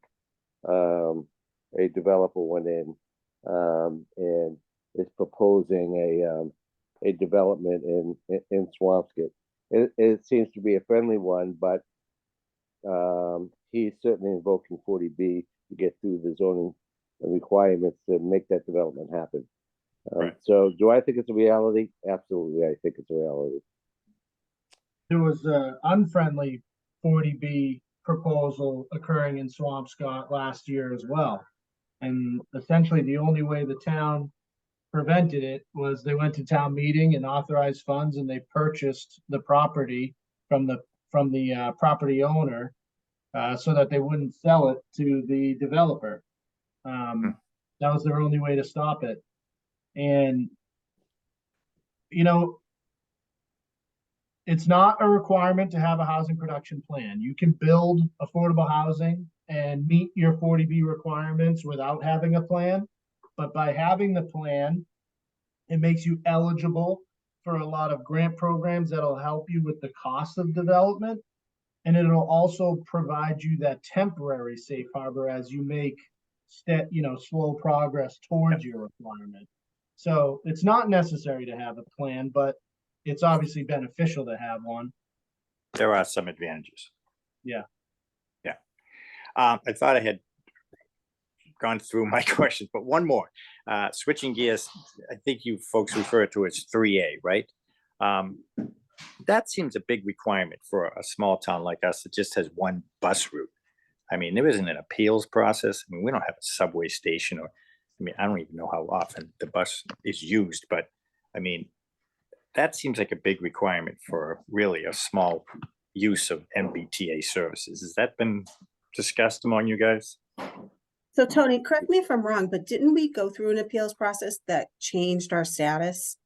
Speaker 2: a developer went in, and is proposing a development in Swampscott. It seems to be a friendly one, but he's certainly invoking 40B to get through the zoning requirements to make that development happen. So do I think it's a reality? Absolutely, I think it's a reality.
Speaker 7: There was an unfriendly 40B proposal occurring in Swampscott last year as well. And essentially the only way the town prevented it was they went to town meeting and authorized funds, and they purchased the property from the property owner, so that they wouldn't sell it to the developer. That was their only way to stop it. And it's not a requirement to have a housing production plan. You can build affordable housing and meet your 40B requirements without having a plan. But by having the plan, it makes you eligible for a lot of grant programs that'll help you with the cost of development. And it'll also provide you that temporary safe harbor as you make slow progress towards your requirement. So it's not necessary to have a plan, but it's obviously beneficial to have one.
Speaker 16: There are some advantages.
Speaker 7: Yeah.
Speaker 16: Yeah. I thought I had gone through my questions, but one more. Switching gears, I think you folks refer to it as 3A, right? That seems a big requirement for a small town like us that just has one bus route. I mean, there isn't an appeals process. I mean, we don't have a subway station, or, I mean, I don't even know how often the bus is used, but I mean, that seems like a big requirement for really a small use of MBTA services. Has that been discussed among you guys?
Speaker 1: So Tony, correct me if I'm wrong, but didn't we go through an appeals process that changed our status?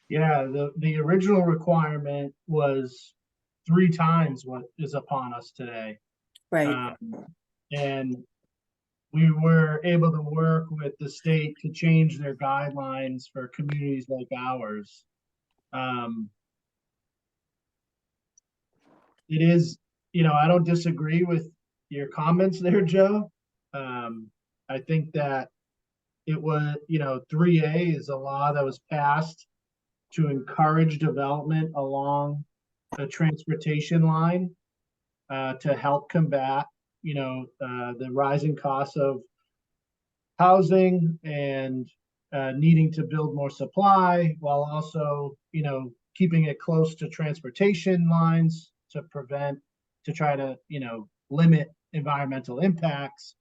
Speaker 7: Yeah, the original requirement was 3 times what is upon us today.
Speaker 1: Right.
Speaker 7: And we were able to work with the state to change their guidelines for communities like ours. It is, I don't disagree with your comments there, Joe. I think that it was, 3A is a law that was passed to encourage development along the transportation line, to help combat, the rising costs of housing and needing to build more supply, while also, keeping it close to transportation lines to try to, limit environmental impacts.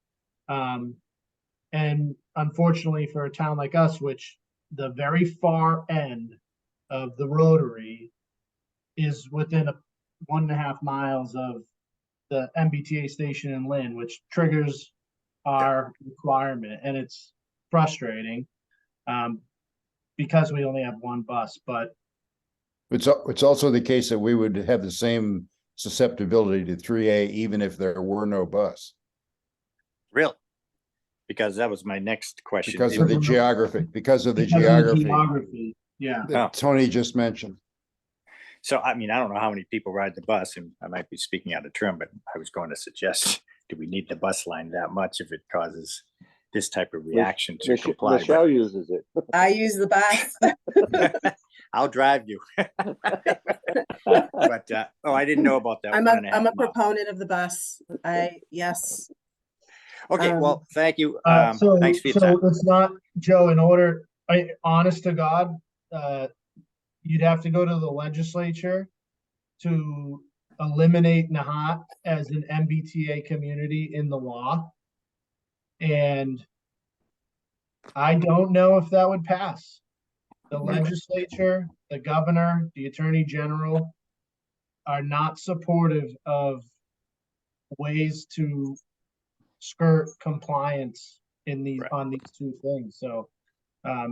Speaker 7: And unfortunately for a town like us, which the very far end of the rotary is within 1.5 miles of the MBTA station in Lynn, which triggers our requirement, and it's frustrating, because we only have one bus. But
Speaker 3: It's also the case that we would have the same susceptibility to 3A even if there were no bus.
Speaker 16: Really? Because that was my next question.
Speaker 3: Because of the geography,
Speaker 7: yeah.
Speaker 3: that Tony just mentioned.
Speaker 16: So, I mean, I don't know how many people ride the bus, and I might be speaking out of turn, but I was going to suggest, do we need the bus line that much if it causes this type of reaction to comply?
Speaker 2: Michelle uses it.
Speaker 1: I use the bus.
Speaker 16: I'll drive you. But, I didn't know about that.
Speaker 1: I'm a proponent of the bus. Yes.
Speaker 16: Okay, well, thank you.
Speaker 7: Thanks for your time.
Speaker 16: So
Speaker 7: it's not, Joe, honest to God, you'd have to go to the legislature to eliminate Nahant as an MBTA community in the law. And I don't know if that would pass. The legislature, the governor, the attorney general are not supportive of ways to skirt compliance in these,
Speaker 16: Right.
Speaker 7: on these two things. So,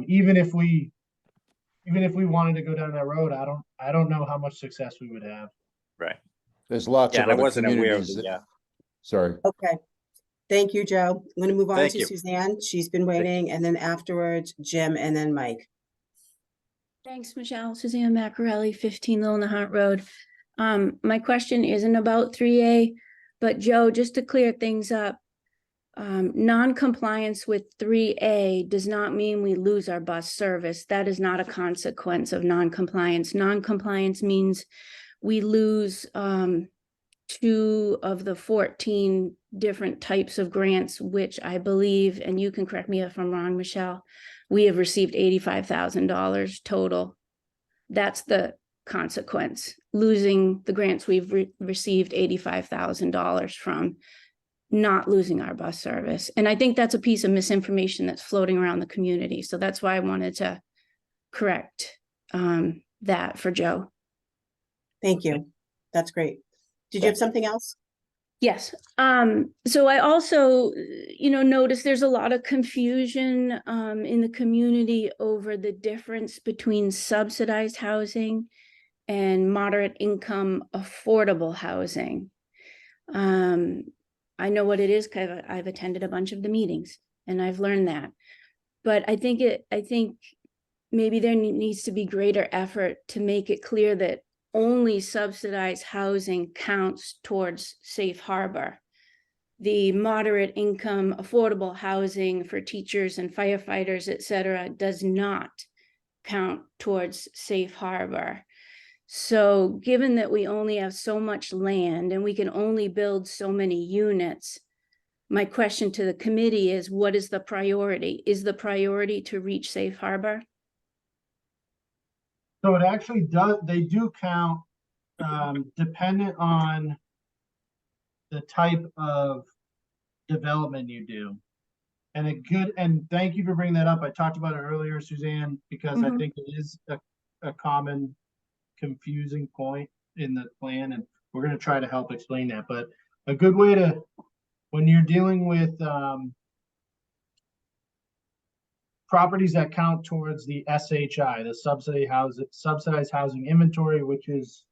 Speaker 7: even if we wanted to go down that road, I don't know how much success we would have.
Speaker 16: Right.
Speaker 3: There's lots
Speaker 16: Yeah,
Speaker 3: of
Speaker 16: and I
Speaker 3: other
Speaker 16: wasn't aware of
Speaker 3: communities
Speaker 16: the,
Speaker 3: that, sorry.
Speaker 1: Okay. Thank you, Joe. I'm going to move on
Speaker 16: Thank
Speaker 1: to
Speaker 16: you.
Speaker 1: Suzanne. She's been waiting, and then afterwards, Jim, and then Mike.
Speaker 17: Thanks, Michelle. Suzanne Maccarelli, 15 Little Nahant Road. My question isn't about 3A, but Joe, just to clear things up, non-compliance with 3A does not mean we lose our bus service. That is not a consequence of non-compliance. Non-compliance means we lose 2 of the 14 different types of grants, which I believe, and you can correct me if I'm wrong, Michelle, we have received $85,000 total. That's the consequence, losing the grants we've received $85,000 from, not losing our bus service. And I think that's a piece of misinformation that's floating around the community. So that's why I wanted to correct that for Joe.
Speaker 1: Thank you. That's great. Did you have something else?
Speaker 17: Yes. So I also, noticed there's a lot of confusion in the community over the difference between subsidized housing and moderate income affordable housing. I know what it is because I've attended a bunch of the meetings and I've learned that. But I think maybe there needs to be greater effort to make it clear that only subsidized housing counts towards safe harbor. The moderate income affordable housing for teachers and firefighters, et cetera, does not count towards safe harbor. So given that we only have so much land and we can only build so many units, my question to the committee is, what is the priority? Is the priority to reach safe harbor?
Speaker 7: So it actually does, they do count, dependent on the type of development you do. And thank you for bringing that up. I talked about it earlier, Suzanne, because I think it is a common confusing point in the plan, and we're going to try to help explain that. But a good way to, when you're dealing with properties that count towards the SHI, the subsidized housing inventory, which is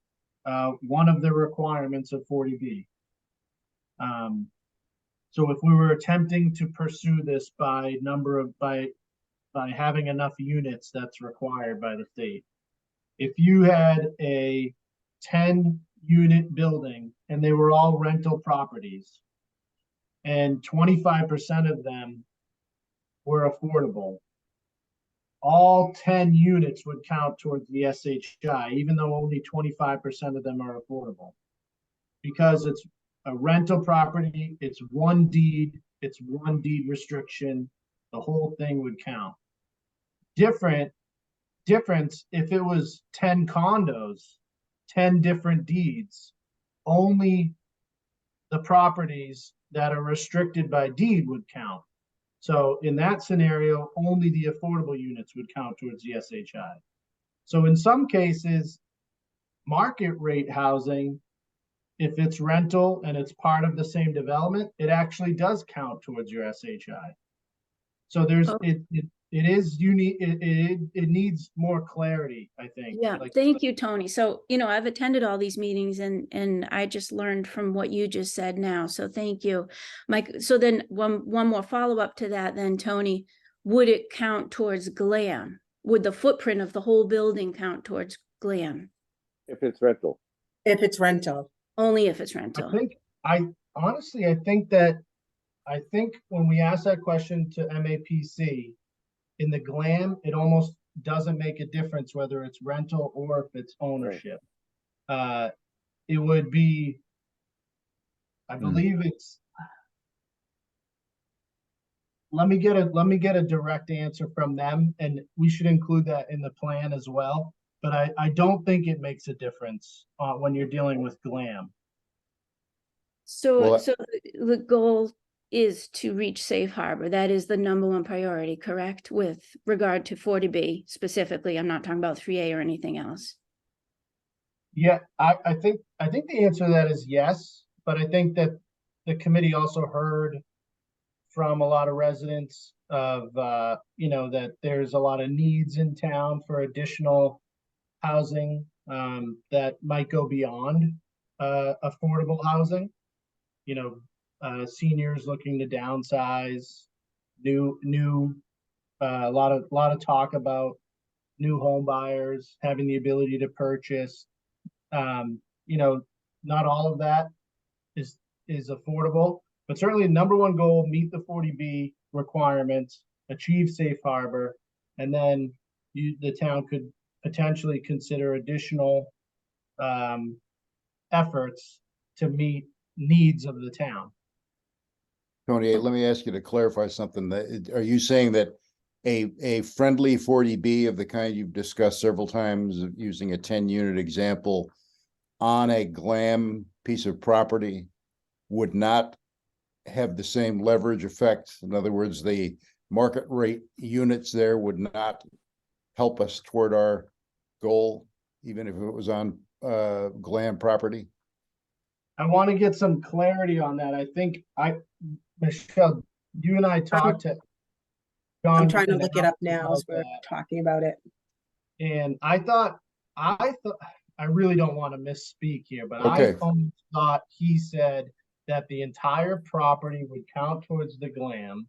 Speaker 7: one of the requirements of 40B. So if we were attempting to pursue this by having enough units that's required by the state, if you had a 10-unit building and they were all rental properties and 25% of them were affordable, all 10 units would count towards the SHI, even though only 25% of them are affordable. Because it's a rental property, it's one deed restriction, the whole thing would count. Difference if it was 10 condos, 10 different deeds, only the properties that are restricted by deed would count. So in that scenario, only the affordable units would count towards the SHI. So in some cases, market rate housing, if it's rental and it's part of the same development, it actually does count towards your SHI. So there's, it is unique. It needs more clarity, I think.
Speaker 17: Yeah, thank you, Tony. So, I've attended all these meetings and I just learned from what you just said now. So thank you, Mike. So then one more follow-up to that then, Tony, would it count towards GLAM? Would the footprint of the whole building count towards GLAM?
Speaker 2: If it's rental.
Speaker 1: If it's rental.
Speaker 17: Only if it's rental.
Speaker 7: I think when we ask that question to MAPC, in the GLAM, it almost doesn't make a difference whether it's rental or if it's ownership. Right. It would be, I believe it's, let me get a direct answer from them, and we should include that in the plan as well. But I don't think it makes a difference when you're dealing with GLAM.
Speaker 17: So the goal is to reach safe harbor. That is the #1 priority, correct? With regard to 40B specifically, I'm not talking about 3A or anything else.
Speaker 7: Yeah, I think the answer to that is yes, but I think that the committee also heard from a lot of residents of, that there's a lot of needs in town for additional housing, that might go beyond, affordable housing. Seniors looking to downsize, a lot of talk about new home buyers having the ability to purchase. Not all of that is affordable, but certainly number one goal, meet the 40B requirements, achieve safe harbor, and then the town could potentially consider additional efforts to meet needs of the town.
Speaker 3: Tony, let me ask you to clarify something. Are you saying that a friendly 40B of the kind you've discussed several times, using a 10-unit example on a glam piece of property, would not have the same leverage effect? In other words, the market rate units there would not help us toward our goal, even if it was on glam property?
Speaker 7: I want to get some clarity on that. I think Michelle, you and I talked to John.
Speaker 1: I'm trying to look it up now as we're talking about it.
Speaker 7: And I really don't want to misspeak here, but
Speaker 3: Okay.
Speaker 7: I almost thought he said that the entire property would count towards the glam.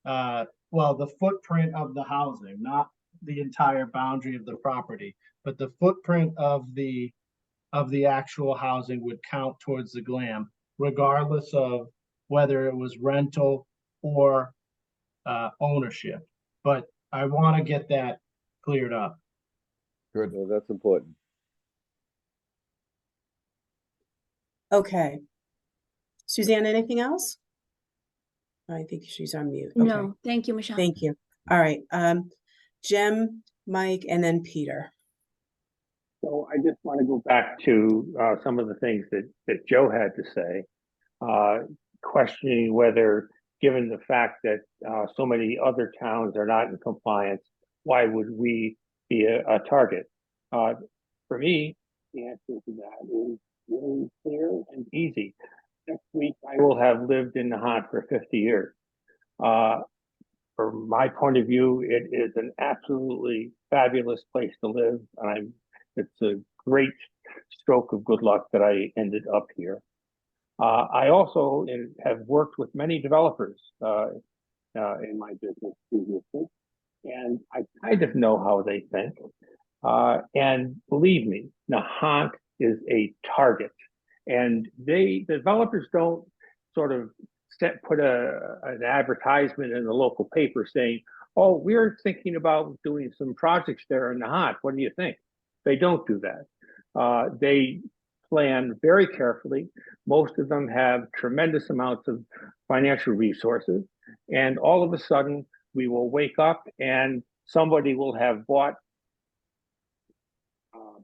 Speaker 7: Well, the footprint of the housing, not the entire boundary of the property, but the footprint of the actual housing would count towards the glam, regardless of whether it was rental or ownership. But I want to get that cleared up.
Speaker 3: Good.
Speaker 2: Well, that's important.
Speaker 1: Okay. Suzanne, anything else? I think she's on mute. Okay.
Speaker 17: No, thank you, Michelle.
Speaker 1: Thank you. All right. Jim, Mike, and then Peter.
Speaker 8: So I just want to go back to some of the things that Joe had to say, questioning whether, given the fact that so many other towns are not in compliance, why would we be a target? For me, the answer to that is really clear and easy. Next week, I will have lived in Nahant for 50 years. From my point of view, it is an absolutely fabulous place to live. It's a great stroke of good luck that I ended up here. I also have worked with many developers in my business previously, and I kind of know how they think. And believe me, Nahant is a target, and the developers don't sort of put an advertisement in the local paper saying, "Oh, we're thinking about doing some projects there in Nahant. What do you think?" They don't do that. They plan very carefully. Most of them have tremendous amounts of financial resources, and all of a sudden we will wake up and somebody will have bought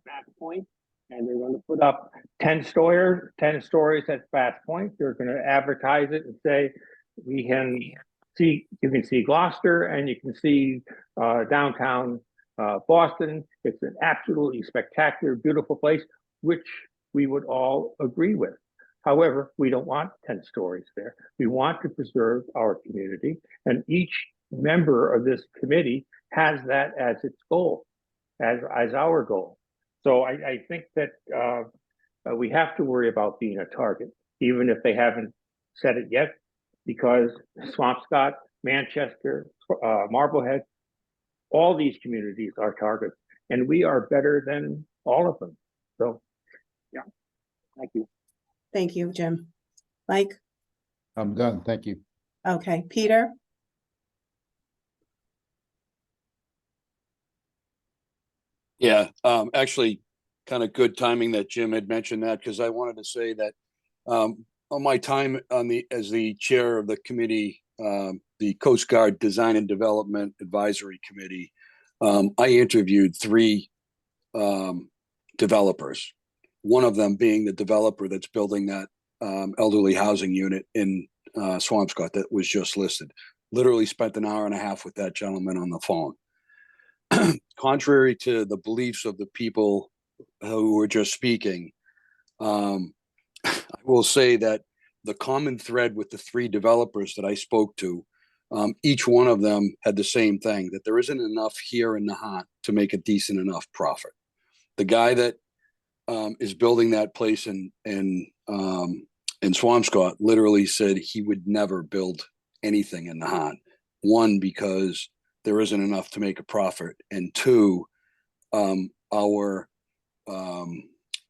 Speaker 8: Back Point, and they're going to put up 10 stories at Back Point. They're going to advertise it and say, you can see Gloucester and you can see downtown Boston. It's an absolutely spectacular, beautiful place, which we would all agree with. However, we don't want 10 stories there. We want to preserve our community, and each member of this committee has that as its goal, as our goal. So I think that we have to worry about being a target, even if they haven't said it yet, because Swampscott, Manchester, Marblehead, all these communities are targets, and we are better than all of them. So, yeah, thank you.
Speaker 1: Thank you, Jim. Mike?
Speaker 3: I'm done. Thank you.
Speaker 1: Okay. Peter?
Speaker 12: Yeah, actually, kind of good timing that Jim had mentioned that, because I wanted to say that on my time as the chair of the committee, the Coast Guard Design and Development Advisory Committee, I interviewed 3 developers. One of them being the developer that's building that elderly housing unit in Swampscott that was just listed. Literally spent an hour and a half with that gentleman on the phone. Contrary to the beliefs of the people who were just speaking, I will say that the common thread with the three developers that I spoke to, each one of them had the same thing, that there isn't enough here in Nahant to make a decent enough profit. The guy that is building that place in Swampscott literally said he would never build anything in Nahant. One, because there isn't enough to make a profit, and two, our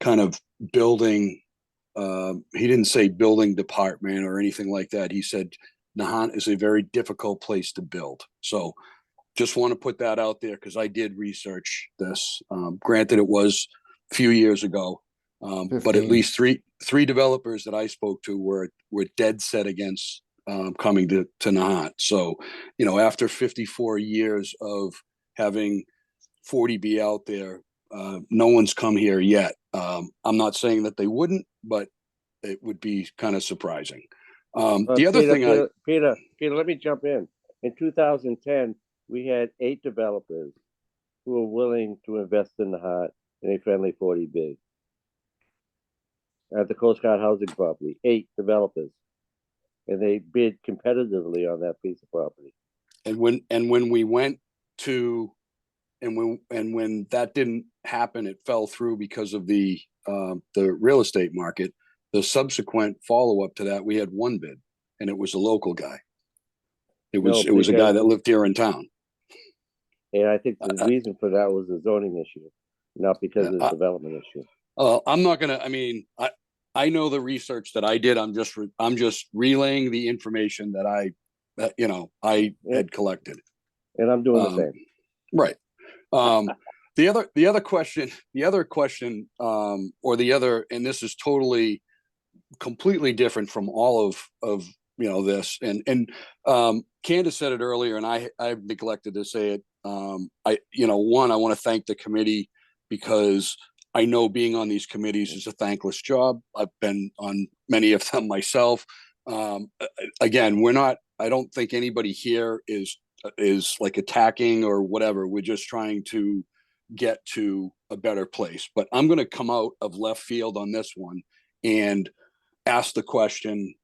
Speaker 12: kind of building, he didn't say building department or anything like that. He said Nahant is a very difficult place to build. So just want to put that out there because I did research this. Granted, it was a few years ago, but at least three developers that I spoke to were dead set against coming to Nahant. So, you know, after 54 years of having 40B out there, no one's come here yet. I'm not saying that they wouldn't, but it would be kind of surprising. The other thing,
Speaker 2: Peter, let me jump in. In 2010, we had 8 developers who were willing to invest in Nahant in a friendly 40B at the Coast Guard housing property. 8 developers, and they bid competitively on that piece of property.
Speaker 12: And when we went to, when that didn't happen, it fell through because of the real estate market. The subsequent follow up to that, we had one bid, and it was a local guy. It was a guy that lived here in town.
Speaker 2: And I think the reason for that was the zoning issue, not because of the development issue.
Speaker 12: I'm not gonna. I mean, I know the research that I did. I'm just relaying the information that I had collected,
Speaker 2: and I'm doing the same.
Speaker 12: Right. The other question, and this is totally, completely different from all of this, and Candace said it earlier, and I've neglected to say it. I want to thank the committee, because I know being on these committees is a thankless job. I've been on many of them myself. Again, I don't think anybody here is like attacking or whatever. We're just trying to get to a better place. But I'm going to come out of left field on this one and ask the question,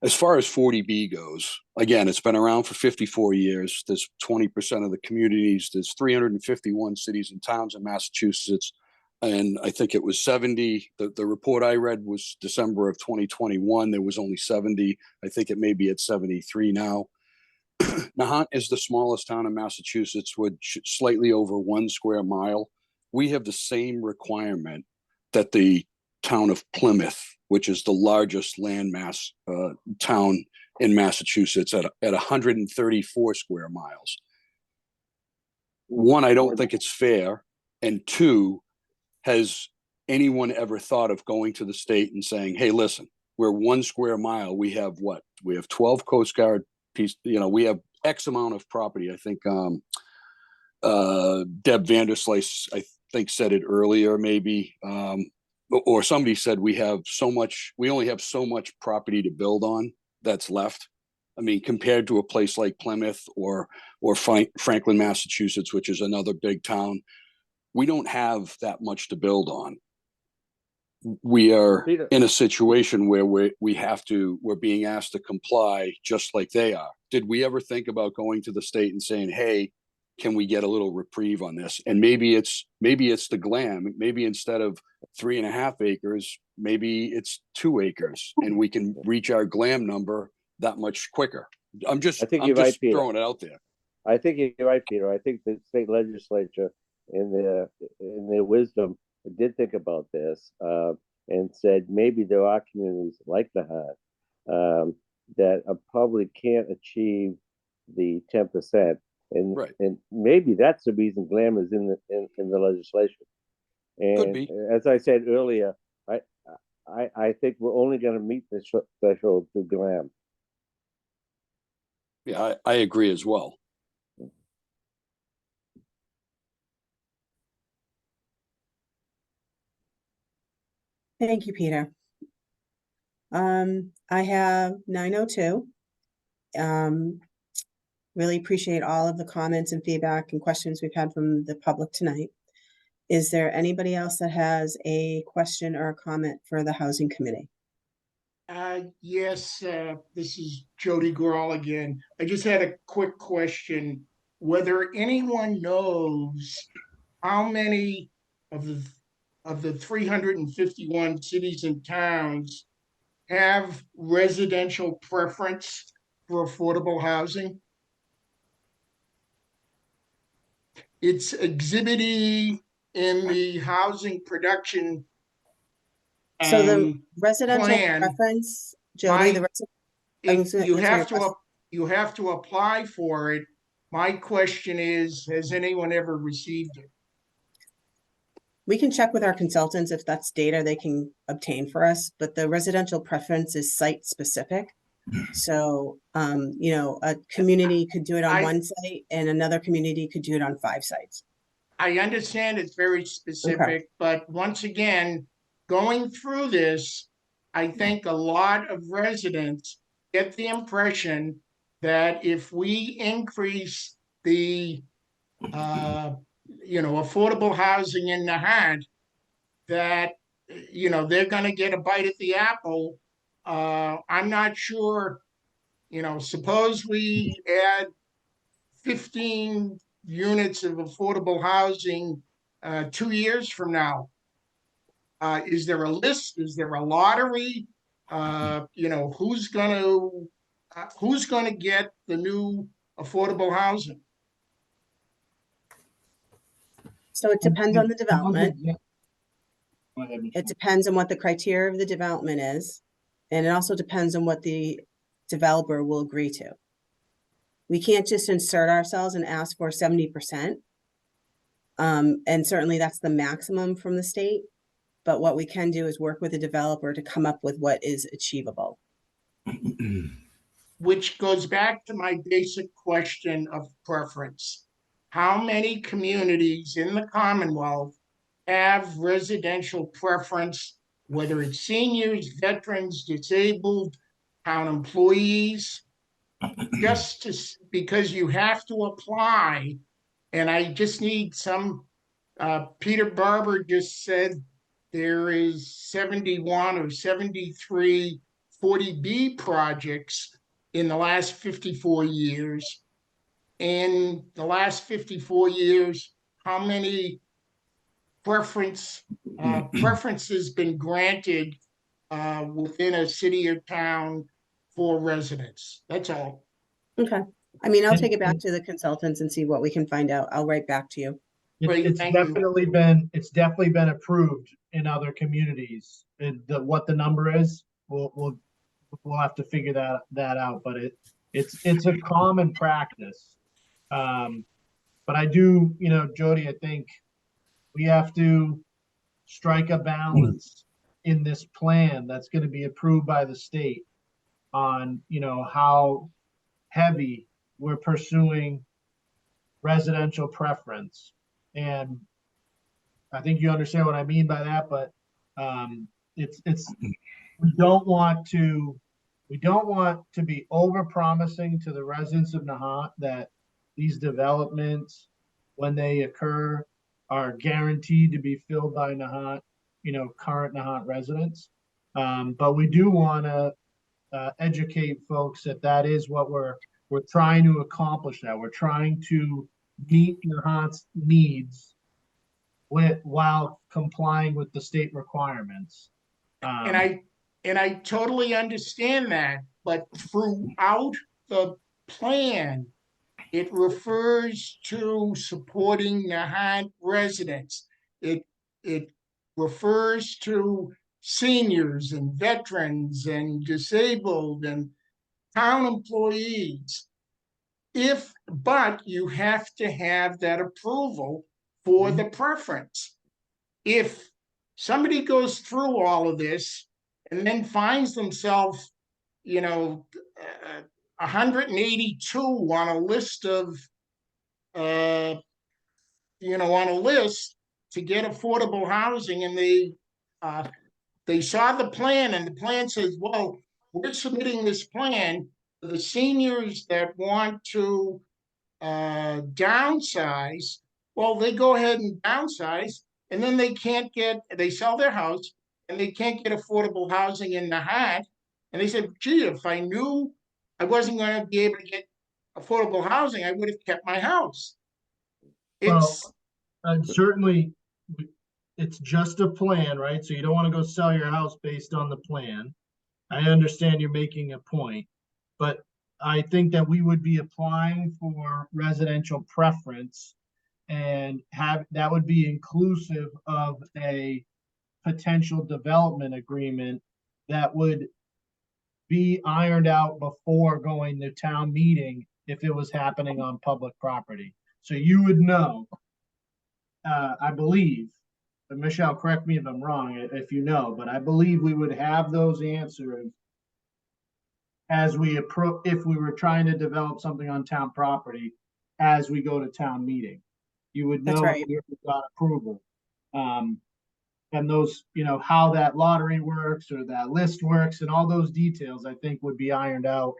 Speaker 12: as far as 40B goes. Again, it's been around for 54 years. There's 20% of the communities. There's 351 cities and towns in Massachusetts. And I think it was 70. The report I read was December of 2021. There was only 70. I think it may be at 73 now. Nahant is the smallest town in Massachusetts with slightly over 1 square mile. We have the same requirement that the town of Plymouth, which is the largest landmass town in Massachusetts, at 134 square miles. One, I don't think it's fair. And two, has anyone ever thought of going to the state and saying, hey, listen, we're 1 square mile. We have what? We have 12 Coast Guard piece, we have X amount of property. I think Deb Vanderslice, I think, said it earlier, maybe, or somebody said we only have so much property to build on that's left. I mean, compared to a place like Plymouth or Franklin, Massachusetts, which is another big town, we don't have that much to build on. We are in a situation where we're being asked to comply just like they are. Did we ever think about going to the state and saying, hey, can we get a little reprieve on this? And maybe it's the glam. Maybe instead of 3.5 acres, maybe it's 2 acres, and we can reach our glam number that much quicker. I'm just throwing it out there.
Speaker 2: I think you're right, Peter. I think the state legislature, in their wisdom, did think about this and said maybe there are communities like Nahant that probably can't achieve the 10%. And maybe that's the reason glam is in the legislation. And could be. As I said earlier, I think we're only going to meet the threshold through glam.
Speaker 12: Yeah, I agree as well.
Speaker 1: Thank you, Peter. I have 902. Really appreciate all of the comments and feedback and questions we've had from the public tonight. Is there anybody else that has a question or a comment for the Housing Committee?
Speaker 11: Yes, this is Jody Grawl again. I just had a quick question. Whether anyone knows how many of the 351 cities and towns have residential preference for affordable housing? It's Exhibit E in the housing production
Speaker 1: So the residential
Speaker 11: plan.
Speaker 1: preference, Jody, the rest, I'm just gonna
Speaker 11: You
Speaker 1: answer your
Speaker 11: have to,
Speaker 1: question.
Speaker 11: you have to apply for it. My question is, has anyone ever received it?
Speaker 1: We can check with our consultants if that's data they can obtain for us, but the residential preference is site specific. So, you know, a community could do it on one site and another community could do it on 5 sites.
Speaker 11: I understand it's very specific, but once again, going through this, I think a lot of residents get the impression that if we increase the, affordable housing in Nahant, that, they're gonna get a bite at the apple. I'm not sure, suppose we add 15 units of affordable housing 2 years from now. Is there a list? Is there a lottery? Who's gonna get the new affordable housing?
Speaker 1: So it depends on the development. It depends on what the criteria of the development is. And it also depends on what the developer will agree to. We can't just insert ourselves and ask for 70%. And certainly that's the maximum from the state. But what we can do is work with the developer to come up with what is achievable.
Speaker 11: Which goes back to my basic question of preference. How many communities in the Commonwealth have residential preference, whether it's seniors, veterans, disabled, town employees? Just because you have to apply, and I just need some, Peter Barber just said there is 71 or 73 40B projects in the last 54 years. In the last 54 years, how many preferences been granted within a city or town for residents? That's all.
Speaker 1: Okay. I mean, I'll take it back to the consultants and see what we can find out. I'll write back to you.
Speaker 7: It's definitely been approved in other communities. And what the number is, we'll have to figure that out, but it's a common practice. But I do, Jody, I think we have to strike a balance in this plan that's going to be approved by the state on, how heavy we're pursuing residential preference. And I think you understand what I mean by that, but we don't want to be over promising to the residents of Nahant that these developments, when they occur, are guaranteed to be filled by Nahant, current Nahant residents. But we do want to educate folks that is what we're trying to accomplish. That we're trying to meet Nahant's needs while complying with the state requirements.
Speaker 11: And I totally understand that, but throughout the plan, it refers to supporting Nahant residents. It refers to seniors and veterans and disabled and town employees. But you have to have that approval for the preference. If somebody goes through all of this and then finds themselves, 182 on a list of, on a list to get affordable housing, and they saw the plan, and the plan says, well, we're submitting this plan for the seniors that want to downsize. Well, they go ahead and downsize, and then they sell their house, and they can't get affordable housing in Nahant. And they said, gee, if I knew I wasn't going to be able to get affordable housing, I would have kept my house. It's
Speaker 7: Certainly, it's just a plan, right? So you don't want to go sell your house based on the plan. I understand you're making a point, but I think that we would be applying for residential preference and that would be inclusive of a potential development agreement that would be ironed out before going to town meeting if it was happening on public property. So you would know, I believe, and Michelle, correct me if I'm wrong, if you know, but I believe we would have those answers as we approach, if we were trying to develop something on town property as we go to town meeting. You would
Speaker 1: That's
Speaker 7: know
Speaker 1: right.
Speaker 7: if we got approval. And those, how that lottery works or that list works and all those details, I think would be ironed out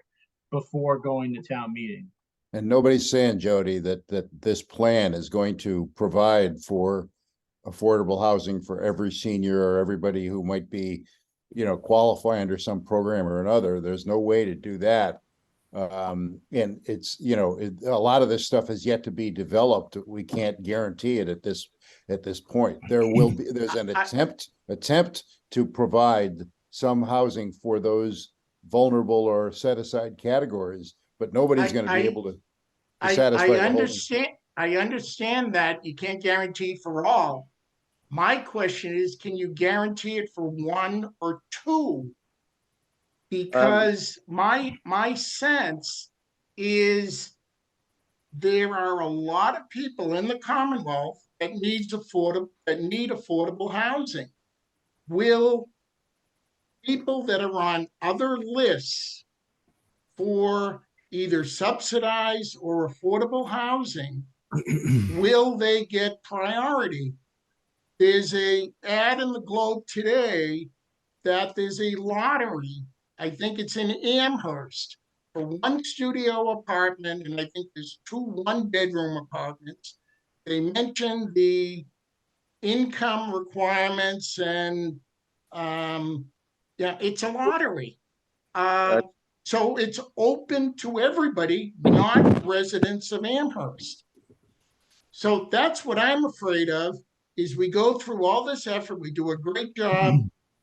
Speaker 7: before going to town meeting.
Speaker 3: And nobody's saying, Jody, that this plan is going to provide for affordable housing for every senior or everybody who might be, qualify under some program or another. There's no way to do that. And it's, a lot of this stuff is yet to be developed. We can't guarantee it at this point. There's an attempt to provide some housing for those vulnerable or set aside categories, but nobody's going to be able to satisfy the whole.
Speaker 11: I understand that you can't guarantee for all. My question is, can you guarantee it for one or two? Because my sense is there are a lot of people in the Commonwealth that need affordable housing. Will people that are on other lists for either subsidized or affordable housing, will they get priority? There's a ad in the Globe today that there's a lottery. I think it's in Amherst for one studio apartment, and I think there's 2 one-bedroom apartments. They mentioned the income requirements and it's a lottery. So it's open to everybody, not residents of Amherst. So that's what I'm afraid of, is we go through all this effort, we do a great job,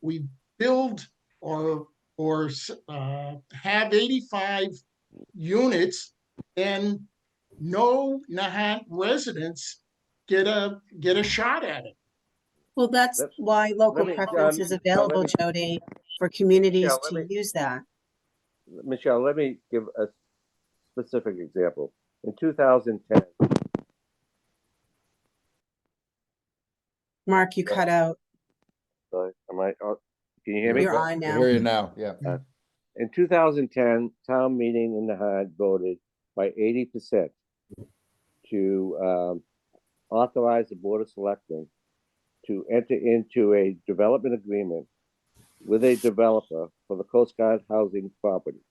Speaker 11: we build or have 85 units, and no Nahant residents get a shot at it.
Speaker 1: Well, that's why local preference is available, Jody, for communities to use that.
Speaker 2: Michelle, let me give a specific example. In 2010,
Speaker 1: Mark, you cut out.
Speaker 2: can you hear me?
Speaker 1: You're on now.
Speaker 3: I hear you now, yeah.
Speaker 2: In 2010, town meeting in Nahant voted by 80% to authorize the Board of Selectmen to enter into a development agreement with a developer for the Coast Guard housing property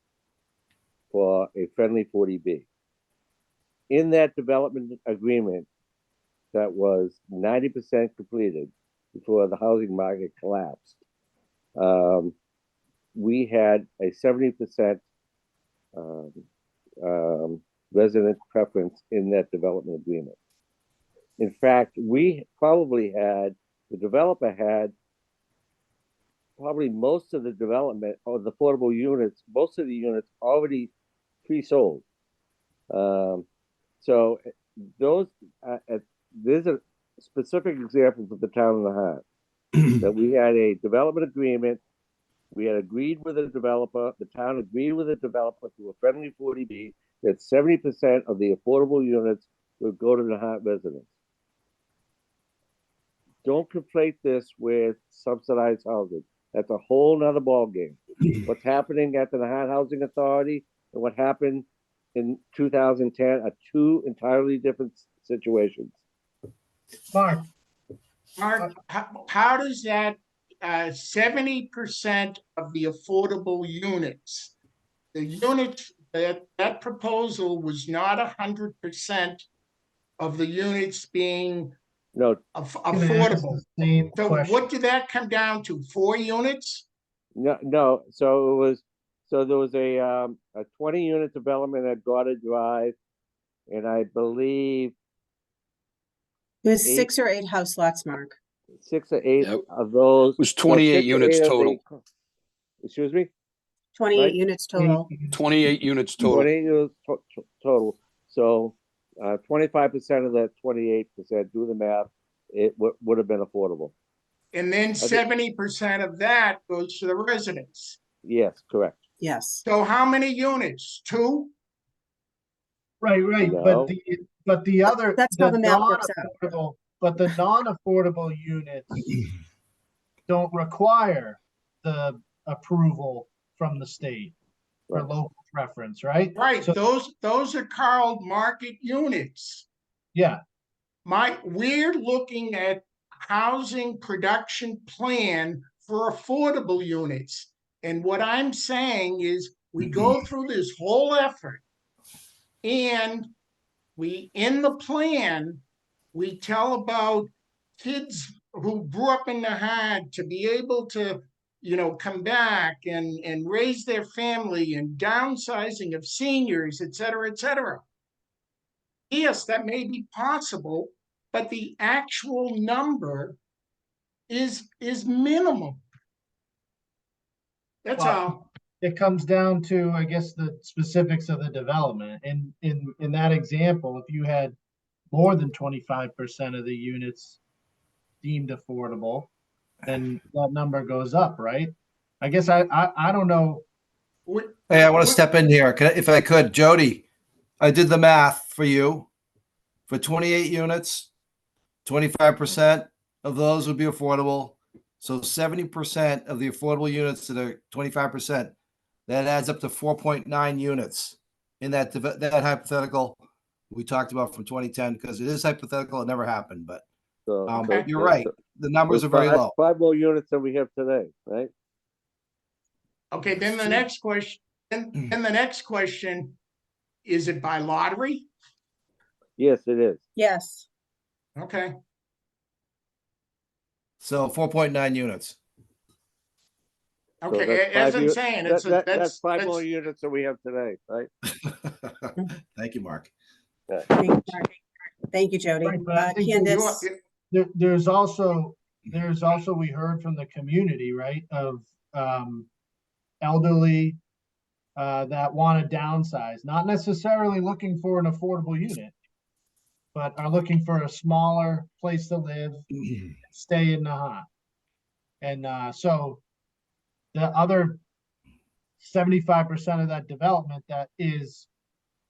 Speaker 2: for a friendly 40B. In that development agreement that was 90% completed before the housing market collapsed, we had a 70% resident preference in that development agreement. In fact, we probably had, the developer had probably most of the development or the affordable units, most of the units already pre-sold. So those, there's a specific example for the town of Nahant that we had a development agreement. We had agreed with the developer, the town agreed with the developer through a friendly 40B that 70% of the affordable units would go to Nahant residents. Don't conflate this with subsidized housing. That's a whole nother ballgame. What's happening at the Nahant Housing Authority and what happened in 2010 are two entirely different situations.
Speaker 11: Mark, how does that 70% of the affordable units, the units that proposal was not 100% of the units being affordable. So what did that come down to? 4 units?
Speaker 2: No, so there was a 20-unit development at Goddard Drive, and I believe
Speaker 1: It was
Speaker 2: 8
Speaker 1: 6 or 8 house lots, Mark.
Speaker 2: 6 or 8
Speaker 12: Yep.
Speaker 2: of those.
Speaker 12: It was
Speaker 2: no,
Speaker 12: 28
Speaker 2: 6 or 8
Speaker 12: units
Speaker 2: of the-
Speaker 12: total.
Speaker 2: Excuse me?
Speaker 1: 28
Speaker 2: Mike?
Speaker 1: units total.
Speaker 12: 28 units total.
Speaker 2: 28 units total. So 25% of that 28%, do the math, it would have been affordable.
Speaker 11: And then
Speaker 2: think-
Speaker 11: 70% of that goes to the residents.
Speaker 2: Yes, correct.
Speaker 1: Yes.
Speaker 11: So how many units? 2?
Speaker 7: Right,
Speaker 2: No.
Speaker 7: but the other,
Speaker 1: That's how
Speaker 7: the
Speaker 1: the math works out.
Speaker 7: non-affordable, but the non-affordable units don't require the approval from the state for
Speaker 2: Right.
Speaker 7: local preference, right?
Speaker 11: Right,
Speaker 7: So,
Speaker 11: those are called market units.
Speaker 7: yeah,
Speaker 11: We're looking at housing production plan for affordable units. And what I'm saying is we go through this whole effort and in the plan, we tell about kids who grew up in Nahant to be able to, come back and raise their family, and downsizing of seniors, et cetera, et cetera. Yes, that may be possible, but the actual number is minimal. That's
Speaker 7: Well,
Speaker 11: all.
Speaker 7: it comes down to, I guess, the specifics of the development. And in that example, if you had more than 25% of the units deemed affordable, then that number goes up, right? I guess I don't know.
Speaker 4: Hey, I want to step in here. If I could, Jody, I did the math for you. For 28 units, 25% of those would be affordable. So 70% of the affordable units that are 25%, that adds up to 4.9 units in that hypothetical we talked about from 2010, because it is hypothetical. It never happened, but you're right. The numbers are very low.
Speaker 2: 5 more units than we have today, right?
Speaker 11: Okay, then the next question, is it by lottery?
Speaker 2: Yes, it is.
Speaker 1: Yes.
Speaker 11: Okay.
Speaker 4: So 4.9 units.
Speaker 11: Okay,
Speaker 2: that's
Speaker 11: as
Speaker 2: 5
Speaker 11: I'm saying,
Speaker 2: that's 5 more units than we have today, right?
Speaker 4: Thank you, Mark.
Speaker 1: Thank you, Mark. Thank you, Jody.
Speaker 7: Right, but I think
Speaker 1: Candace.
Speaker 7: there's also we heard from the community, right, of elderly that want to downsize, not necessarily looking for an affordable unit, but are looking for a smaller place to live, stay in Nahant. And so the other 75% of that development that is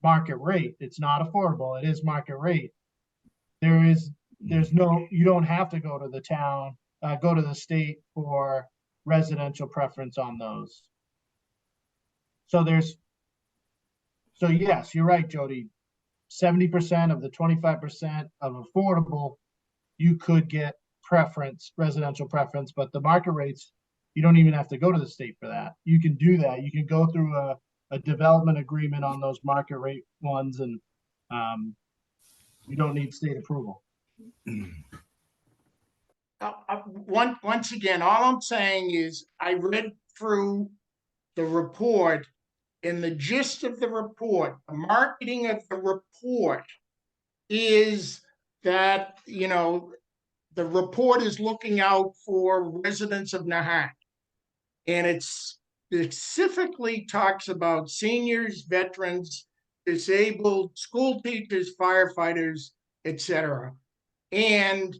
Speaker 7: market rate, it's not affordable, it is market rate. There's no, you don't have to go to the town, go to the state for residential preference on those. So yes, you're right, Jody. 70% of the 25% of affordable, you could get preference, residential preference, but the market rates, you don't even have to go to the state for that. You can do that. You can go through a development agreement on those market rate ones, and you don't need state approval.
Speaker 11: Once again, all I'm saying is I read through the report, and the gist of the report, the marketing of the report is that, the report is looking out for residents of Nahant. And it specifically talks about seniors, veterans, disabled, school teachers, firefighters, etc. And,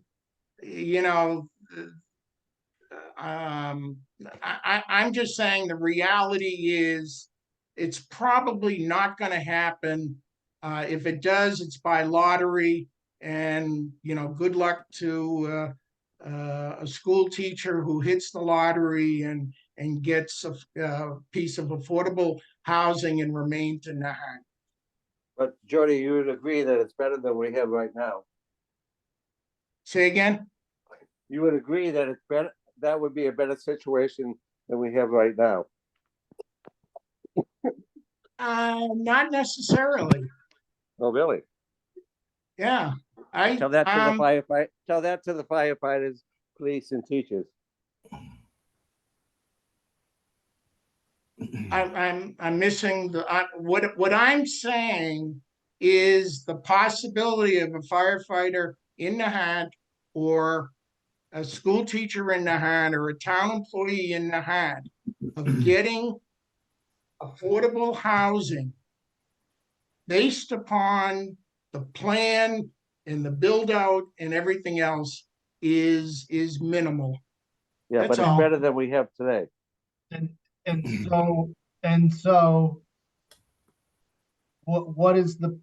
Speaker 11: I'm just saying the reality is it's probably not going to happen. If it does, it's by lottery. And, good luck to a school teacher who hits the lottery and gets a piece of affordable housing and remains in Nahant.
Speaker 2: But Jody, you would agree that it's better than we have right now.
Speaker 11: Say again?
Speaker 2: You would agree that it's better, that would be a better situation than we have right now.
Speaker 11: Not necessarily.
Speaker 2: Oh, really?
Speaker 11: Yeah.
Speaker 2: Tell that to the firefighters, police, and teachers.
Speaker 11: I'm missing what I'm saying is the possibility of a firefighter in Nahant or a school teacher in Nahant or a town employee in Nahant of getting affordable housing based upon the plan and the build out and everything else is minimal.
Speaker 2: Yeah, but
Speaker 11: That's
Speaker 2: it's
Speaker 11: all.
Speaker 2: better than we have today.
Speaker 7: And so what is the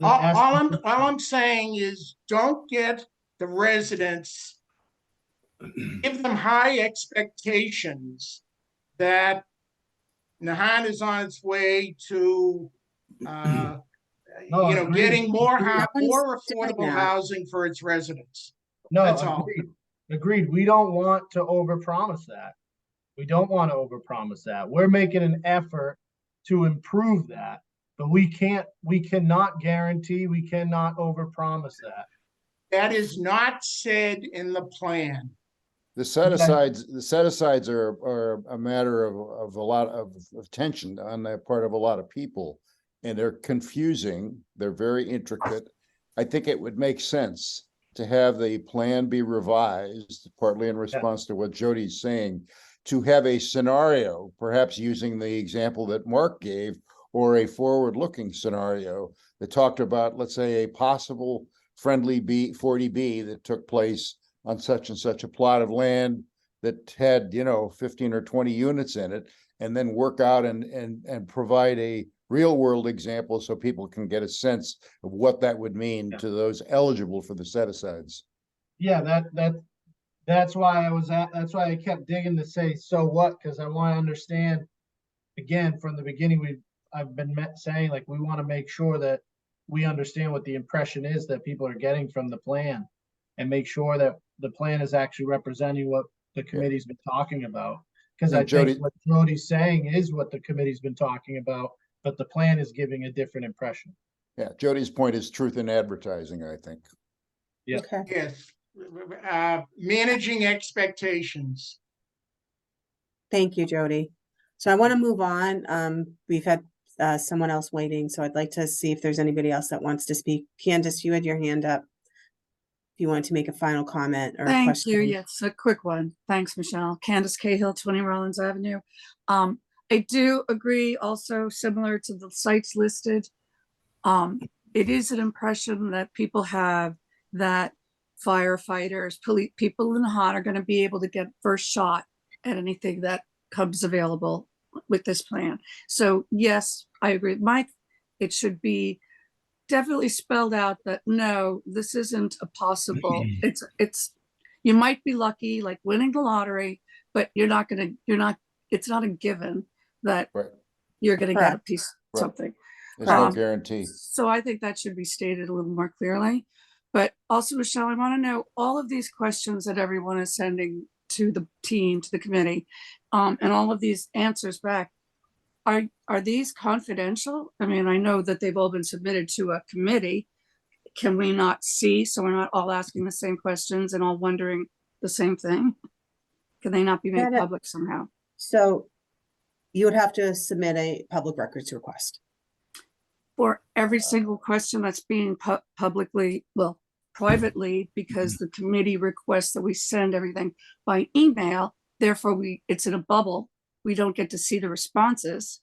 Speaker 11: All I'm saying is don't get the residents, give them high expectations that Nahant is on its way to
Speaker 7: agreed.
Speaker 11: getting more
Speaker 1: No one's doing
Speaker 11: affordable
Speaker 1: that.
Speaker 11: housing for its residents.
Speaker 7: No,
Speaker 11: That's all.
Speaker 7: agreed. We don't want to overpromise that. We don't want to overpromise that. We're making an effort to improve that, but we cannot guarantee, we cannot overpromise that.
Speaker 11: That is not said in the plan.
Speaker 3: The set-asides are a matter of a lot of tension on the part of a lot of people. And they're confusing. They're very intricate. I think it would make sense to have the plan be revised, partly in response to what Jody's saying, to have a scenario, perhaps using the example that Mark gave, or a forward-looking scenario that talked about, let's say, a possible friendly 40B that took place on such and such a plot of land that had, 15 or 20 units in it, and then work out and provide a real world example so people can get a sense of what that would mean to those eligible for the set-asides.
Speaker 7: Yeah, that's why that's why I kept digging to say, so what? Because I want to understand, again, from the beginning, I've been saying, like, we want to make sure that we understand what the impression is that people are getting from the plan, and make sure that the plan is actually representing what the committee's been talking about. Because I think what Jody's saying is what the committee's been talking about, but the plan is giving a different impression.
Speaker 3: Yeah, Jody's point is truth in advertising, I think.
Speaker 7: Yeah.
Speaker 1: Okay.
Speaker 11: Yes. Managing expectations.
Speaker 1: Thank you, Jody. So I want to move on. We've had someone else waiting, so I'd like to see if there's anybody else that wants to speak. Candace, you had your hand up. If you want to make a final comment or
Speaker 15: Thank
Speaker 1: question.
Speaker 15: you. Yes, a quick one. Thanks, Michelle. Candace Cahill, 20 Rollins Avenue. I do agree also, similar to the sites listed. It is an impression that people have that firefighters, police, people in the hot are going to be able to get first shot at anything that comes available with this plan. So yes, I agree with Mike. It should be definitely spelled out that no, this isn't a possible. It's you might be lucky, like winning the lottery, but it's not a given that you're gonna get a piece of something.
Speaker 3: There's no guarantee.
Speaker 15: So I think that should be stated a little more clearly. But also, Michelle, I want to know all of these questions that everyone is sending to the team, to the committee, and all of these answers back. Are these confidential? I mean, I know that they've all been submitted to a committee. Can we not see, so we're not all asking the same questions and all wondering the same thing? Can they not be made public somehow?
Speaker 1: So you would have to submit a public records request.
Speaker 15: For every single question that's being privately, because the committee requests that we send everything by email, therefore it's in a bubble. We don't get to see the responses.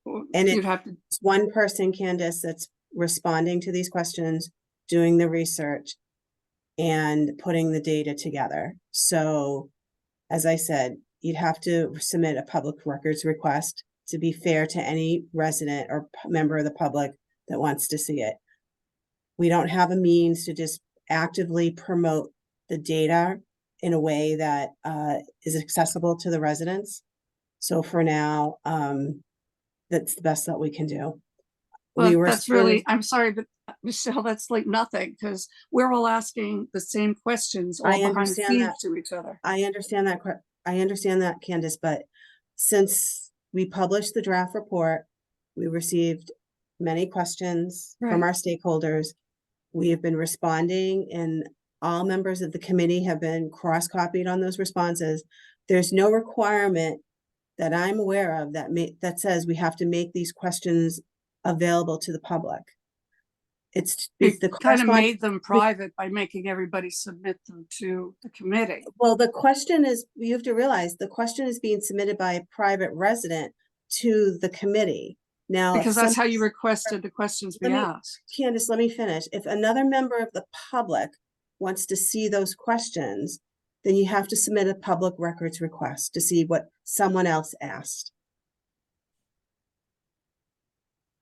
Speaker 1: And it's one person, Candace, that's responding to these questions, doing the research, and putting the data together. So, as I said, you'd have to submit a public records request to be fair to any resident or member of the public that wants to see it. We don't have a means to just actively promote the data in a way that is accessible to the residents. So for now, that's the best that we can do.
Speaker 15: Well, that's really, I'm sorry, but Michelle, that's like nothing, because we're all asking the same questions all behind the scenes to each other.
Speaker 1: I understand that, Candace, but since we published the draft report, we received many questions from our stakeholders. We have been responding, and all members of the committee have been cross-copied on those responses. There's no requirement that I'm aware of that says we have to make these questions available to the public. It's the
Speaker 15: Kind of
Speaker 1: correspondence.
Speaker 15: made them private by making everybody submit them to the committee.
Speaker 1: Well, the question is, you have to realize the question is being submitted by a private resident to the committee. Now, if
Speaker 15: Because that's how you
Speaker 1: some-
Speaker 15: requested the questions be
Speaker 1: Let me-
Speaker 15: asked.
Speaker 1: Candace, let me finish. If another member of the public wants to see those questions, then you have to submit a public records request to see what someone else asked.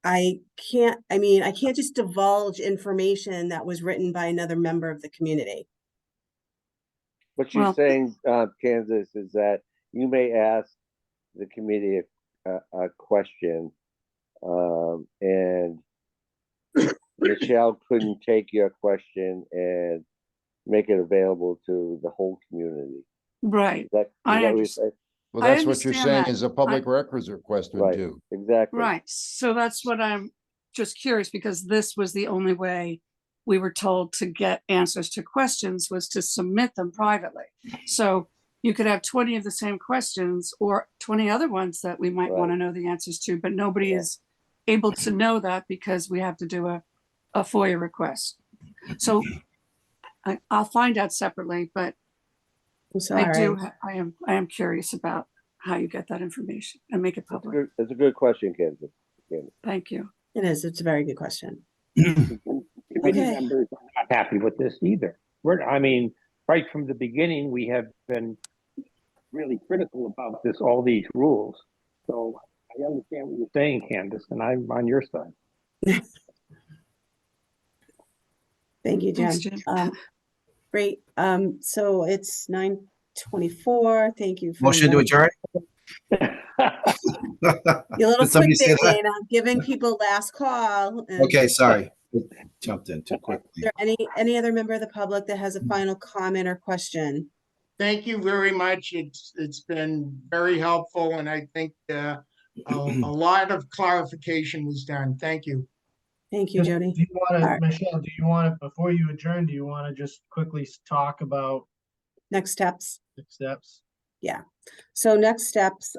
Speaker 1: I can't just divulge information that was written by another member of the community.
Speaker 2: What you're saying, Kansas, is that you may ask the committee a question, and Michelle couldn't take your question and make it available to the whole community.
Speaker 15: Right.
Speaker 2: Is that what you're saying?
Speaker 3: Well,
Speaker 15: I
Speaker 3: that's what you're
Speaker 15: understand
Speaker 3: saying
Speaker 15: that.
Speaker 3: is a public records request would
Speaker 2: Right,
Speaker 3: do.
Speaker 2: exactly.
Speaker 15: Right. So that's what I'm just curious, because this was the only way we were told to get answers to questions was to submit them privately. So you could have 20 of the same questions or 20 other ones that we might want to know the answers to, but nobody is able to know that because we have to do a FOIA request. So I'll find out separately, but
Speaker 1: I'm sorry.
Speaker 15: I am curious about how you get that information and make it public.
Speaker 2: That's a good question, Kansas.
Speaker 15: Thank you.
Speaker 1: It is. It's a very good question.
Speaker 8: Committee
Speaker 1: Okay.
Speaker 8: members are not happy with this either. Right from the beginning, we have been really critical about all these rules. So I understand what you're saying, Candace, and I'm on your side.
Speaker 1: Thank you, Jen.
Speaker 15: Thanks, Jen.
Speaker 1: Great. So it's 9:24. Thank you. For
Speaker 4: Motion to adjourn?
Speaker 1: Your little
Speaker 4: Did somebody
Speaker 1: quick
Speaker 4: say that?
Speaker 1: Dana, giving people last call. and-
Speaker 4: Okay, sorry. Jumped in too quickly.
Speaker 1: Is there any other member of the public that has a final comment or question?
Speaker 11: Thank you very much. It's been very helpful, and I think a lot of clarification was done. Thank you.
Speaker 1: Thank you, Jody.
Speaker 7: Do you want
Speaker 1: All
Speaker 7: to,
Speaker 1: right.
Speaker 7: Michelle, before you adjourn, do you want to just quickly talk about
Speaker 1: Next steps.
Speaker 7: next steps?
Speaker 1: Yeah. So next steps,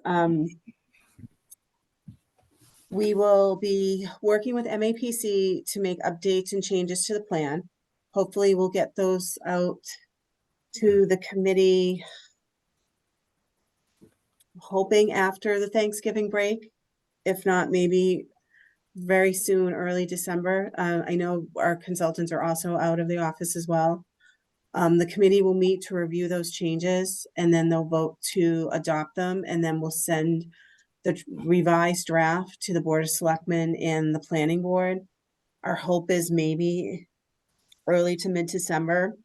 Speaker 1: we will be working with MAPC to make updates and changes to the plan. Hopefully we'll get those out to the committee, hoping after the Thanksgiving break. If not, maybe very soon, early December. I know our consultants are also out of the office as well. The committee will meet to review those changes, and then they'll vote to adopt them, and then we'll send the revised draft to the Board of Selectmen and the Planning Board. Our hope is maybe early to mid-December,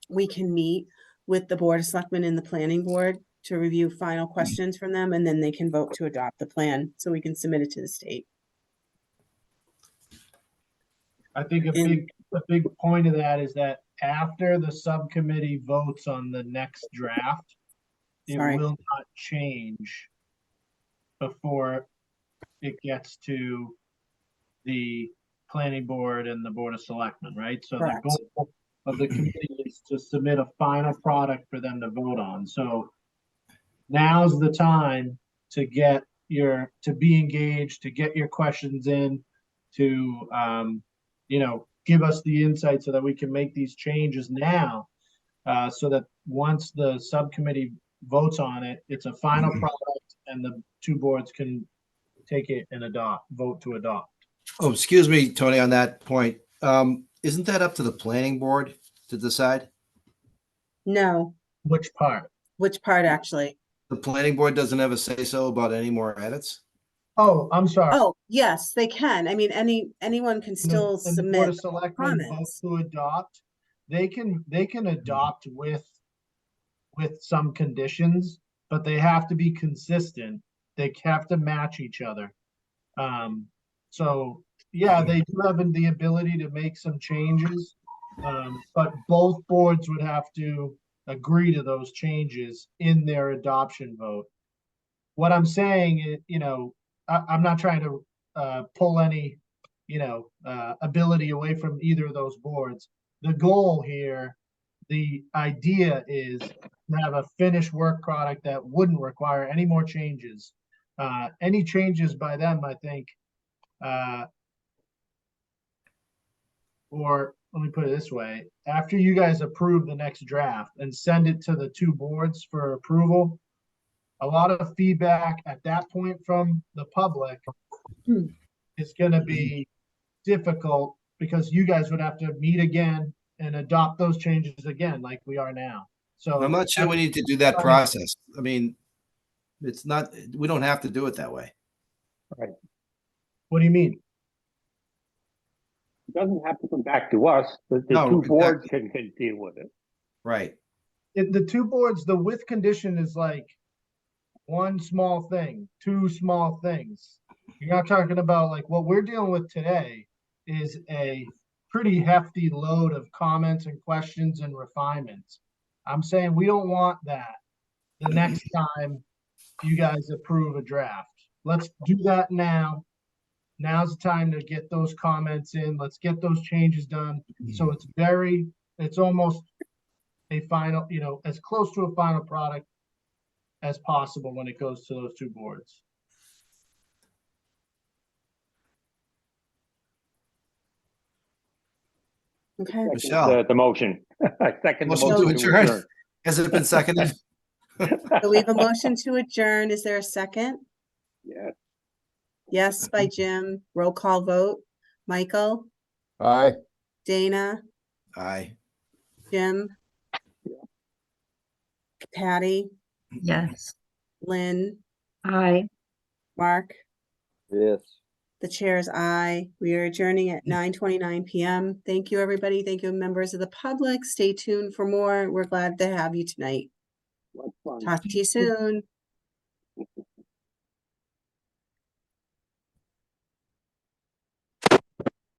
Speaker 1: we can meet with the Board of Selectmen and the Planning Board to review final questions from them, and then they can vote to adopt the plan, so we can submit it to the state.
Speaker 7: I think a big point of that is that after the subcommittee votes on the next draft, it
Speaker 1: Sorry.
Speaker 7: will not change before it gets to the planning board and the Board of Selectmen, right? So
Speaker 1: Correct.
Speaker 7: the goal of the committee is to submit a final product for them to vote on. So now's the time to be engaged, to get your questions in, to give us the insight so that we can make these changes now, so that once the subcommittee votes on it, it's a final product and the two boards can take it and vote to adopt.
Speaker 4: Oh, excuse me, Tony, on that point. Isn't that up to the planning board to decide?
Speaker 1: No.
Speaker 7: Which part?
Speaker 1: Which part, actually?
Speaker 4: The planning board doesn't have a say-so about any more edits?
Speaker 7: Oh, I'm sorry.
Speaker 1: Oh, yes, they can. I mean, anyone can still
Speaker 7: And the Board of
Speaker 1: submit
Speaker 7: Selectmen vote
Speaker 1: comments.
Speaker 7: to adopt. They can adopt with some conditions, but they have to be consistent. They have to match each other. So yeah, they do have the ability to make some changes, but both boards would have to agree to those changes in their adoption vote. What I'm saying is, I'm not trying to pull any, ability away from either of those boards. The goal here, the idea is to have a finished work product that wouldn't require any more changes. Any changes by them, I think, or let me put it this way, after you guys approve the next draft and send it to the two boards for approval, a lot of feedback at that point from the public is gonna be difficult because you guys would have to meet again and adopt those changes again, like we are now. So
Speaker 4: I'm not sure we need to do that process. I mean, it's not, we don't have to do it that way.
Speaker 8: Right.
Speaker 7: What do you mean?
Speaker 8: It doesn't have to come back to us. The
Speaker 4: No,
Speaker 8: two boards
Speaker 4: exactly.
Speaker 8: can deal with it.
Speaker 4: Right.
Speaker 7: The two boards, the with condition is like one small thing, two small things. You're not talking about like what we're dealing with today is a pretty hefty load of comments and questions and refinements. I'm saying we don't want that the next time you guys approve a draft. Let's do that now. Now's the time to get those comments in. Let's get those changes done. So it's almost a final, as close to a final product as possible when it goes to those two boards.
Speaker 1: Okay.
Speaker 4: Michelle.
Speaker 8: The motion. I second the
Speaker 4: Motion
Speaker 8: motion
Speaker 4: to adjourn. Has it been seconded?
Speaker 1: So we have a motion to adjourn. Is there a second?
Speaker 8: Yes.
Speaker 1: Yes, by Jim. Roll call vote. Michael,
Speaker 3: Aye.
Speaker 1: Dana,
Speaker 4: Aye.
Speaker 1: Jim, Patty,
Speaker 14: Yes.
Speaker 1: Lynn,
Speaker 5: Aye.
Speaker 1: Mark.
Speaker 2: Yes.
Speaker 1: The chair's aye. We are adjourning at 9:29 p.m. Thank you, everybody. Thank you, members of the public. Stay tuned for more. We're glad to have you tonight.
Speaker 8: What's fun?
Speaker 1: Talk to you soon.